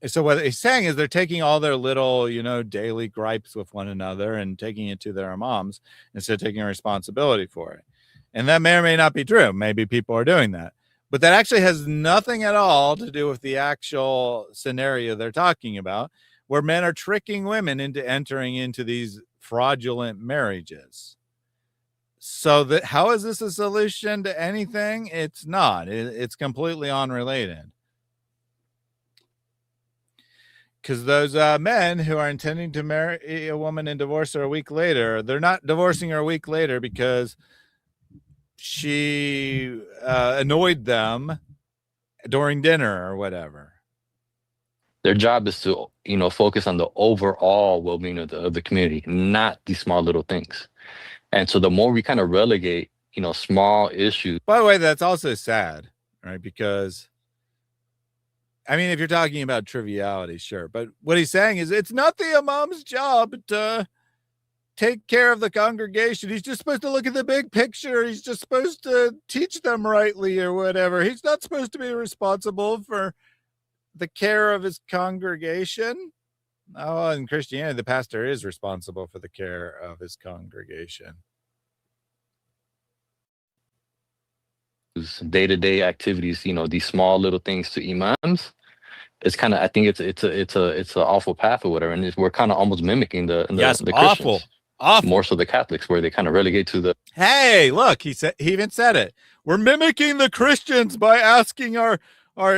So what he's saying is they're taking all their little, daily gripes with one another and taking it to their imams instead of taking responsibility for it. And that may or may not be true. Maybe people are doing that. But that actually has nothing at all to do with the actual scenario they're talking about, where men are tricking women into entering into these fraudulent marriages. So how is this a solution to anything? It's not. It's completely unrelated. Because those men who are intending to marry a woman and divorce her a week later, they're not divorcing her a week later because she annoyed them during dinner or whatever. Their job is to, focus on the overall well-being of the community, not these small little things. And so the more we kind of relegate, small issues. By the way, that's also sad, right? Because if you're talking about triviality, sure. But what he's saying is it's not the imam's job to take care of the congregation. He's just supposed to look at the big picture. He's just supposed to teach them rightly or whatever. He's not supposed to be responsible for the care of his congregation. Oh, in Christianity, the pastor is responsible for the care of his congregation. Day-to-day activities, these small little things to imams, it's kind of, I think it's an awful path or whatever, and we're kind of almost mimicking the awful, Christians, more so the Catholics, where they kind of relegate to the. Hey, look, he even said it. We're mimicking the Christians by asking our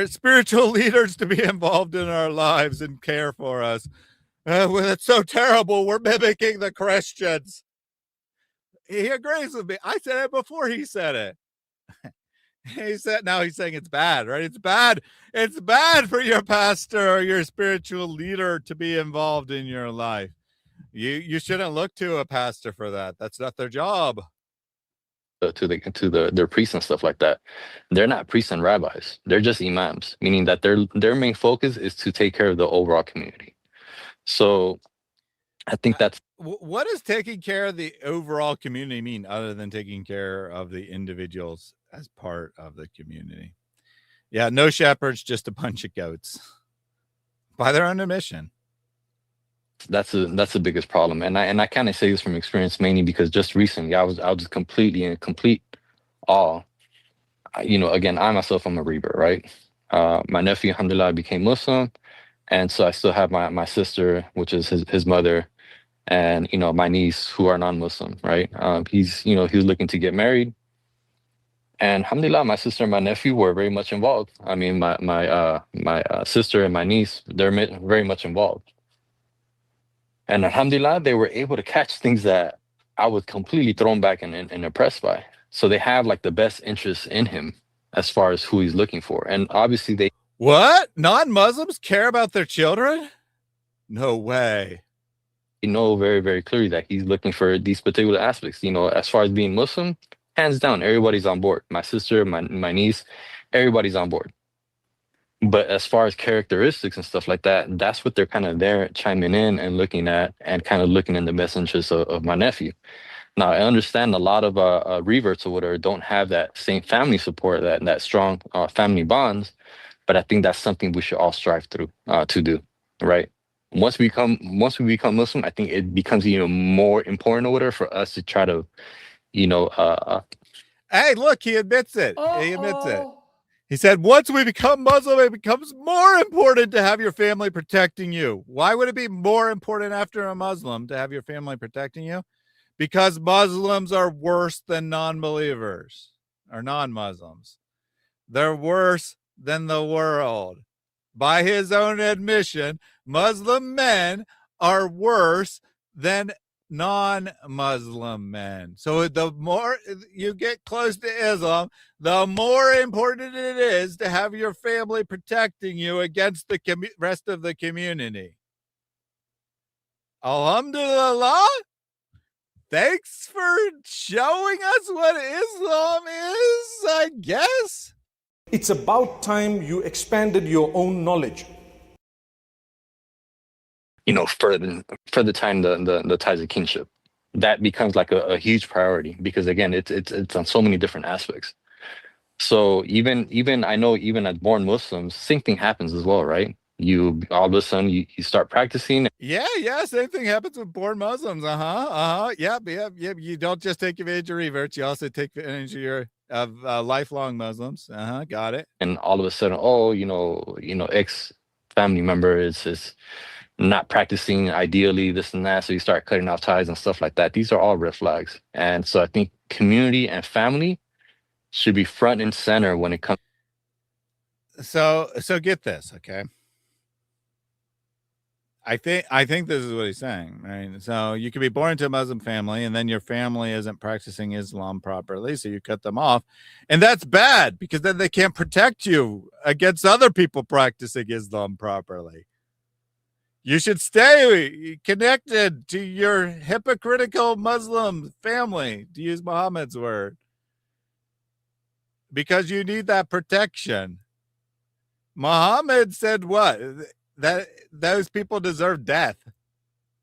spiritual leaders to be involved in our lives and care for us. Well, it's so terrible. We're mimicking the Christians. He agrees with me. I said it before he said it. Now he's saying it's bad, right? It's bad. It's bad for your pastor or your spiritual leader to be involved in your life. You shouldn't look to a pastor for that. That's not their job. To their priests and stuff like that. They're not priests and rabbis. They're just imams, meaning that their main focus is to take care of the overall community. So I think that's. What does taking care of the overall community mean, other than taking care of the individuals as part of the community? Yeah, no shepherds, just a bunch of goats by their own admission. That's the biggest problem, and I kind of say this from experience, mainly because just recently I was completely in complete awe. Again, I myself am a rebirth, right? My nephew, alhamdulillah, became Muslim, and so I still have my sister, which is his mother, and my niece, who are non-Muslim, right? He was looking to get married, and alhamdulillah, my sister and my nephew were very much involved. My sister and my niece, they're very much involved. And alhamdulillah, they were able to catch things that I was completely thrown back and impressed by. So they have like the best interest in him as far as who he's looking for. And obviously they. What? Non-Muslims care about their children? No way. You know very, very clearly that he's looking for these particular aspects. As far as being Muslim, hands down, everybody's on board. My sister, my niece, everybody's on board. But as far as characteristics and stuff like that, that's what they're kind of there chiming in and looking at, and kind of looking in the best interest of my nephew. Now, I understand a lot of reverts or whatever don't have that same family support, that strong family bonds, but I think that's something we should all strive through to do, right? Once we become Muslim, I think it becomes even more important or whatever for us to try to, Hey, look, he admits it. He admits it. He said, once we become Muslim, it becomes more important to have your family protecting you. Why would it be more important after a Muslim to have your family protecting you? Because Muslims are worse than non-believers or non-Muslims. They're worse than the world. By his own admission, Muslim men are worse than non-Muslim men. So the more you get close to Islam, the more important it is to have your family protecting you against the rest of the community. Alhamdulillah. Thanks for showing us what Islam is, I guess. It's about time you expanded your own knowledge. further tying the ties of kinship. That becomes like a huge priority because again, it's on so many different aspects. So even I know even as born Muslims, same thing happens as well, right? You all of a sudden you start practicing. Yeah. Same thing happens with born Muslims. Yep. You don't just take advantage of reverts. You also take advantage of lifelong Muslims. Got it. And all of a sudden, ex family member is not practicing ideally, this and that. So you start cutting off ties and stuff like that. These are all red flags. And so I think community and family should be front and center when it comes. So get this, okay? I think this is what he's saying, right? So you could be born into a Muslim family and then your family isn't practicing Islam properly, so you cut them off. And that's bad because then they can't protect you against other people practicing Islam properly. You should stay connected to your hypocritical Muslim family, to use Muhammad's word, because you need that protection. Muhammad said what? That those people deserve death.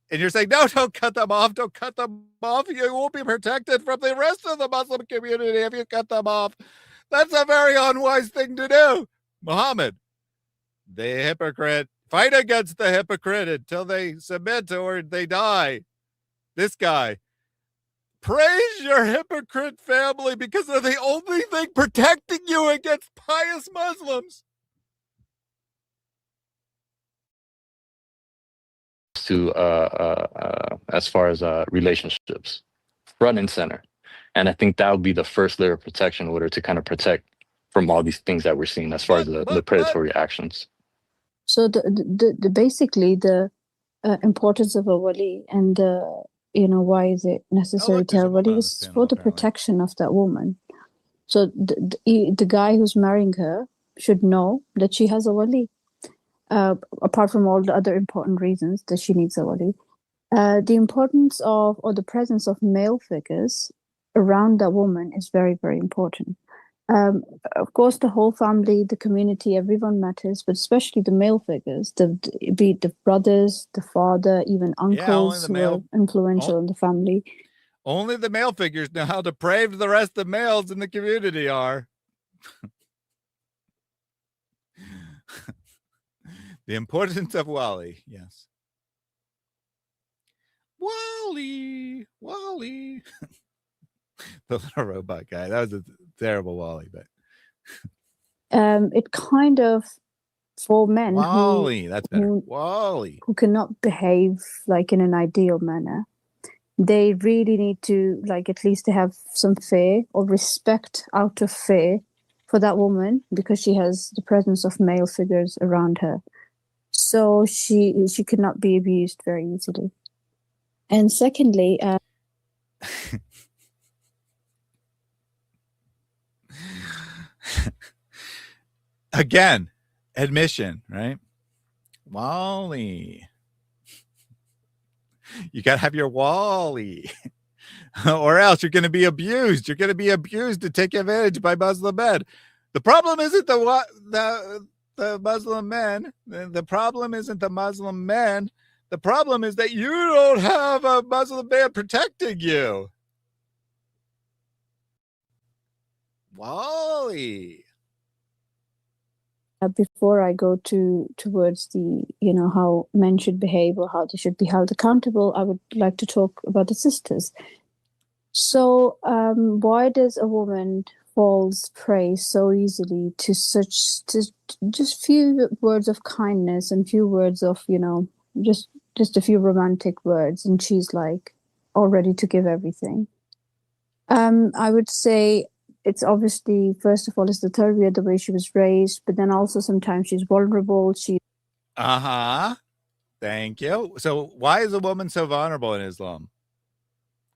And you're saying, no, don't cut them off. Don't cut them off. You won't be protected from the rest of the Muslim community if you cut them off. That's a very unwise thing to do. Muhammad, the hypocrite, fight against the hypocrite until they submit or they die. This guy, praise your hypocrite family because they're the only thing protecting you against pious Muslims. To as far as relationships, front and center. And I think that would be the first layer of protection in order to kind of protect from all these things that we're seeing as far as the predatory actions. So the basically the importance of a wali and why is it necessary to have a wali is for the protection of that woman. So the guy who's marrying her should know that she has a wali. Apart from all the other important reasons that she needs a wali, the importance of or the presence of male figures around that woman is very, very important. Of course, the whole family, the community, everyone matters, but especially the male figures, be it the brothers, the father, even uncles who are influential in the family. Only the male figures know how depraved the rest of the males in the community are. The importance of Wali, yes. Wali. The little robot guy. That was a terrible Wali, but it kind of for men Wali, that's better. Wali. Who cannot behave like in an ideal manner. They really need to at least to have some fear or respect out of fear for that woman because she has the presence of male figures around her. So she could not be abused very easily. And secondly, again, admission, right? Wali. You got to have your Wali or else you're going to be abused. You're going to be abused to take advantage by Muslim men. The problem isn't the Muslim men. The problem isn't the Muslim men. The problem is that you don't have a Muslim man protecting you. Wally. Before I go towards the, how men should behave or how they should be held accountable, I would like to talk about the sisters. So, why does a woman falls prey so easily to just few words of kindness and few words of, just a few romantic words, and she's like all ready to give everything? I would say it's obviously, first of all, it's the tarbiyah, the way she was raised, but then also sometimes she's vulnerable. Thank you. So why is a woman so vulnerable in Islam?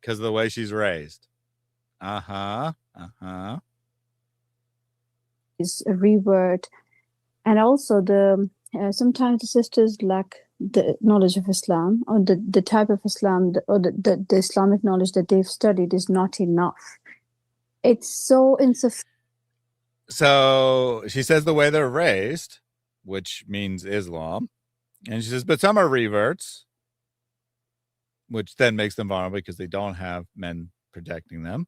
Because of the way she's raised. Is a revert, and also sometimes the sisters lack the knowledge of Islam, or the type of Islam, or the Islamic knowledge that they've studied is not enough. It's so insufficient. So she says the way they're raised, which means Islam, and she says, but some are reverts, which then makes them vulnerable because they don't have men protecting them.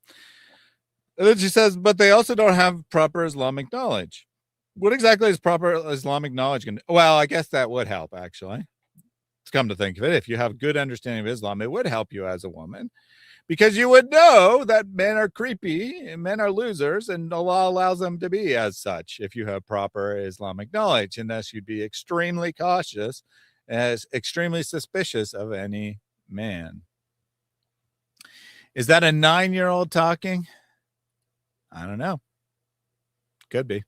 And then she says, but they also don't have proper Islamic knowledge. What exactly is proper Islamic knowledge? Well, I guess that would help, actually. To come to think of it, if you have good understanding of Islam, it would help you as a woman, because you would know that men are creepy and men are losers, and Allah allows them to be as such if you have proper Islamic knowledge. And thus you'd be extremely cautious, as extremely suspicious of any man. Is that a 9-year-old talking? I don't know. Could be.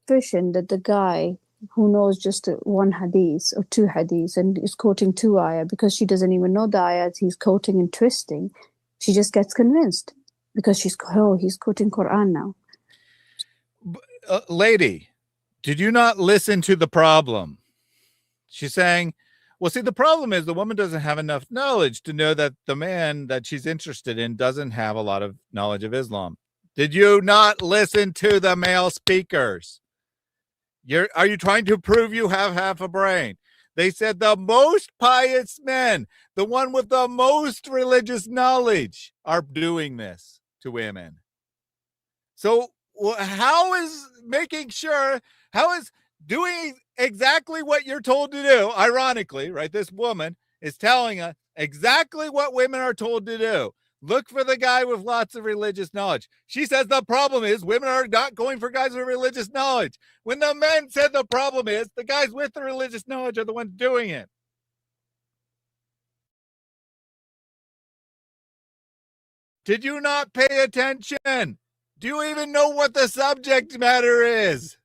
That the guy who knows just one hadith or two hadiths and is quoting two ayah, because she doesn't even know the ayahs he's quoting and twisting, she just gets convinced because he's quoting Quran now. Lady, did you not listen to the problem? She's saying, well, see, the problem is the woman doesn't have enough knowledge to know that the man that she's interested in doesn't have a lot of knowledge of Islam. Did you not listen to the male speakers? Are you trying to prove you have half a brain? They said the most pious men, the one with the most religious knowledge, are doing this to women. So how is doing exactly what you're told to do, ironically, right? This woman is telling us exactly what women are told to do. Look for the guy with lots of religious knowledge. She says the problem is women are not going for guys with religious knowledge. When the men said the problem is the guys with the religious knowledge are the ones doing it. Did you not pay attention? Do you even know what the subject matter is?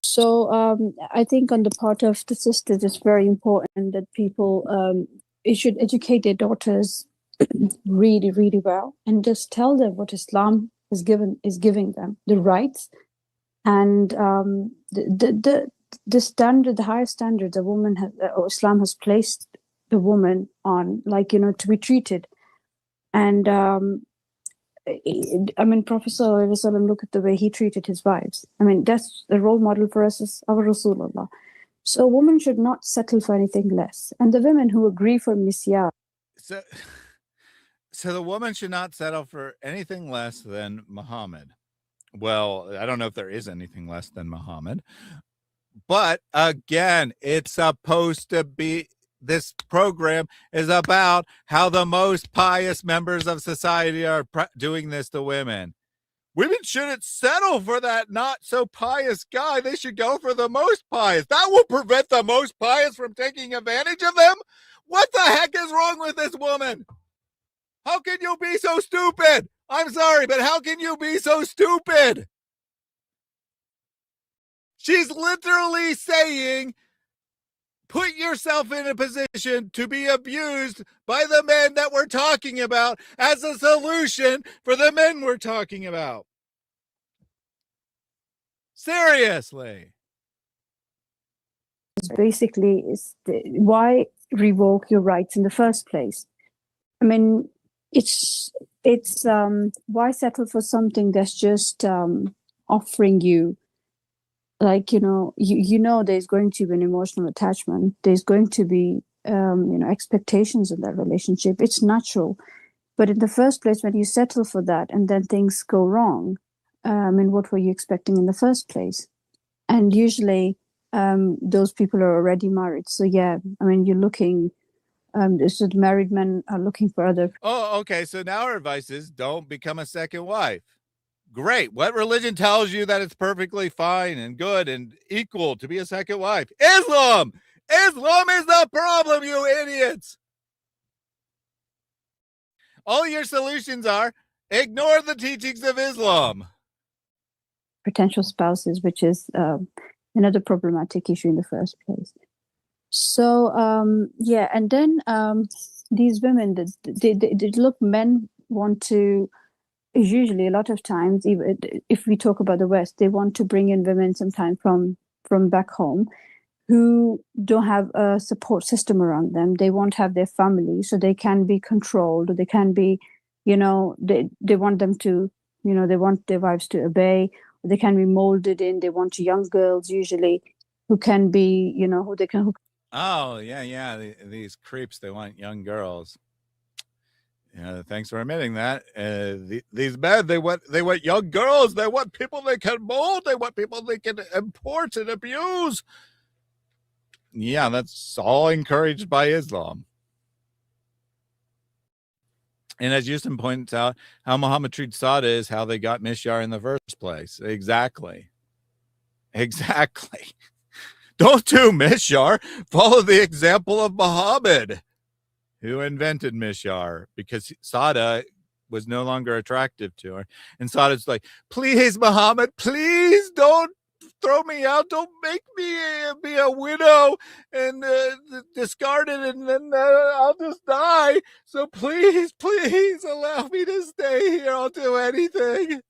So I think on the part of the sisters, it's very important that people should educate their daughters really, really well, and just tell them what Islam is giving them, the rights and the standard, the highest standards a woman has, or Islam has placed the woman on, to be treated. And Prophet Sallallahu Alaihi Wasallam, look at the way he treated his wives. That's the role model for us, is our Rasulullah. So a woman should not settle for anything less. And the women who agree for misyar. So the woman should not settle for anything less than Muhammad. Well, I don't know if there is anything less than Muhammad. But again, it's supposed to be, this program is about how the most pious members of society are doing this to women. Women shouldn't settle for that not so pious guy. They should go for the most pious. That will prevent the most pious from taking advantage of them. What the heck is wrong with this woman? How can you be so stupid? I'm sorry, but how can you be so stupid? She's literally saying, put yourself in a position to be abused by the men that we're talking about as a solution for the men we're talking about. Seriously. Basically, why revoke your rights in the first place? It's why settle for something that's just offering you, there's going to be an emotional attachment. There's going to be, expectations in that relationship. It's natural. But in the first place, when you settle for that and then things go wrong, I mean, what were you expecting in the first place? And usually those people are already married. So yeah, I mean, you're looking, so the married men are looking for other. Oh, okay. So now our advice is don't become a second wife. Great. What religion tells you that it's perfectly fine and good and equal to be a second wife? Islam! Islam is the problem, you idiots! All your solutions are ignore the teachings of Islam. Potential spouses, which is another problematic issue in the first place. So yeah, and then these women, they look, men want to, usually a lot of times, even if we talk about the West, they want to bring in women sometimes from back home who don't have a support system around them. They won't have their family, so they can be controlled, or they can be, you know, they want them to, you know, they want their wives to obey, or they can be molded in. They want young girls usually who can be, you know, who they can. Oh, yeah. These creeps, they want young girls. Yeah, thanks for admitting that. These men, they want young girls. They want people they can mold. They want people they can import and abuse. Yeah, that's all encouraged by Islam. And as Houston points out, how Muhammad treats Sada is how they got Mishyar in the first place. Exactly. Don't do Mishyar. Follow the example of Muhammad, who invented Mishyar, because Sada was no longer attractive to her. And Sada's like, please, Muhammad, please don't throw me out. Don't make me be a widow and discarded, and then I'll just die. So please allow me to stay here. I'll do anything.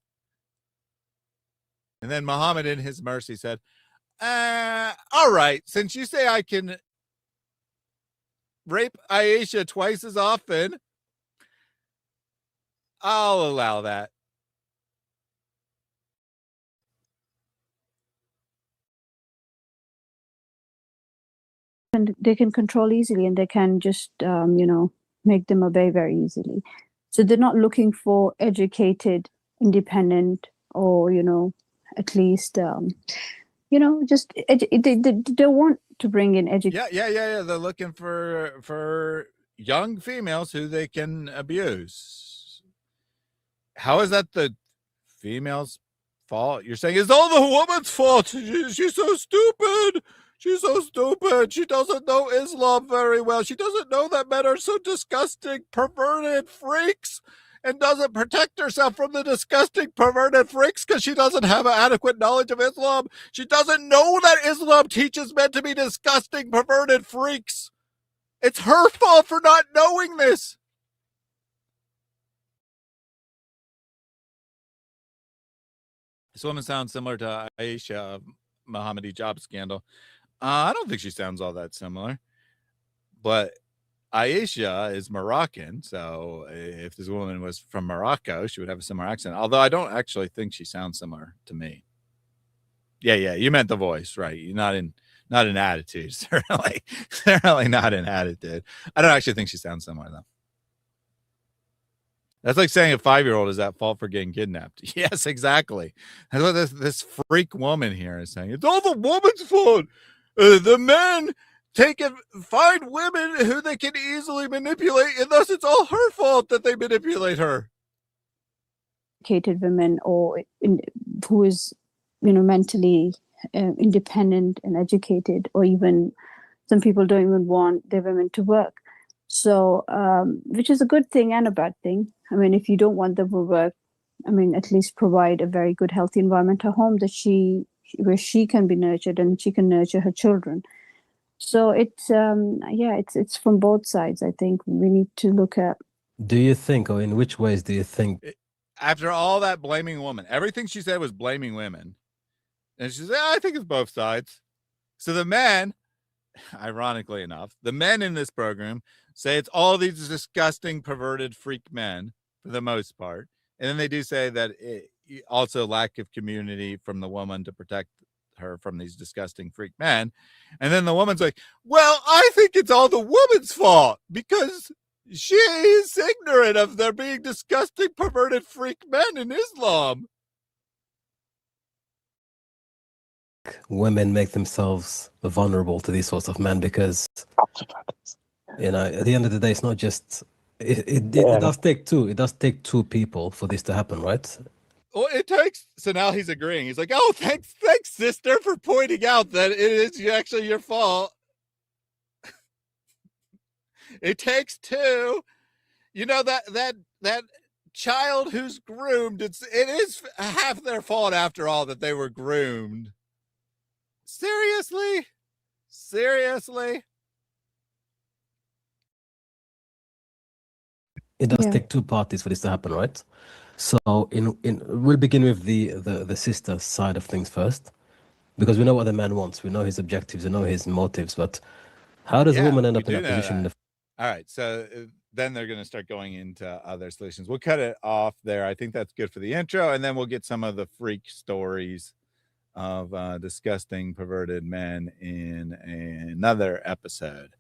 And then Muhammad, in his mercy, said, all right, since you say I can rape Aisha twice as often, I'll allow that. And they can control easily, and they can just, you know, make them obey very easily. So they're not looking for educated, independent, or, you know, at least, you know, just they want to bring in education. Yeah. They're looking for young females who they can abuse. How is that the female's fault? You're saying it's all the woman's fault. She's so stupid. She's so stupid. She doesn't know Islam very well. She doesn't know that men are so disgusting, perverted freaks, and doesn't protect herself from the disgusting, perverted freaks because she doesn't have adequate knowledge of Islam. She doesn't know that Islam teaches men to be disgusting, perverted freaks. It's her fault for not knowing this. This woman sounds similar to Aisha of Muhammad Hijab scandal. I don't think she sounds all that similar, but Aisha is Moroccan, so if this woman was from Morocco, she would have a similar accent. Although I don't actually think she sounds similar to me. Yeah, you meant the voice, right? Not in attitude. Certainly not in attitude. I don't actually think she sounds similar though. That's like saying a 5-year-old is at fault for getting kidnapped. Yes, exactly. That's what this freak woman here is saying. It's all the woman's fault. The men find women who they can easily manipulate, and thus it's all her fault that they manipulate her. Educated women, or who is, you know, mentally independent and educated, or even some people don't even want their women to work. So, which is a good thing and a bad thing. I mean, if you don't want them to work, I mean, at least provide a very good, healthy environment at home where she can be nurtured and she can nurture her children. So it's it's from both sides. I think we need to look at. Do you think, or in which ways do you think? After all that blaming woman, everything she said was blaming women, and she said, "I think it's both sides." So the men, ironically enough, the men in this program say it's all these disgusting, perverted freak men for the most part, and then they do say that also lack of community from the woman to protect her from these disgusting freak men. And then the woman's like, well, I think it's all the woman's fault because She's ignorant of there being disgusting, perverted freak men in Islam. Women make themselves vulnerable to these sorts of men because, you know, at the end of the day, it's not just it does take two. It does take two people for this to happen, right? Well, it takes. So now he's agreeing. He's like, "Oh, thanks, sister, for pointing out that it is actually your fault." It takes two. You know that child who's groomed. It is half their fault after all that they were groomed. Seriously. It does take two parties for this to happen, right? So we'll begin with the sister side of things first, because we know what the man wants, we know his objectives, we know his motives, but how does a woman end up in that position? All right, so then they're going to start going into other solutions. We'll cut it off there. I think that's good for the intro, and then we'll get some of the freak stories of disgusting, perverted men in another episode.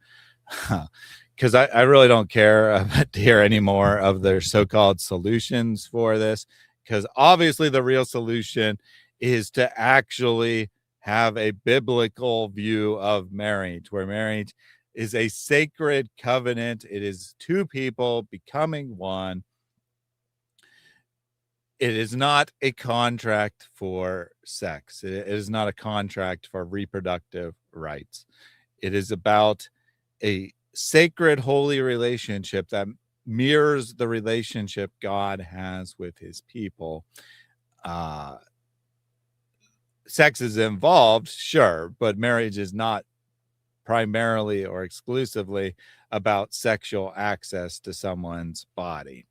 Because I really don't care to hear any more of their so-called solutions for this, because obviously the real solution is to actually have a biblical view of marriage, where marriage is a sacred covenant. It is two people becoming one. It is not a contract for sex. It is not a contract for reproductive rights. It is about a sacred, holy relationship that mirrors the relationship God has with his people. Sex is involved, sure, but marriage is not primarily or exclusively about sexual access to someone's body.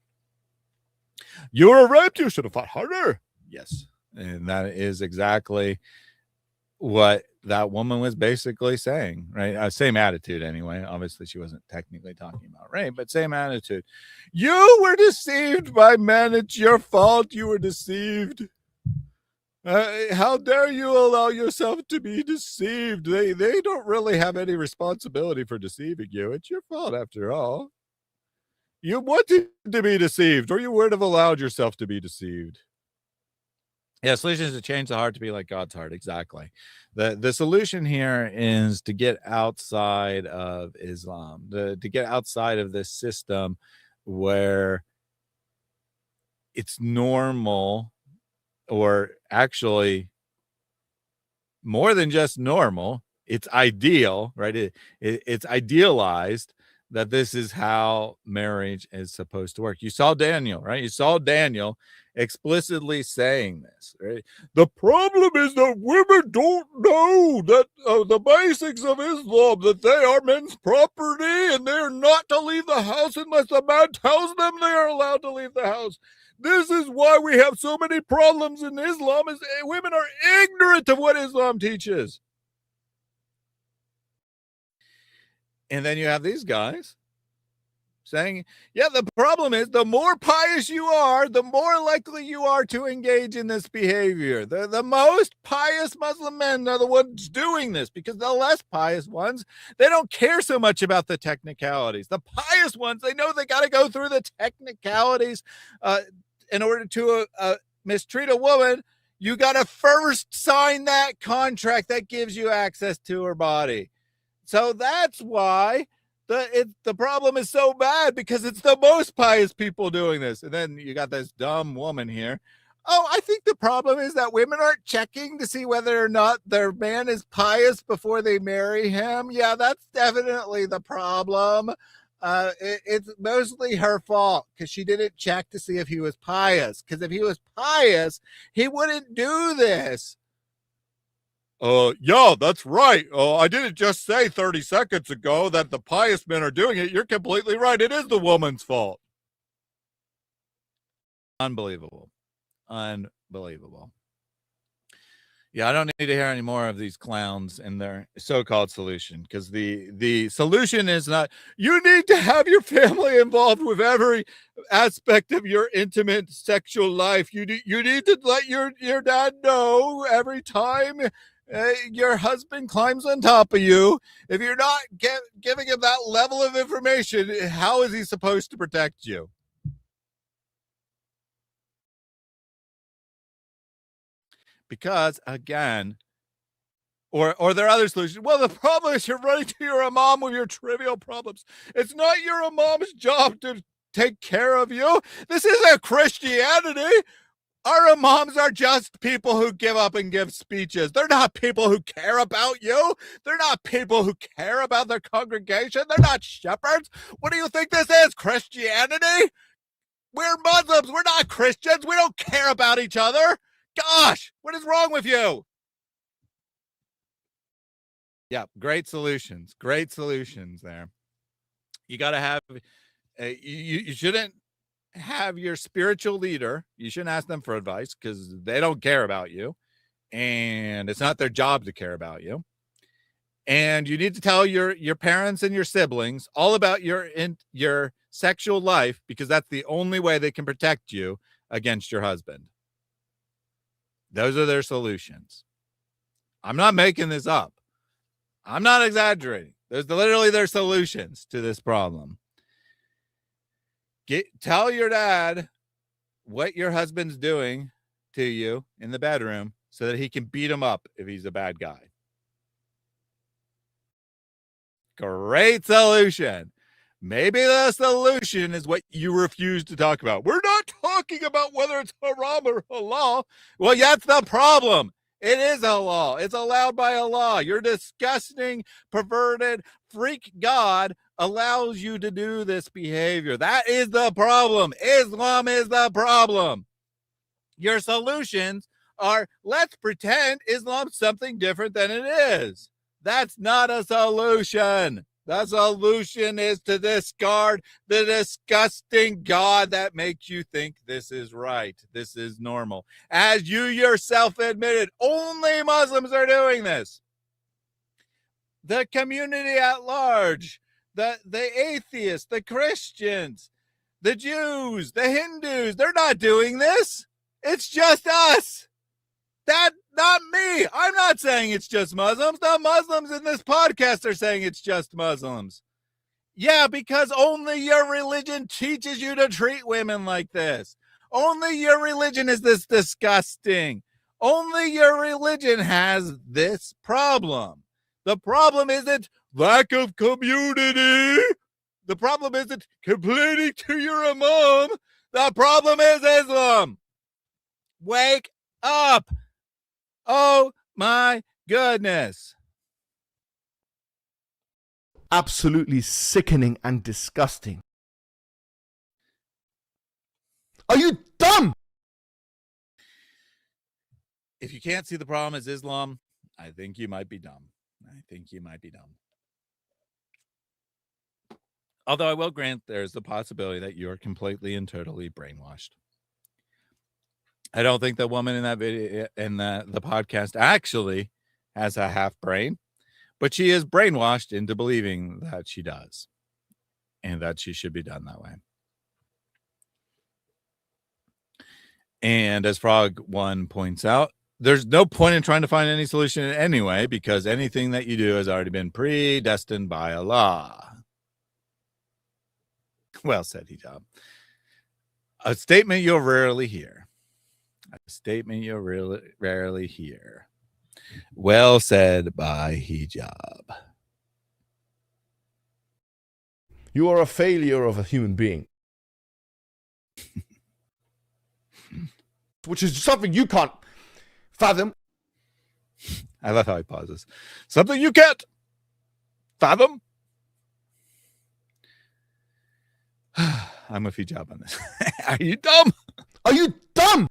You were raped, you should have fought harder. Yes. And that is exactly what that woman was basically saying, right? Same attitude anyway. Obviously, she wasn't technically talking about rape, but same attitude. You were deceived by men. It's your fault you were deceived. How dare you allow yourself to be deceived? They don't really have any responsibility for deceiving you. It's your fault after all. You wanted to be deceived, or you would have allowed yourself to be deceived. Yeah, solution is to change the heart to be like God's heart. Exactly. The solution here is to get outside of Islam, to get outside of this system where it's normal, or actually more than just normal, it's ideal, right? It's idealized that this is how marriage is supposed to work. You saw Daniel, right? You saw Daniel explicitly saying this, right? The problem is that women don't know that the basics of Islam, that they are men's property and they're not to leave the house unless the man tells them they are allowed to leave the house. This is why we have so many problems in Islam, is women are ignorant of what Islam teaches. And then you have these guys saying, yeah, the problem is the more pious you are, the more likely you are to engage in this behavior. The most pious Muslim men are the ones doing this, because the less pious ones, they don't care so much about the technicalities. The pious ones, they know they got to go through the technicalities in order to mistreat a woman. You got to first sign that contract that gives you access to her body. So that's why the problem is so bad, because it's the most pious people doing this. And then you got this dumb woman here. Oh, I think the problem is that women aren't checking to see whether or not their man is pious before they marry him. Yeah, that's definitely the problem. It's mostly her fault, because she didn't check to see if he was pious. Because if he was pious, he wouldn't do this. Yeah, that's right. I didn't just say 30 seconds ago that the pious men are doing it. You're completely right. It is the woman's fault. Unbelievable. Unbelievable. Yeah, I don't need to hear any more of these clowns and their so-called solution, because the solution is not, you need to have your family involved with every aspect of your intimate sexual life. You need to let your dad know every time your husband climbs on top of you. If you're not giving him that level of information, how is he supposed to protect you? Because again, or there are other solutions. Well, the problem is you're running to your imam with your trivial problems. It's not your imam's job to take care of you. This isn't Christianity. Our imams are just people who give up and give speeches. They're not people who care about you. They're not people who care about their congregation. They're not shepherds. What do you think this is, Christianity? We're Muslims. We're not Christians. We don't care about each other. Gosh, what is wrong with you? Yeah, great solutions. Great solutions there. You got to have, you shouldn't have your spiritual leader. You shouldn't ask them for advice because they don't care about you. And it's not their job to care about you. And you need to tell your parents and your siblings all about your sexual life because that's the only way they can protect you against your husband. Those are their solutions. I'm not making this up. I'm not exaggerating. There's literally their solutions to this problem. Tell your dad what your husband's doing to you in the bedroom so that he can beat him up if he's a bad guy. Great solution. Maybe the solution is what you refuse to talk about. We're not talking about whether it's haram or halal. Well, that's the problem. It is halal. It's allowed by Allah. Your disgusting, perverted, freak God allows you to do this behavior. That is the problem. Islam is the problem. Your solutions are, let's pretend Islam's something different than it is. That's not a solution. The solution is to discard the disgusting God that makes you think this is right. This is normal. As you yourself admitted, only Muslims are doing this. The community at large, the atheists, the Christians, the Jews, the Hindus, they're not doing this. It's just us. Not me. I'm not saying it's just Muslims. The Muslims in this podcast are saying it's just Muslims. Yeah, because only your religion teaches you to treat women like this. Only your religion is this disgusting. Only your religion has this problem. The problem isn't lack of community. The problem isn't complaining to your imam. The problem is Islam. Wake up. Oh my goodness. Absolutely sickening and disgusting. Are you dumb? If you can't see the problem as Islam, I think you might be dumb. Although I will grant there's the possibility that you're completely and totally brainwashed. I don't think the woman in that video, in the podcast, actually has a half brain, but she is brainwashed into believing that she does and that she should be done that way. And as Frog One points out, there's no point in trying to find any solution anyway, because anything that you do has already been predestined by Allah. Well said, Hijab. A statement you'll rarely hear. A statement you'll really rarely hear. Well said by Hijab. You are a failure of a human being. Which is something you can't fathom. I love how he pauses. Something you can't fathom. I'm with Hijab on this. Are you dumb? Are you dumb?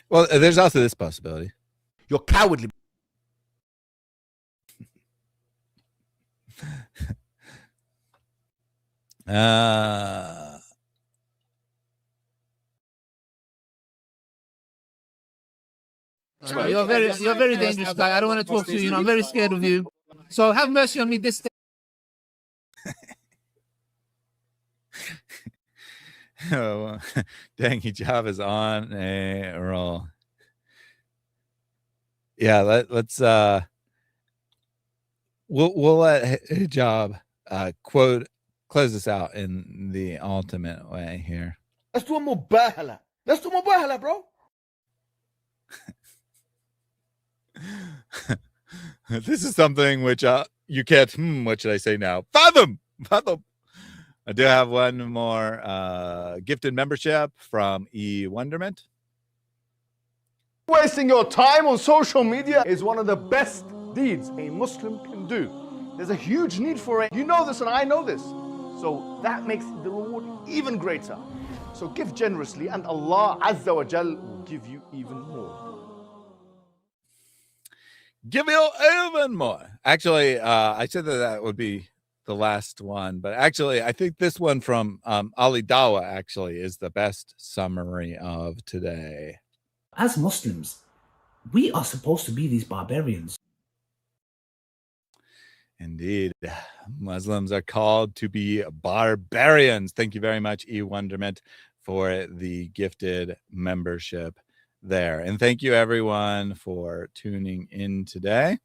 Well, there's also this possibility. You're cowardly. You're a very dangerous guy. I don't want to talk to you. I'm very scared of you. So have mercy on me this day. Oh, dang, hijab is on a roll. Yeah, let's we'll let hijab close this out in the ultimate way here. Let's do a mubahala. Let's do mubahala, bro. This is something which you can't, what should I say now? Fathom. I do have one more gifted membership from eWonderment. Wasting your time on social media is one of the best deeds a Muslim can do. There's a huge need for it. You know this and I know this. So that makes the reward even greater. So give generously and Allah Azza wa Jal will give you even more. Give you even more. Actually, I said that would be the last one, but actually, I think this one from Ali Dawa actually is the best summary of today. As Muslims, we are supposed to be these barbarians. Indeed. Muslims are called to be barbarians. Thank you very much, eWonderment, for the gifted membership there. And thank you, everyone, for tuning in today.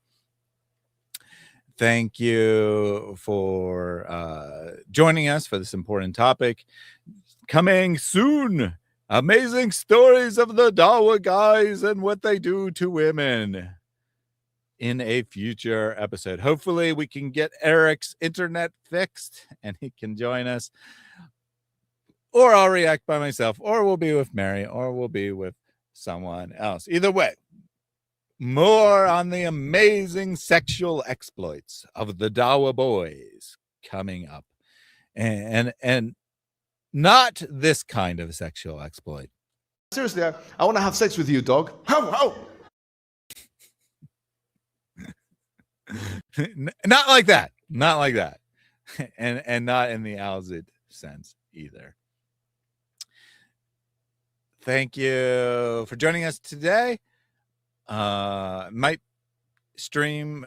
Thank you for joining us for this important topic. Coming soon, amazing stories of the Dawa guys and what they do to women in a future episode. Hopefully we can get Eric's internet fixed and he can join us, or I'll react by myself, or we'll be with Mary, or we'll be with someone else. Either way, more on the amazing sexual exploits of the Dawa boys coming up, and not this kind of sexual exploit. Seriously, I want to have sex with you, dog. How? Not like that. Not like that. And not in the Al-Zid sense either. Thank you for joining us today. Might stream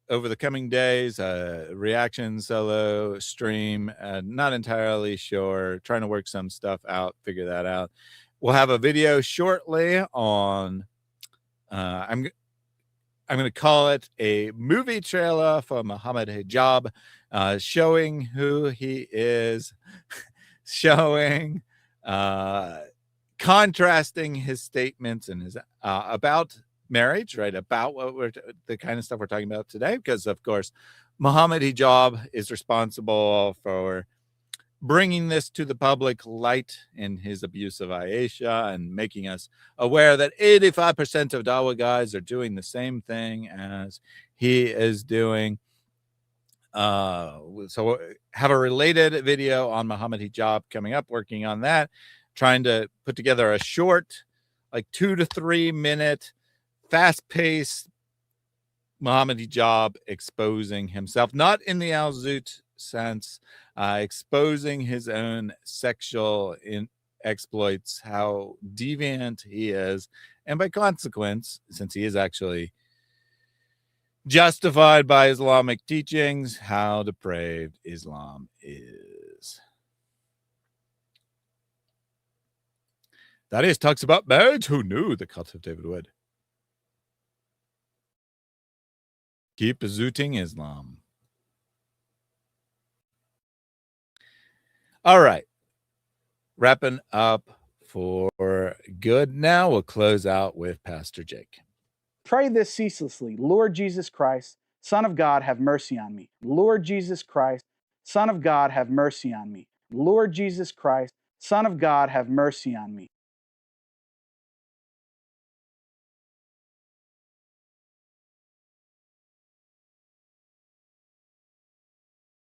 over the coming days, reaction solo stream. Not entirely sure. Trying to work some stuff out, figure that out. We'll have a video shortly on I'm going to call it a movie trailer for Muhammad Hijab, showing who he is, showing, contrasting his statements and his about marriage, right? About the kind of stuff we're talking about today, because of course, Muhammad Hijab is responsible for bringing this to the public light in his abuse of Aisha and making us aware that 85% of Dawa guys are doing the same thing as he is doing. So have a related video on Muhammad Hijab coming up, working on that, trying to put together a short, like 2 to 3 minute, fast-paced Muhammad Hijab exposing himself, not in the Al-Zut sense, exposing his own sexual exploits, how deviant he is, and by consequence, since he is actually justified by Islamic teachings, how depraved Islam is. Thaddeus talks about marriage. Who knew? The Cult of David Wood. Keep zooting Islam. All right. Wrapping up for good now. We'll close out with Pastor Jake. Pray this ceaselessly. Lord Jesus Christ, Son of God, have mercy on me. Lord Jesus Christ, Son of God, have mercy on me. Lord Jesus Christ, Son of God, have mercy on me.